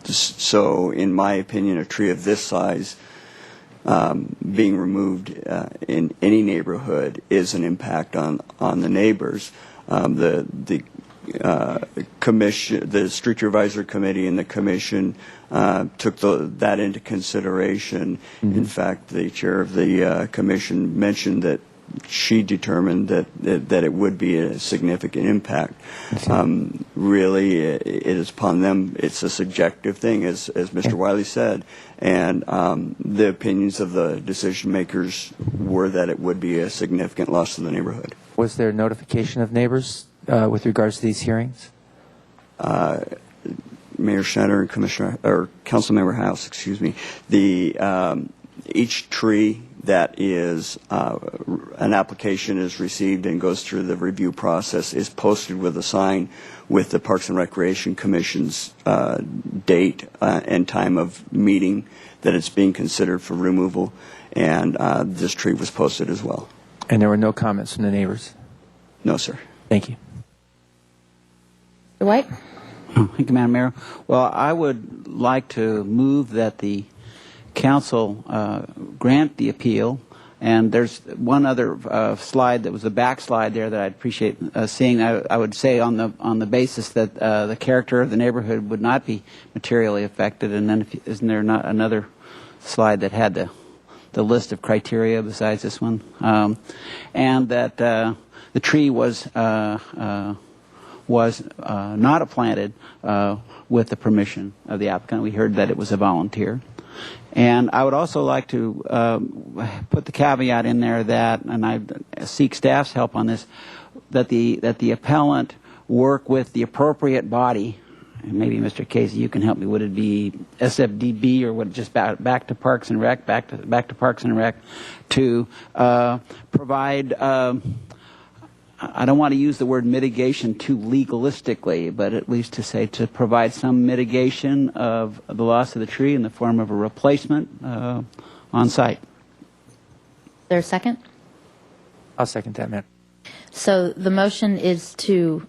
so, in my opinion, a tree of this size being removed in any neighborhood is an impact on the neighbors. The commission, the Street Tree Advisory Committee and the Commission took that into consideration. In fact, the chair of the Commission mentioned that she determined that it would be a significant impact. Really, it is upon them. It's a subjective thing, as Mr. Wiley said, and the opinions of the decision makers were that it would be a significant loss to the neighborhood. Was there notification of neighbors with regards to these hearings? Mayor Schneider and Councilmember House, excuse me. Each tree that is an application is received and goes through the review process is posted with a sign with the Parks and Recreation Commission's date and time of meeting that it's being considered for removal, and this tree was posted as well. And there were no comments from the neighbors? No, sir. Thank you. Mr. White? Thank you, Madam Mayor. Well, I would like to move that the Council grant the appeal. And there's one other slide that was the back slide there that I'd appreciate seeing. I would say on the basis that the character of the neighborhood would not be materially affected. And then isn't there not another slide that had the list of criteria besides this one? And that the tree was not planted with the permission of the applicant. We heard that it was a volunteer. And I would also like to put the caveat in there that, and I seek staff's help on this, that the appellant work with the appropriate body. And maybe Mr. Casey, you can help me. Would it be SFDB or would it just back to Parks and Rec, back to Parks and Rec, to provide? I don't want to use the word mitigation too legalistically, but at least to say to provide some mitigation of the loss of the tree in the form of a replacement on site. Is there a second? I'll second that, Matt. So the motion is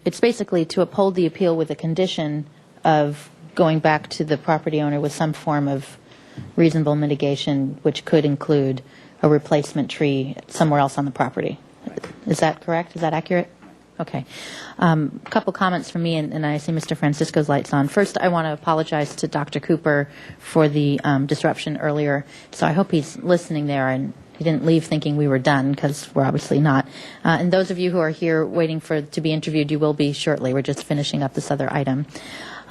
it's basically to uphold the appeal with a condition of going back to the property owner with some form of reasonable mitigation, which could include a replacement tree somewhere else on the property. Is that correct? Is that accurate? Okay. A couple comments from me, and I see Mr. Francisco's light's on. First, I want to apologize to Dr. Cooper for the disruption earlier. So I hope he's listening there and he didn't leave thinking we were done, because we're obviously not. And those of you who are here waiting to be interviewed, you will be shortly. We're just finishing up this other item.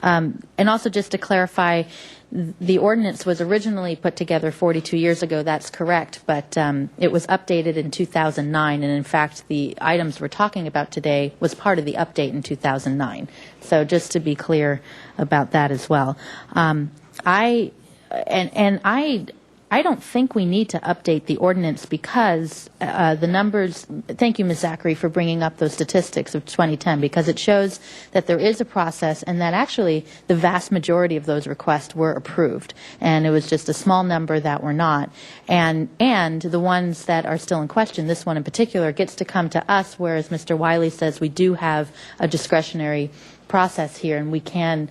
And also, just to clarify, the ordinance was originally put together 42 years ago. That's correct, but it was updated in 2009, and in fact, the items we're talking about today was part of the update in 2009. So just to be clear about that as well. I don't think we need to update the ordinance, because the numbers, thank you, Ms. Zachary, for bringing up those statistics of 2010, because it shows that there is a process and that actually the vast majority of those requests were approved. And it was just a small number that were not. And the ones that are still in question, this one in particular, gets to come to us, whereas Mr. Wiley says we do have a discretionary process here, and we can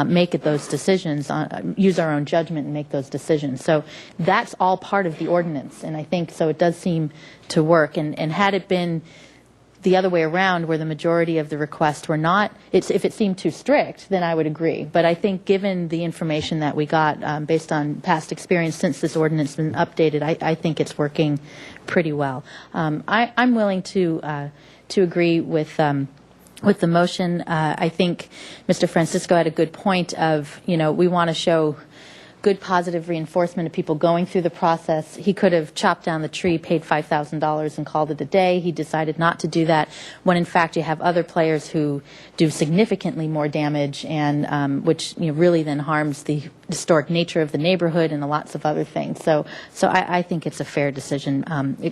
make those decisions, use our own judgment and make those decisions. So that's all part of the ordinance, and I think so it does seem to work. And had it been the other way around, where the majority of the requests were not, if it seemed too strict, then I would agree. But I think given the information that we got based on past experience since this ordinance has been updated, I think it's working pretty well. I'm willing to agree with the motion. I think Mr. Francisco had a good point of, we want to show good positive reinforcement of people going through the process. He could have chopped down the tree, paid $5,000 and called it a day. He decided not to do that, when in fact you have other players who do significantly more damage, and which really then harms the historic nature of the neighborhood and lots of other things. So I think it's a fair decision,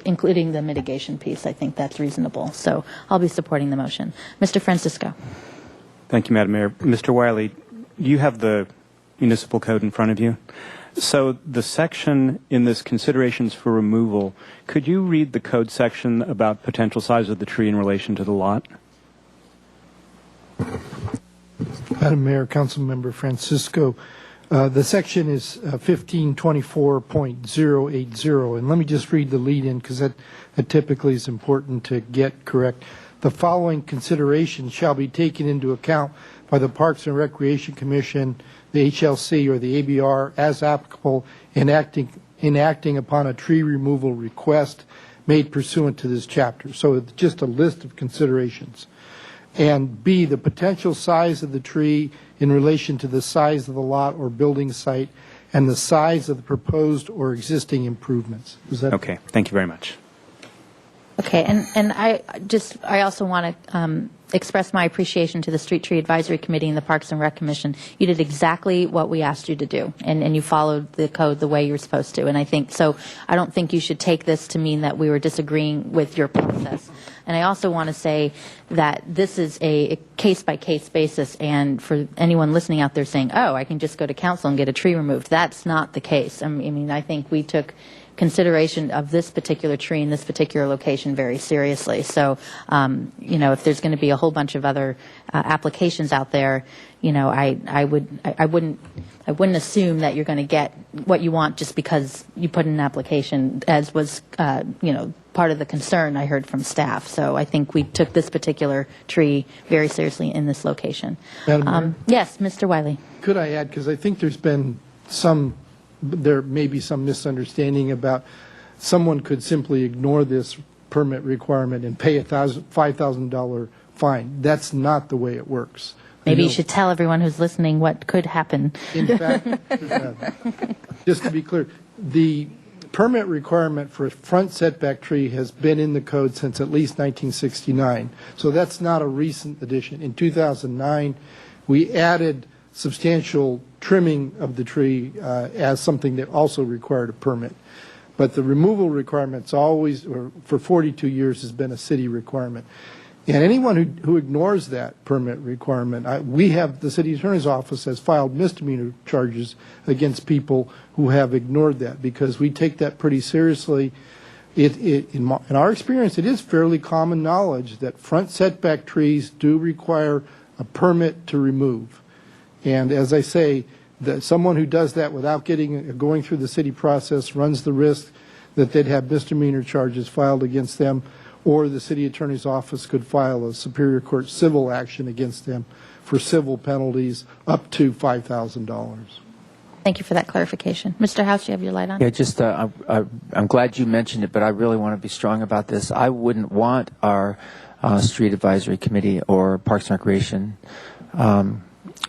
including the mitigation piece. I think that's reasonable. So I'll be supporting the motion. Mr. Francisco. Thank you, Madam Mayor. Mr. Wiley, you have the municipal code in front of you. So the section in this considerations for removal, could you read the code section about potential size of the tree in relation to the lot? Madam Mayor, Councilmember Francisco, the section is 1524.080, and let me just read the lead-in, because that typically is important to get correct. The following considerations shall be taken into account by the Parks and Recreation Commission, the HLC, or the ABR as applicable in acting upon a tree removal request made pursuant to this chapter. So it's just a list of considerations. And B, the potential size of the tree in relation to the size of the lot or building site and the size of the proposed or existing improvements. Is that okay? Thank you very much. Okay, and I also want to express my appreciation to the Street Tree Advisory Committee and the Parks and Rec Commission. You did exactly what we asked you to do, and you followed the code the way you were supposed to. And I don't think you should take this to mean that we were disagreeing with your process. And I also want to say that this is a case-by-case basis, and for anyone listening out there saying, oh, I can just go to council and get a tree removed, that's not the case. I mean, I think we took consideration of this particular tree in this particular location very seriously. So, if there's going to be a whole bunch of other applications out there, I wouldn't assume that you're going to get what you want just because you put in an application, as was part of the concern I heard from staff. So I think we took this particular tree very seriously in this location. Madam Mayor? Yes, Mr. Wiley. Could I add, because I think there may be some misunderstanding about someone could simply ignore this permit requirement and pay a $5,000 fine. That's not the way it works. Maybe you should tell everyone who's listening what could happen. In fact, just to be clear, the permit requirement for a front setback tree has been in the code since at least 1969. So that's not a recent addition. In 2009, we added substantial trimming of the tree as something that also required a permit. But the removal requirement's always, or for 42 years, has been a city requirement. And anyone who ignores that permit requirement, the city attorney's office has filed misdemeanor charges against people who have ignored that, because we take that pretty seriously. In our experience, it is fairly common knowledge that front setback trees do require a permit to remove. And as I say, that someone who does that without going through the city process runs the risk that they'd have misdemeanor charges filed against them, or the city attorney's office could file a Superior Court civil action against them for civil penalties up to $5,000. Thank you for that clarification. Mr. House, you have your light on? Yeah, just I'm glad you mentioned it, but I really want to be strong about this. I wouldn't want our Street Advisory Committee or Parks and Recreation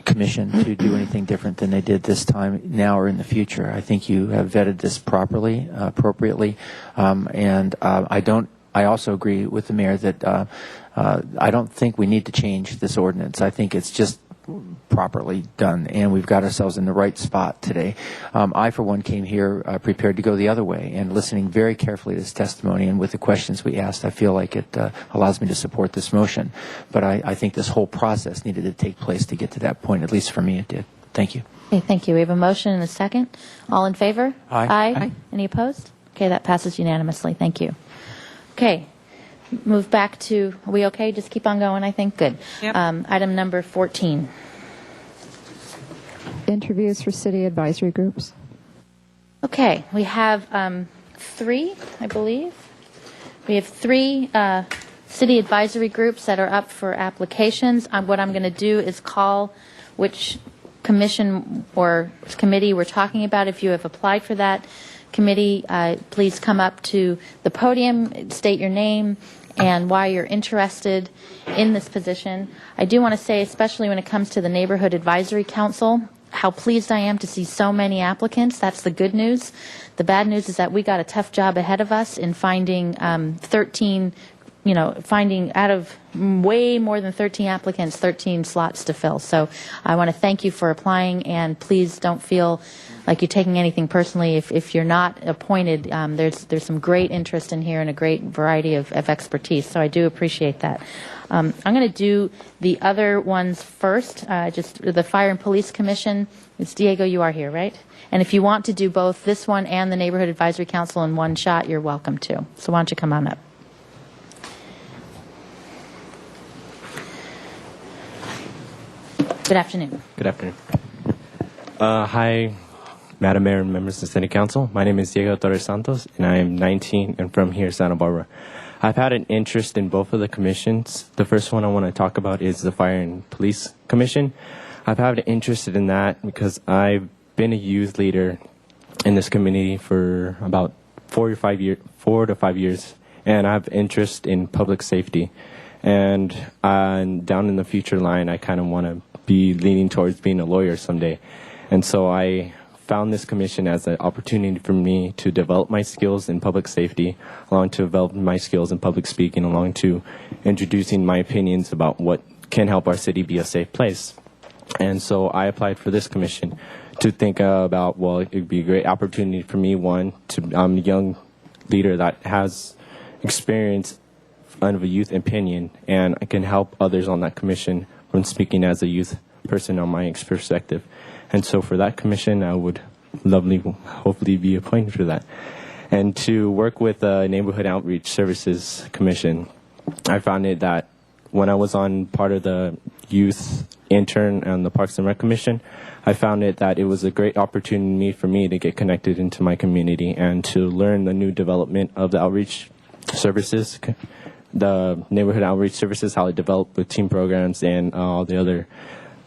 Commission to do anything different than they did this time, now or in the future. I think you have vetted this properly, appropriately, and I also agree with the mayor that I don't think we need to change this ordinance. I think it's just properly done, and we've got ourselves in the right spot today. I, for one, came here prepared to go the other way, and listening very carefully to this testimony and with the questions we asked, I feel like it allows me to support this motion. But I think this whole process needed to take place to get to that point. At least for me, it did. Thank you. Okay, thank you. We have a motion and a second. All in favor? Aye. Aye. Any opposed? Okay, that passes unanimously. Thank you. Okay. Move back to, are we okay? Just keep on going, I think? Good. Yep. Item number 14. Interviews for city advisory groups. Okay, we have 3, I believe. We have 3 city advisory groups that are up for applications. What I'm going to do is call which commission or committee we're talking about. If you have applied for that committee, please come up to the podium, state your name, and why you're interested in this position. I do want to say, especially when it comes to the Neighborhood Advisory Council, how pleased I am to see so many applicants. That's the good news. The bad news is that we got a tough job ahead of us in finding 13, finding out of way more than 13 applicants, 13 slots to fill. So I want to thank you for applying, and please don't feel like you're taking anything personally. If you're not appointed, there's some great interest in here and a great variety of expertise. So I do appreciate that. I'm going to do the other ones first. Just the Fire and Police Commission. It's Diego, you are here, right? And if you want to do both this one and the Neighborhood Advisory Council in one shot, you're welcome to. So why don't you come on up? Good afternoon. Good afternoon. Hi, Madam Mayor and members of the City Council. My name is Diego Torres Santos, and I am 19 and from here, Santa Barbara. I've had an interest in both of the commissions. The first one I want to talk about is the Fire and Police Commission. I've had an interest in that because I've been a youth leader in this community for about 4 to 5 years, and I have interest in public safety. And down in the future line, I kind of want to be leaning towards being a lawyer someday. And so I found this commission as an opportunity for me to develop my skills in public safety, along to develop my skills in public speaking, along to introducing my opinions about what can help our city be a safe place. And so I applied for this commission to think about, well, it would be a great opportunity for me, one, I'm a young leader that has experience of a youth opinion, and I can help others on that commission when speaking as a youth person on my perspective. And so for that commission, I would hopefully be appointed for that. And to work with the Neighborhood Outreach Services Commission, I found it that when I was on part of the youth intern and the Parks and Rec Commission, I found it that it was a great opportunity for me to get connected into my community and to learn the new development of the outreach services, the neighborhood outreach services, how it developed with team programs and all the other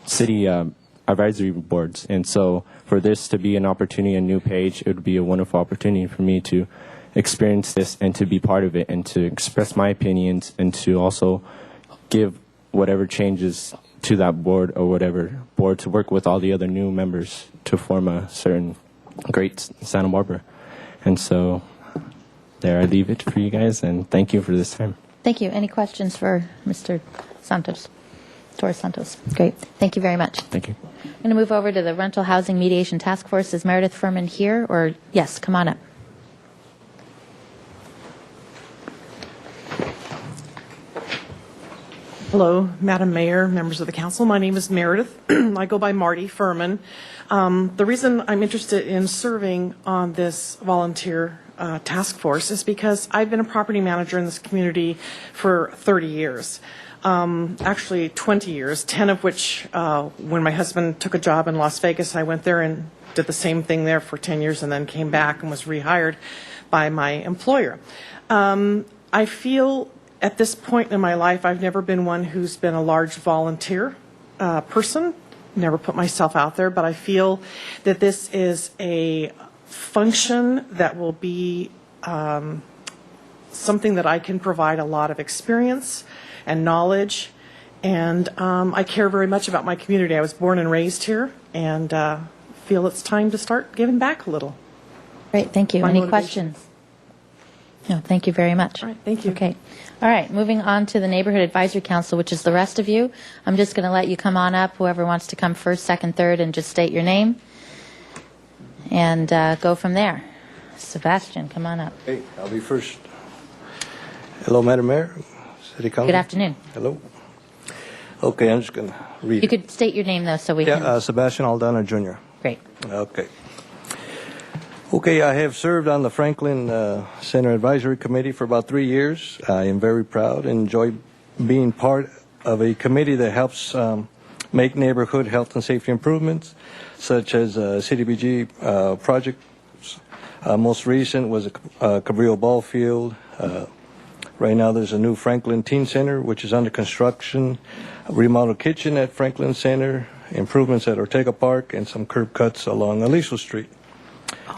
city advisory boards. And so for this to be an opportunity, a new page, it would be a wonderful opportunity for me to experience this and to be part of it and to express my opinions and to also give whatever changes to that board or whatever board to work with all the other new members to form a certain great Santa Barbara. And so there I leave it for you guys, and thank you for this time. Thank you. Any questions for Mr. Santos? Torres Santos. Great. Thank you very much. Thank you. I'm going to move over to the Rental Housing Mediation Task Force. Is Meredith Furman here? Or yes, come on up. Hello, Madam Mayor, members of the council. My name is Meredith. I go by Marty Furman. The reason I'm interested in serving on this volunteer task force is because I've been a property manager in this community for 30 years. Actually 20 years, 10 of which when my husband took a job in Las Vegas, I went there and did the same thing there for 10 years and then came back and was rehired by my employer. I feel At this point in my life, I've never been one who's been a large volunteer person, never put myself out there, but I feel that this is a function that will be something that I can provide a lot of experience and knowledge, and I care very much about my community. I was born and raised here, and feel it's time to start giving back a little. Great, thank you. My Any motivation. questions? No, thank you very much. All right, thank you. Okay. All right, moving on to the Neighborhood Advisory Council, which is the rest of you. I'm just going to let you come on up, whoever wants to come first, second, third, and just state your name and go from there. Sebastian, come on up. Hey, I'll be first. Hello, Madam Mayor, City Council. Good afternoon. Hello. Okay, I'm just going to read You it. could state your name, though, so we can... Sebastian Aldana Jr. Great. Okay. Okay, I have served on the Franklin Center Advisory Committee for about 3 years. I am very proud and enjoy being part of a committee that helps make neighborhood health and safety improvements, such as CDBG projects. Most recent was a Cabrillo Ball Field. Right now there's a new Franklin Teen Center, which is under construction, a remodeled kitchen at Franklin Center, improvements at Ortega Park, and some curb cuts along Aliso Street.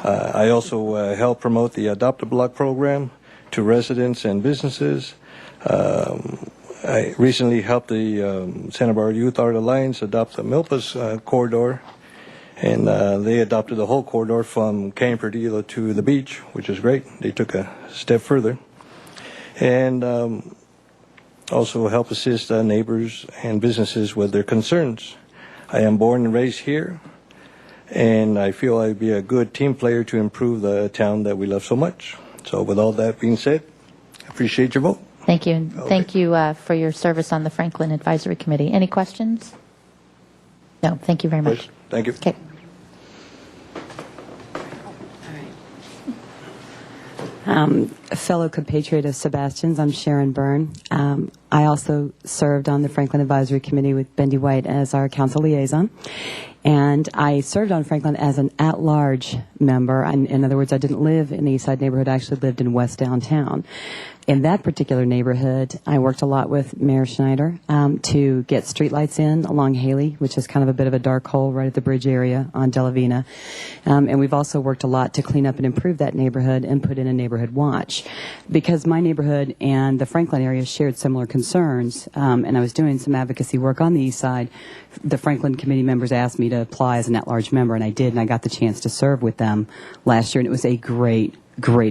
I also help promote the Adopt a Block program to residents and businesses. I recently helped the Santa Barbara Youth Art Alliance adopt the Milpas corridor, and they adopted the whole corridor from Caño Perdido to the beach, which is great. They took a step further. And also help assist neighbors and businesses with their concerns. I am born and raised here, and I feel I'd be a good team player to improve the town that we love so much. So with all that being said, I appreciate your vote. Thank you. And thank you for your service on the Franklin Advisory Committee. Any questions? No, thank you very much. Please. Thank you. Okay. A fellow compatriot of Sebastian's, I'm Sharon Byrne. I also served on the Franklin Advisory Committee with Bendy White as our council liaison. And I served on Franklin as an at-large member. In other words, I didn't live in the East Side neighborhood. I actually lived in West Downtown. In that particular neighborhood, I worked a lot with Mayor Schneider to get streetlights in along Haley, which is kind of a bit of a dark hole right at the bridge area on Delavina. And we've also worked a lot to clean up and improve that neighborhood and put in a neighborhood watch. Because my neighborhood and the Franklin area shared similar concerns, and I was doing some advocacy work on the East Side, the Franklin committee members asked me to apply as an at-large member, and I did, and I got the chance to serve with them last year, and it was a great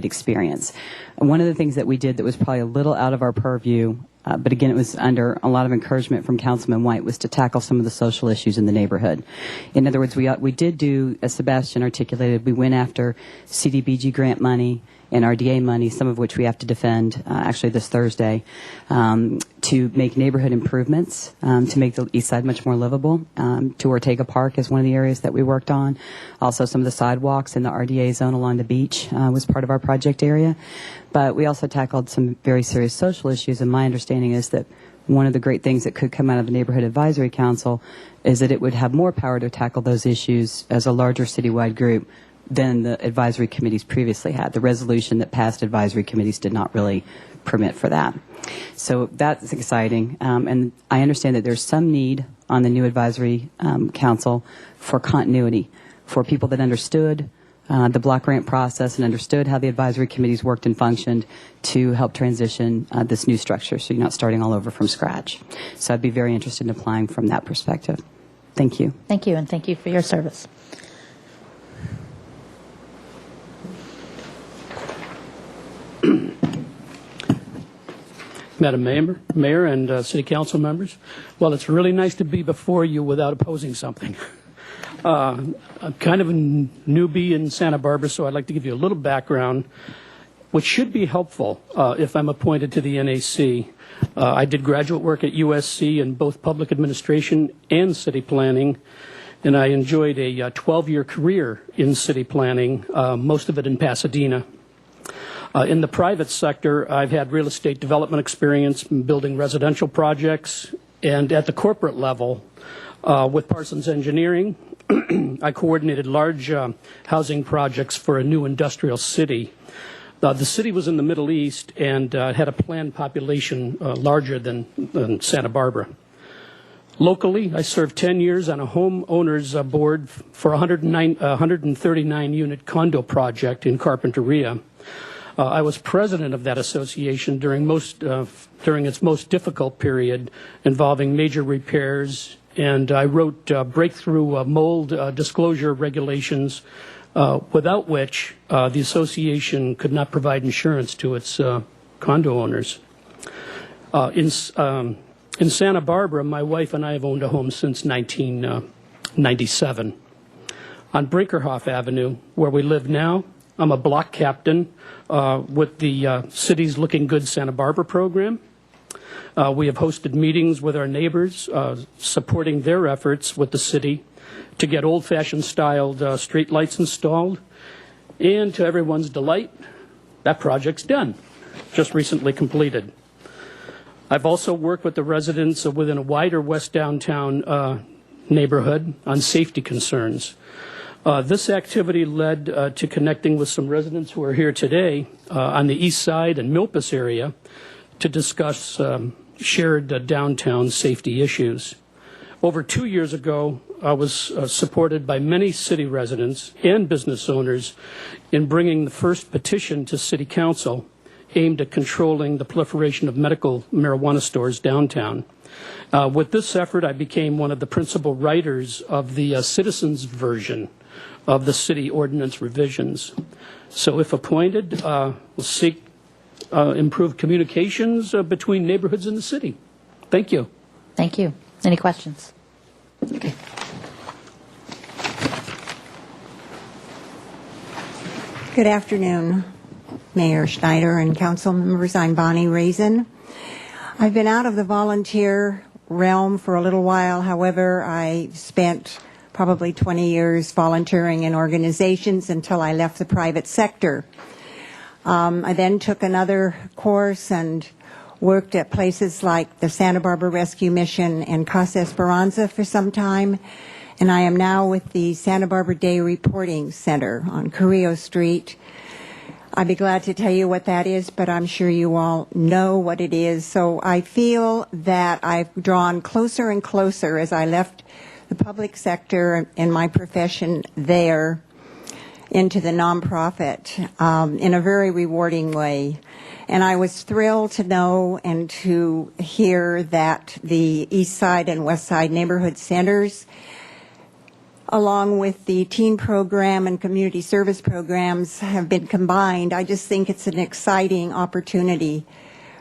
experience. One of the things that we did that was probably a little out of our purview, but again, it was under a lot of encouragement from Councilman White, was to tackle some of the social issues in the neighborhood. In other words, we did do, as Sebastian articulated, we went after CDBG grant money and RDA money, some of which we have to defend actually this Thursday, to make neighborhood improvements, to make the East Side much more livable. To Ortega Park is one of the areas that we worked on. Also, some of the sidewalks in the RDA zone along the beach was part of our project area. But we also tackled some very serious social issues, and my understanding is that one of the great things that could come out of the Neighborhood Advisory Council is that it would have more power to tackle those issues as a larger citywide group than the advisory committees previously had. The resolution that passed advisory committees did not really permit for that. So that's exciting. And I understand that there's some need on the new advisory council for continuity, for people that understood the block grant process and understood how the advisory committees worked and functioned to help transition this new structure so you're not starting all over from scratch. So I'd be very interested in applying from that perspective. Thank you. Thank you, and thank you for your service. Madam Mayor and City Council members, well, it's really nice to be before you without opposing something. I'm kind of a newbie in Santa Barbara, so I'd like to give you a little background, which should be helpful if I'm appointed to the NAC. I did graduate work at USC in both public administration and city planning, and I enjoyed a 12-year career in city planning, most of it in Pasadena. In the private sector, I've had real estate development experience building residential projects, and at the corporate level, with Parsons Engineering, I coordinated large housing projects for a new industrial city. The city was in the Middle East and had a planned population larger than Santa Barbara. Locally, I served 10 years on a homeowners board for a 139-unit condo project in Carpinteria. I was president of that association during its most difficult period, involving major repairs, and I wrote breakthrough mold disclosure regulations, without which the association could not provide insurance to its condo owners. In Santa Barbara, my wife and I have owned a home since 1997. On Brinkerhoff Avenue, where we live now, I'm a block captain with the city's Looking Good Santa Barbara program. We have hosted meetings with our neighbors, supporting their efforts with the city to get old-fashioned styled street lights installed. And to everyone's delight, that project's done, just recently completed. I've also worked with the residents within a wider West Downtown neighborhood on safety concerns. This activity led to connecting with some residents who are here today on the east side and Milpas area to discuss shared downtown safety issues. Over 2 years ago, I was supported by many city residents and business owners in bringing the first petition to City Council aimed at controlling the proliferation of medical marijuana stores downtown. With this effort, I became one of the principal writers of the citizens' version of the city ordinance revisions. So if appointed, we'll seek improved communications between neighborhoods in the city. Thank you. Thank you. Any questions? Okay. Good afternoon, Mayor Schneider and council members. I'm Bonnie Raisin. I've been out of the volunteer realm for a little while. However, I spent probably 20 years volunteering in organizations until I left the private sector. I then took another course and worked at places like the Santa Barbara Rescue Mission and Casa Esperanza for some time. And I am now with the Santa Barbara Day Reporting Center on Carrillo Street. I'd be glad to tell you what that is, but I'm sure you all know what it is. So I feel that I've drawn closer and closer as I left the public sector and my profession there into the nonprofit in a very rewarding way. And I was thrilled to know and to hear that the East Side and West Side neighborhood centers, along with the teen program and community service programs, have been combined. I just think it's an exciting opportunity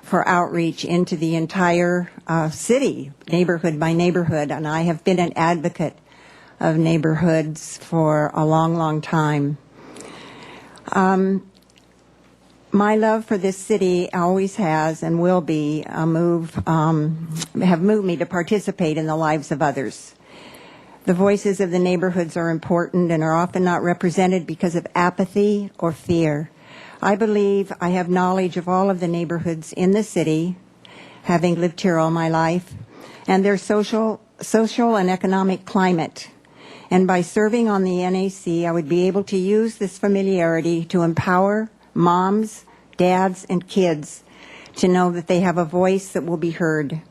for outreach into the entire city, neighborhood by neighborhood. And I have been an advocate of neighborhoods for a long, long time. My love for this city always has and will be have moved me to participate in the lives of others. The voices of the neighborhoods are important and are often not represented because of apathy or fear. I believe I have knowledge of all of the neighborhoods in the city, having lived here all my life, and their social and economic climate. And by serving on the NAC, I would be able to use this familiarity to empower moms, dads, and kids to know that they have a voice that will be heard.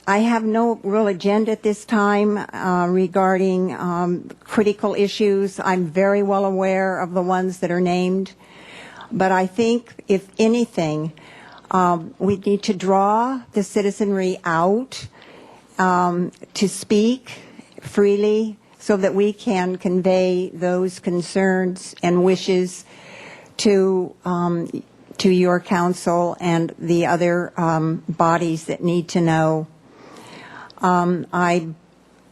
I have no real agenda at this time regarding critical issues. I'm very well aware of the ones that are named. But I think, if anything, we need to draw the citizenry out to speak freely so that we can convey those concerns and wishes to your council and the other bodies that need to know. I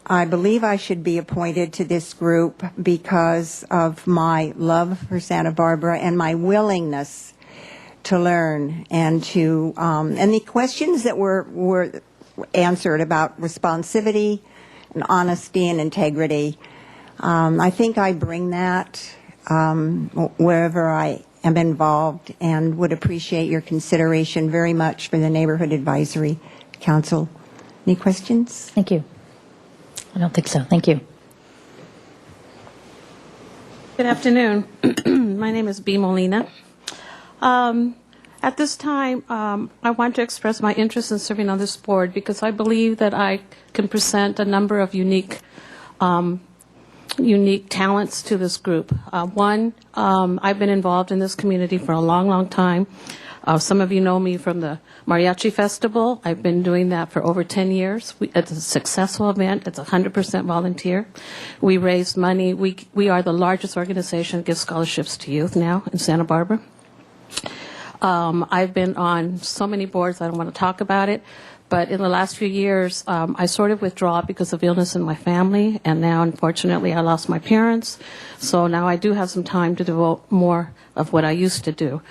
believe I should be appointed to this group because of my love for Santa Barbara and my willingness to learn and to and the questions that were answered about responsivity and honesty and integrity. I think I bring that wherever I am involved, and would appreciate your consideration very much for the Neighborhood Advisory Council. Any questions? Thank you. I don't think so. Thank you. Good afternoon. My name is B. Molina. At this time, I want to express my interest in serving on this board because I believe that I can present a number of unique talents to this group. One, I've been involved in this community for a long, long time. Some of you know me from the Mariachi Festival. I've been doing that for over 10 years. It's a successful event. It's 100% volunteer. We raise money. We are the largest organization that gives scholarships to youth now in Santa Barbara. I've been on so many boards, I don't want to talk about it. But in the last few years, I sort of withdraw because of illness in my family. And now, unfortunately, I lost my parents. So now I do have some time to devote more of what I used to do.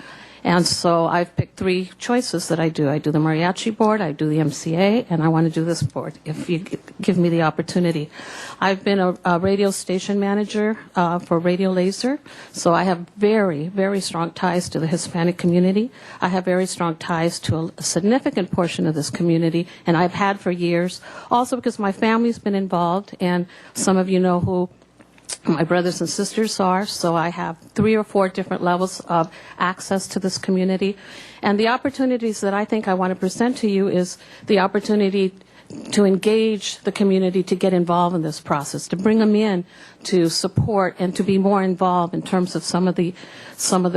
And so I've picked 3 choices that I do. I do the Mariachi Board, I do the MCA, and I want to do this board, if you give me the opportunity. I've been a radio station manager for Radio Laser, so I have very, very strong ties to the Hispanic community. I have very strong ties to a significant portion of this community, and I've had for years. Also because my family's been involved, and some of you know who my brothers and sisters are, so I have 3 or 4 different levels of access to this community. And the opportunities that I think I want to present to you is the opportunity to engage the community to get involved in this process, to bring them in to support and to be more involved in terms of some of the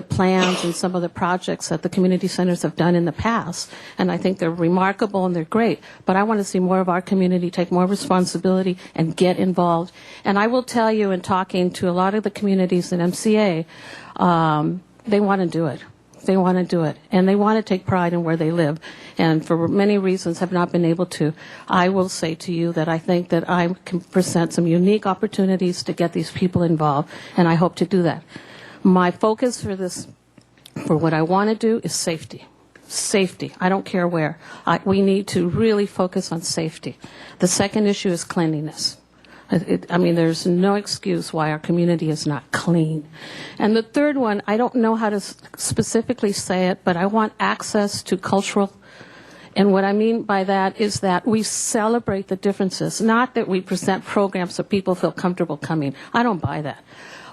plans and some of the projects that the community centers have done in the past. And I think they're remarkable and they're great. But I want to see more of our community take more responsibility and get involved. And I will tell you, in talking to a lot of the communities in MCA, they want to do it. They want to do it, and they want to take pride in where they live, and for many reasons have not been able to. I will say to you that I think that I can present some unique opportunities to get these people involved, and I hope to do that. My focus for what I want to do is safety. Safety. I don't care where. We need to really focus on safety. The second issue is cleanliness. There's no excuse why our community is not clean. And the third one, I don't know how to specifically say it, but I want access to cultural. And what I mean by that is that we celebrate the differences, not that we present programs so people feel comfortable coming. I don't buy that.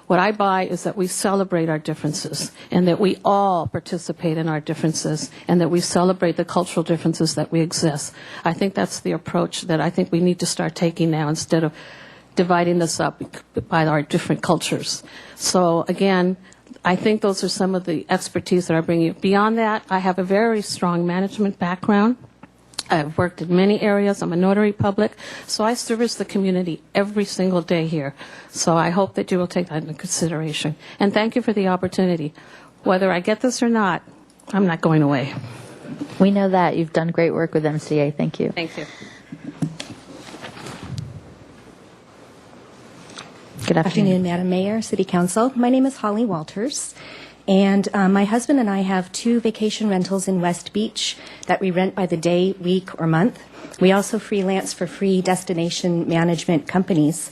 What I buy is that we celebrate our differences and that we all participate in our differences and that we celebrate the cultural differences that we exist. I think that's the approach that I think we need to start taking now instead of dividing this up by our different cultures. So again, I think those are some of the expertise that I bring you. Beyond that, I have a very strong management background. I've worked in many areas. I'm a notary public, so I service the community every single day here. So I hope that you will take that into consideration. And thank you for the opportunity. Whether I get this or not, I'm not going away. We know that. You've done great work with MCA. Thank you. Thank you. Good afternoon, Madam Mayor, City Council. My name is Holly Walters, and my husband and I have 2 vacation rentals in West Beach that we rent by the day, week, or month. We also freelance for free destination management companies.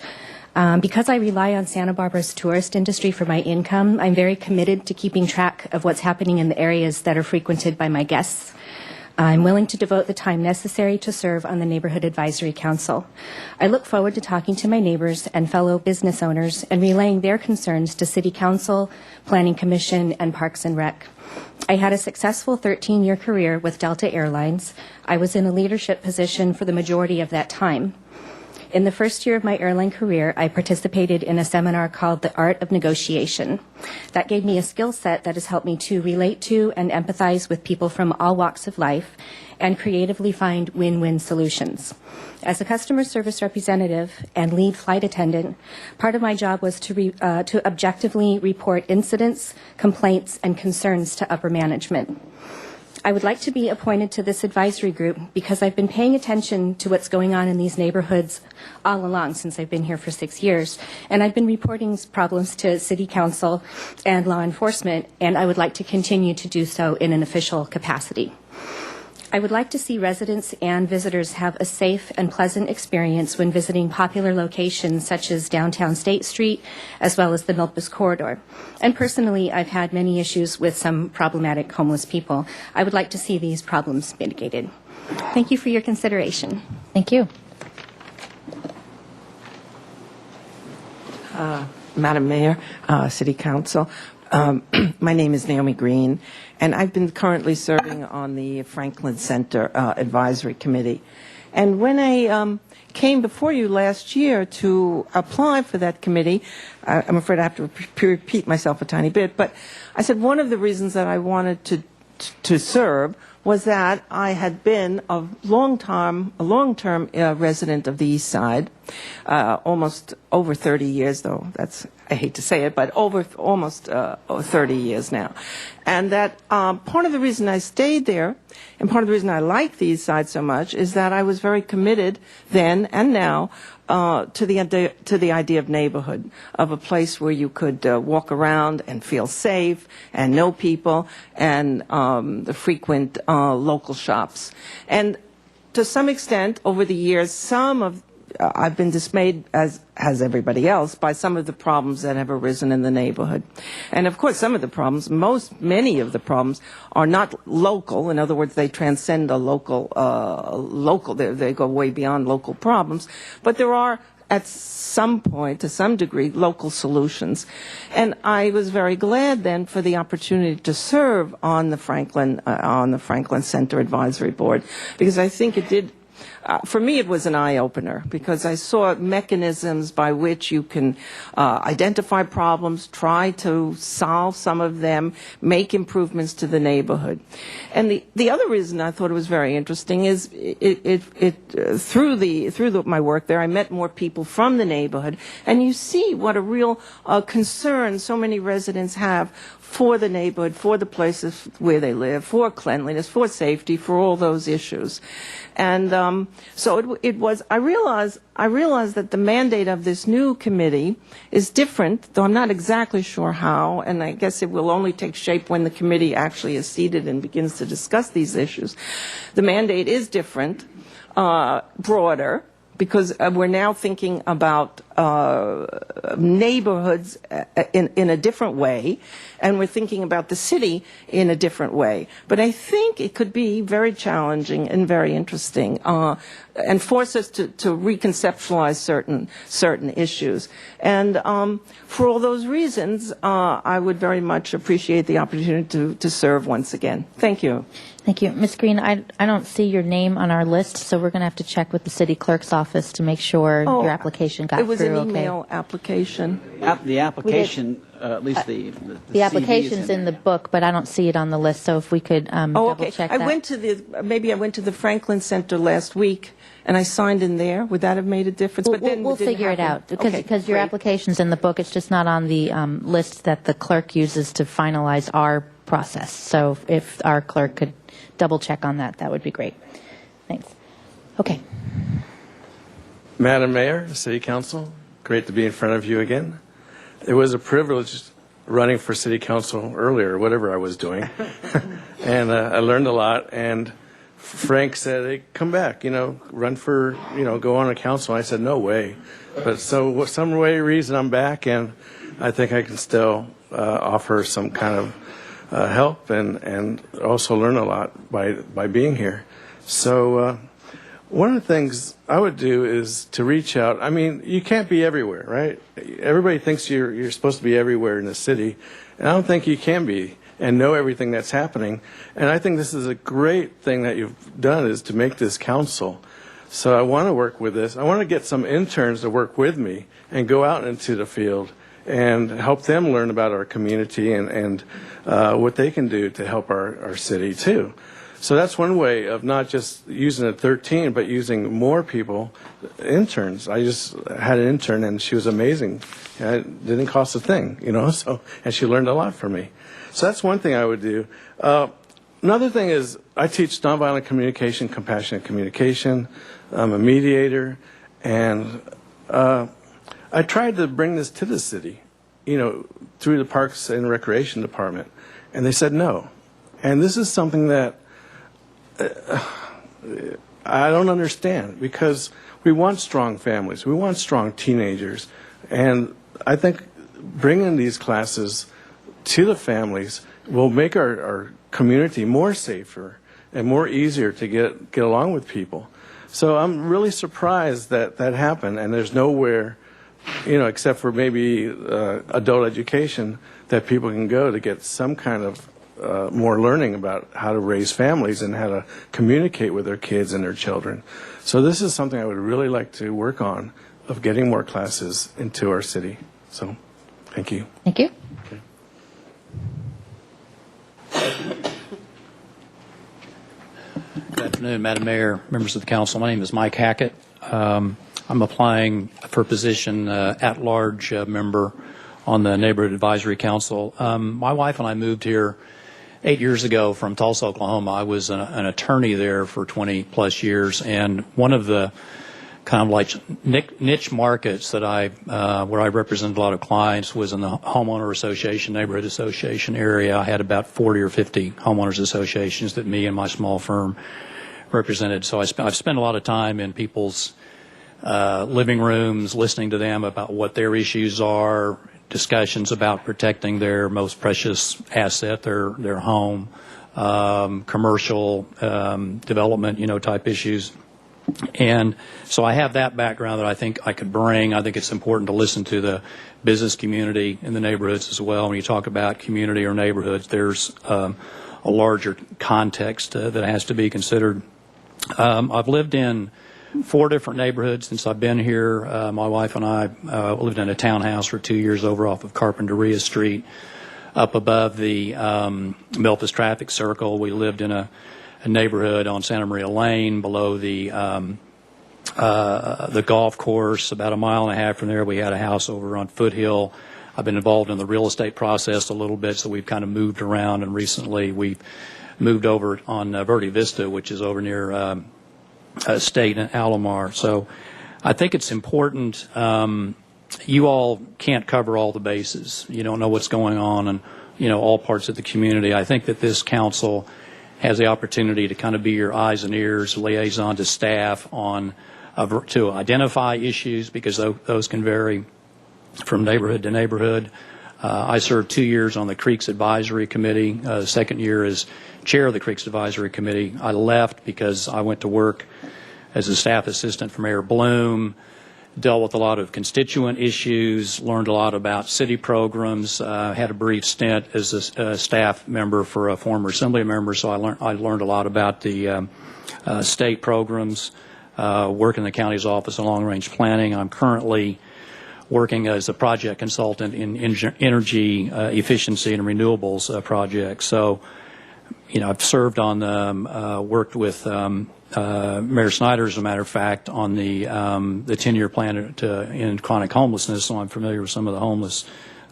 Because I rely on Santa Barbara's tourist industry for my income, I'm very committed to keeping track of what's happening in the areas that are frequented by my guests. I'm willing to devote the time necessary to serve on the Neighborhood Advisory Council. I look forward to talking to my neighbors and fellow business owners and relaying their concerns to City Council, Planning Commission, and Parks and Rec. I had a successful 13-year career with Delta Airlines. I was in a leadership position for the majority of that time. In the first year of my airline career, I participated in a seminar called The Art of Negotiation. That gave me a skill set that has helped me to relate to and empathize with people from all walks of life and creatively find win-win solutions. As a customer service representative and lead flight attendant, part of my job was to objectively report incidents, complaints, and concerns to upper management. I would like to be appointed to this advisory group because I've been paying attention to what's going on in these neighborhoods all along since I've been here for 6 years. And I've been reporting problems to City Council and law enforcement, and I would like to continue to do so in an official capacity. I would like to see residents and visitors have a safe and pleasant experience when visiting popular locations such as downtown State Street, as well as the Milpas Corridor. And personally, I've had many issues with some problematic homeless people. I would like to see these problems mitigated. Thank you for your consideration. Thank you. Madam Mayor, City Council, My name is Naomi Green, and I've been currently serving on the Franklin Center Advisory Committee. And when I came before you last year to apply for that committee, I'm afraid I have to repeat myself a tiny bit, but I said one of the reasons that I wanted to serve was that I had been a long-term resident of the East Side, almost over 30 years, though. I hate to say it, but over almost 30 years now. And that part of the reason I stayed there, and part of the reason I like the East Side so much, is that I was very committed then and now to the idea of neighborhood, of a place where you could walk around and feel safe and know people, and the frequent local shops. And to some extent, over the years, I've been dismayed, as has everybody else, by some of the problems that have arisen in the neighborhood. And of course, some of the problems, many of the problems, are not local. In other words, they transcend a local, they go way beyond local problems. But there are, at some point, to some degree, local solutions. And I was very glad then for the opportunity to serve on the Franklin Center Advisory Board, because I think it did. For me, it was an eye-opener, because I saw mechanisms by which you can identify problems, try to solve some of them, make improvements to the neighborhood. And the other reason I thought it was very interesting is through my work there, I met more people from the neighborhood, and you see what a real concern so many residents have for the neighborhood, for the places where they live, for cleanliness, for safety, for all those issues. And so it was, I realized that the mandate of this new committee is different, though I'm not exactly sure how, and I guess it will only take shape when the committee actually is seated and begins to discuss these issues. The mandate is different, broader, because we're now thinking about neighborhoods in a different way, and we're thinking about the city in a different way. But I think it could be very challenging and very interesting, and force us to reconceptualize certain issues. And for all those reasons, I would very much appreciate the opportunity to serve once again. Thank you. Thank you. Ms. Green, I don't see your name on our list, so we're going to have to check with the city clerk's office to make sure your application got through. It was an email application. The application, at least the application's in the book, but I don't see it on the list, so if we could double check that. I went to the Franklin Center last week, and I signed in there. Would that have made a difference? But then We'll figure it out, because your great. application's in the book. It's just not on the list that the clerk uses to finalize our process. So if our clerk could double check on that, that would be great. Thanks. Okay. Madam Mayor, City Council, great to be in front of you again. It was a privilege running for City Council earlier, whatever I was doing. And I learned a lot. And Frank said, hey, come back, run for, go on a council. I said, no way. But so some reason I'm back, and I think I can still offer some kind of help and also learn a lot by being here. So one of the things I would do is to reach out. I mean, you can't be everywhere, right? Everybody thinks you're supposed to be everywhere in the city, and I don't think you can be and know everything that's happening. And I think this is a great thing that you've done, is to make this council. So I want to work with this. I want to get some interns to work with me and go out into the field and help them learn about our community and what they can do to help our city too. So that's one way of not just using the 13, but using more people, interns. I just had an intern, and she was amazing. It didn't cost a thing, so, and she learned a lot from me. So that's one thing I would do. Another thing is I teach nonviolent communication, compassionate communication. I'm a mediator, and I tried to bring this to the city, through the Parks and Recreation Department, and they said no. And this is something that I don't understand, because we want strong families. We want strong teenagers. And I think bringing these classes to the families will make our community more safer and more easier to get along with people. So I'm really surprised that happened, and there's nowhere, except for maybe adult education, that people can go to get some kind of more learning about how to raise families and how to communicate with their kids and their children. So this is something I would really like to work on, of getting more classes into our city. So, thank you. Thank you. Good afternoon, Madam Mayor, members of the council. My name is Mike Hackett. I'm applying for a position at-large member on the Neighborhood Advisory Council. My wife and I moved here 8 years ago from Tulsa, Oklahoma. I was an attorney there for 20-plus years, and one of the kind of like niche markets that where I represented a lot of clients was in the homeowner association, neighborhood association area. I had about 40 or 50 homeowners associations that me and my small firm represented. So I've spent a lot of time in people's living rooms, listening to them about what their issues are, discussions about protecting their most precious asset, their home, commercial development, type issues. And so I have that background that I think I could bring. I think it's important to listen to the business community in the neighborhoods as well. When you talk about community or neighborhoods, there's a larger context that has to be considered. I've lived in 4 different neighborhoods since I've been here. My wife and I lived in a townhouse for 2 years over off of Carpinteria Street, up above the Memphis traffic circle. We lived in a neighborhood on Santa Maria Lane below the golf course. About a mile and a half from there, we had a house over on Foothill. I've been involved in the real estate process a little bit, so we've kind of moved around, and recently we've moved over on Verde Vista, which is over near State and Alomar. So I think it's important. You all can't cover all the bases. You don't know what's going on in all parts of the community. I think that this council has the opportunity to kind of be your eyes and ears, liaison to staff to identify issues, because those can vary from neighborhood to neighborhood. I served 2 years on the Creeks Advisory Committee. The second year as chair of the Creeks Advisory Committee. I left because I went to work as a staff assistant for Mayor Bloom, dealt with a lot of constituent issues, learned a lot about city programs, had a brief stint as a staff member for a former assembly member, so I learned a lot about the state programs, work in the county's office of long-range planning. I'm currently working as a project consultant in energy efficiency and renewables projects. So, I've served on worked with Mayor Snyder, as a matter of fact, on the 10-year plan to end chronic homelessness, so I'm familiar with some of the homeless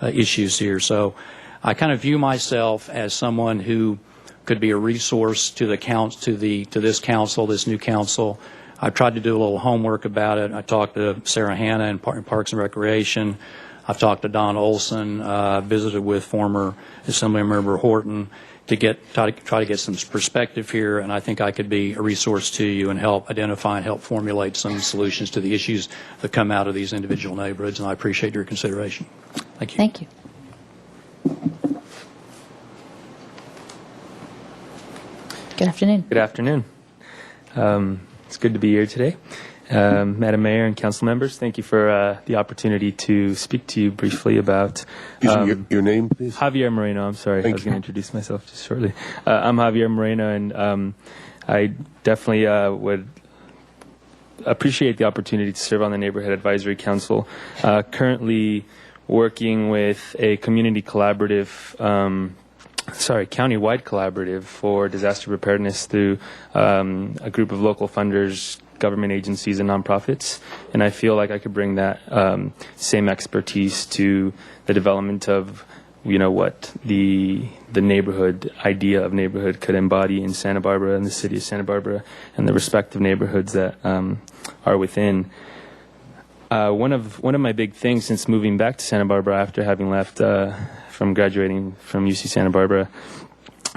issues here. So I kind of view myself as someone who could be a resource to this council, this new council. I've tried to do a little homework about it. I talked to Sarah Hanna in Parks and Recreation. I've talked to Don Olson, visited with former Assemblymember Horton to try to get some perspective here, and I think I could be a resource to you and help identify and help formulate some solutions to the issues that come out of these individual neighborhoods, and I appreciate your consideration. Thank you. Thank you. Good afternoon. Good afternoon. It's good to be here today. Madam Mayor and council members, thank you for the opportunity to speak to you briefly about your name, please. Javier Moreno. I'm sorry, I was going to introduce myself just shortly. I'm Javier Moreno, and I definitely would appreciate the opportunity to serve on the Neighborhood Advisory Council. Currently working with a community collaborative, countywide collaborative for disaster preparedness through a group of local funders, government agencies, and nonprofits, and I feel like I could bring that same expertise to the development of, what the neighborhood idea of neighborhood could embody in Santa Barbara and the city of Santa Barbara and the respective neighborhoods that are within. One of my big things since moving back to Santa Barbara after having left from graduating from UC Santa Barbara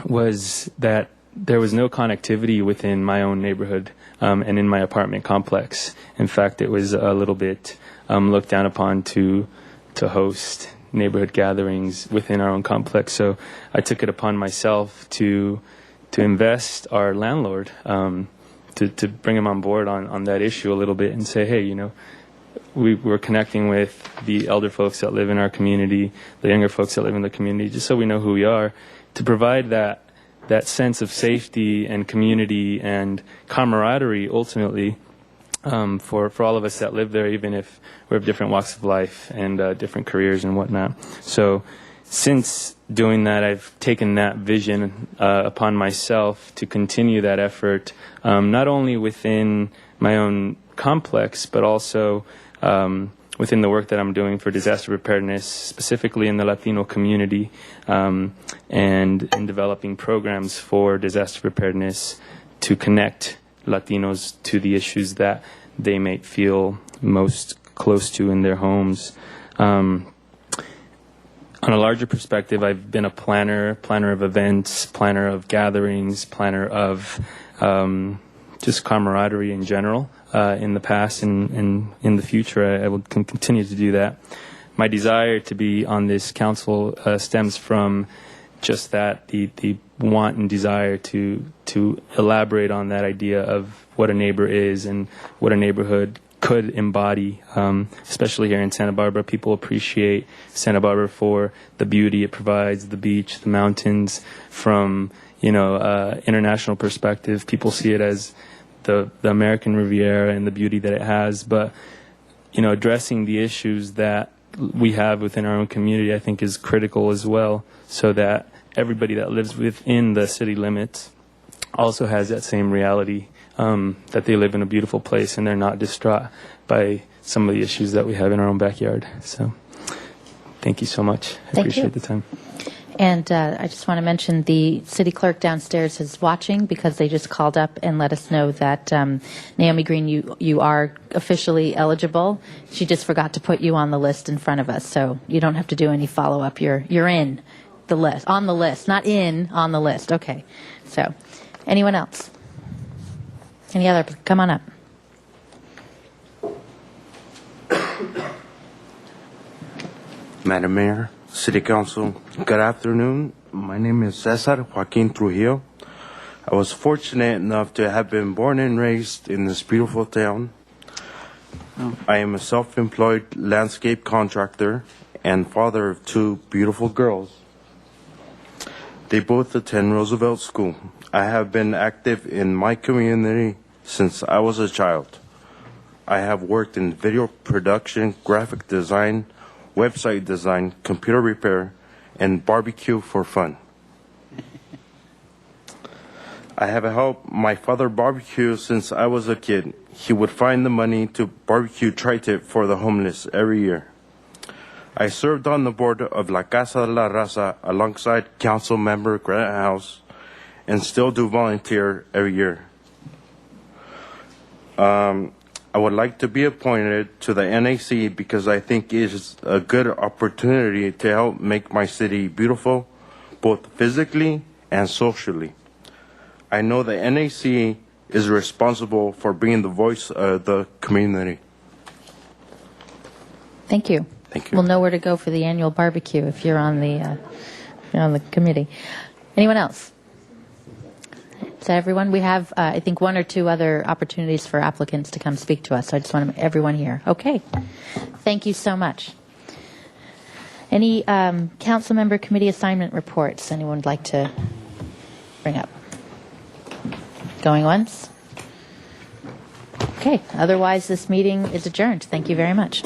was that there was no connectivity within my own neighborhood and in my apartment complex. In fact, it was a little bit looked down upon to host neighborhood gatherings within our own complex. So I took it upon myself to invest our landlord, to bring him on board on that issue a little bit and say, hey, we're connecting with the elder folks that live in our community, the younger folks that live in the community, just so we know who we are, to provide that sense of safety and community and camaraderie, ultimately, for all of us that live there, even if we have different walks of life and different careers and whatnot. So since doing that, I've taken that vision upon myself to continue that effort, not only within my own complex, but also within the work that I'm doing for disaster preparedness, specifically in the Latino community, and in developing programs for disaster preparedness to connect Latinos to the issues that they may feel most close to in their homes. On a larger perspective, I've been a planner of events, planner of gatherings, planner of just camaraderie in general in the past, and in the future I will continue to do that. My desire to be on this council stems from just that, the want and desire to elaborate on that idea of what a neighbor is and what a neighborhood could embody, especially here in Santa Barbara. People appreciate Santa Barbara for the beauty it provides, the beach, the mountains. From international perspective, people see it as the American Riviera and the beauty that it has. But addressing the issues that we have within our own community, I think, is critical as well, so that everybody that lives within the city limits also has that same reality, that they live in a beautiful place and they're not distraught by some of the issues that we have in our own backyard. So thank you so much. I appreciate the time. And I just want to mention the city clerk downstairs is watching, because they just called up and let us know that Naomi Green, you are officially eligible. She just forgot to put you on the list in front of us, so you don't have to do any follow-up. You're in the list, on the list, not in, on the list. Okay. So anyone else? Any other? Come on up. Madam Mayor, City Council, good afternoon. My name is Cesar Joaquin Trujillo. I was fortunate enough to have been born and raised in this beautiful town. I am a self-employed landscape contractor and father of two beautiful girls. They both attend Roosevelt School. I have been active in my community since I was a child. I have worked in video production, graphic design, website design, computer repair, and barbecue for fun. I have helped my father barbecue since I was a kid. He would find the money to barbecue tri-tip for the homeless every year. I served on the board of La Casa de la Raza alongside council member Grant House, and still do volunteer every year. I would like to be appointed to the NAC because I think it is a good opportunity to help make my city beautiful, both physically and socially. I know the NAC is responsible for being the voice of the community. Thank you. Thank you. We'll know where to go for the annual barbecue if you're on the committee. Anyone else? Is that everyone? We have, I think, one or two other opportunities for applicants to come speak to us. So I just want everyone here. Okay. Thank you so much. Any council member committee assignment reports anyone would like to bring up? Going once? Okay. Otherwise, this meeting is adjourned. Thank you very much.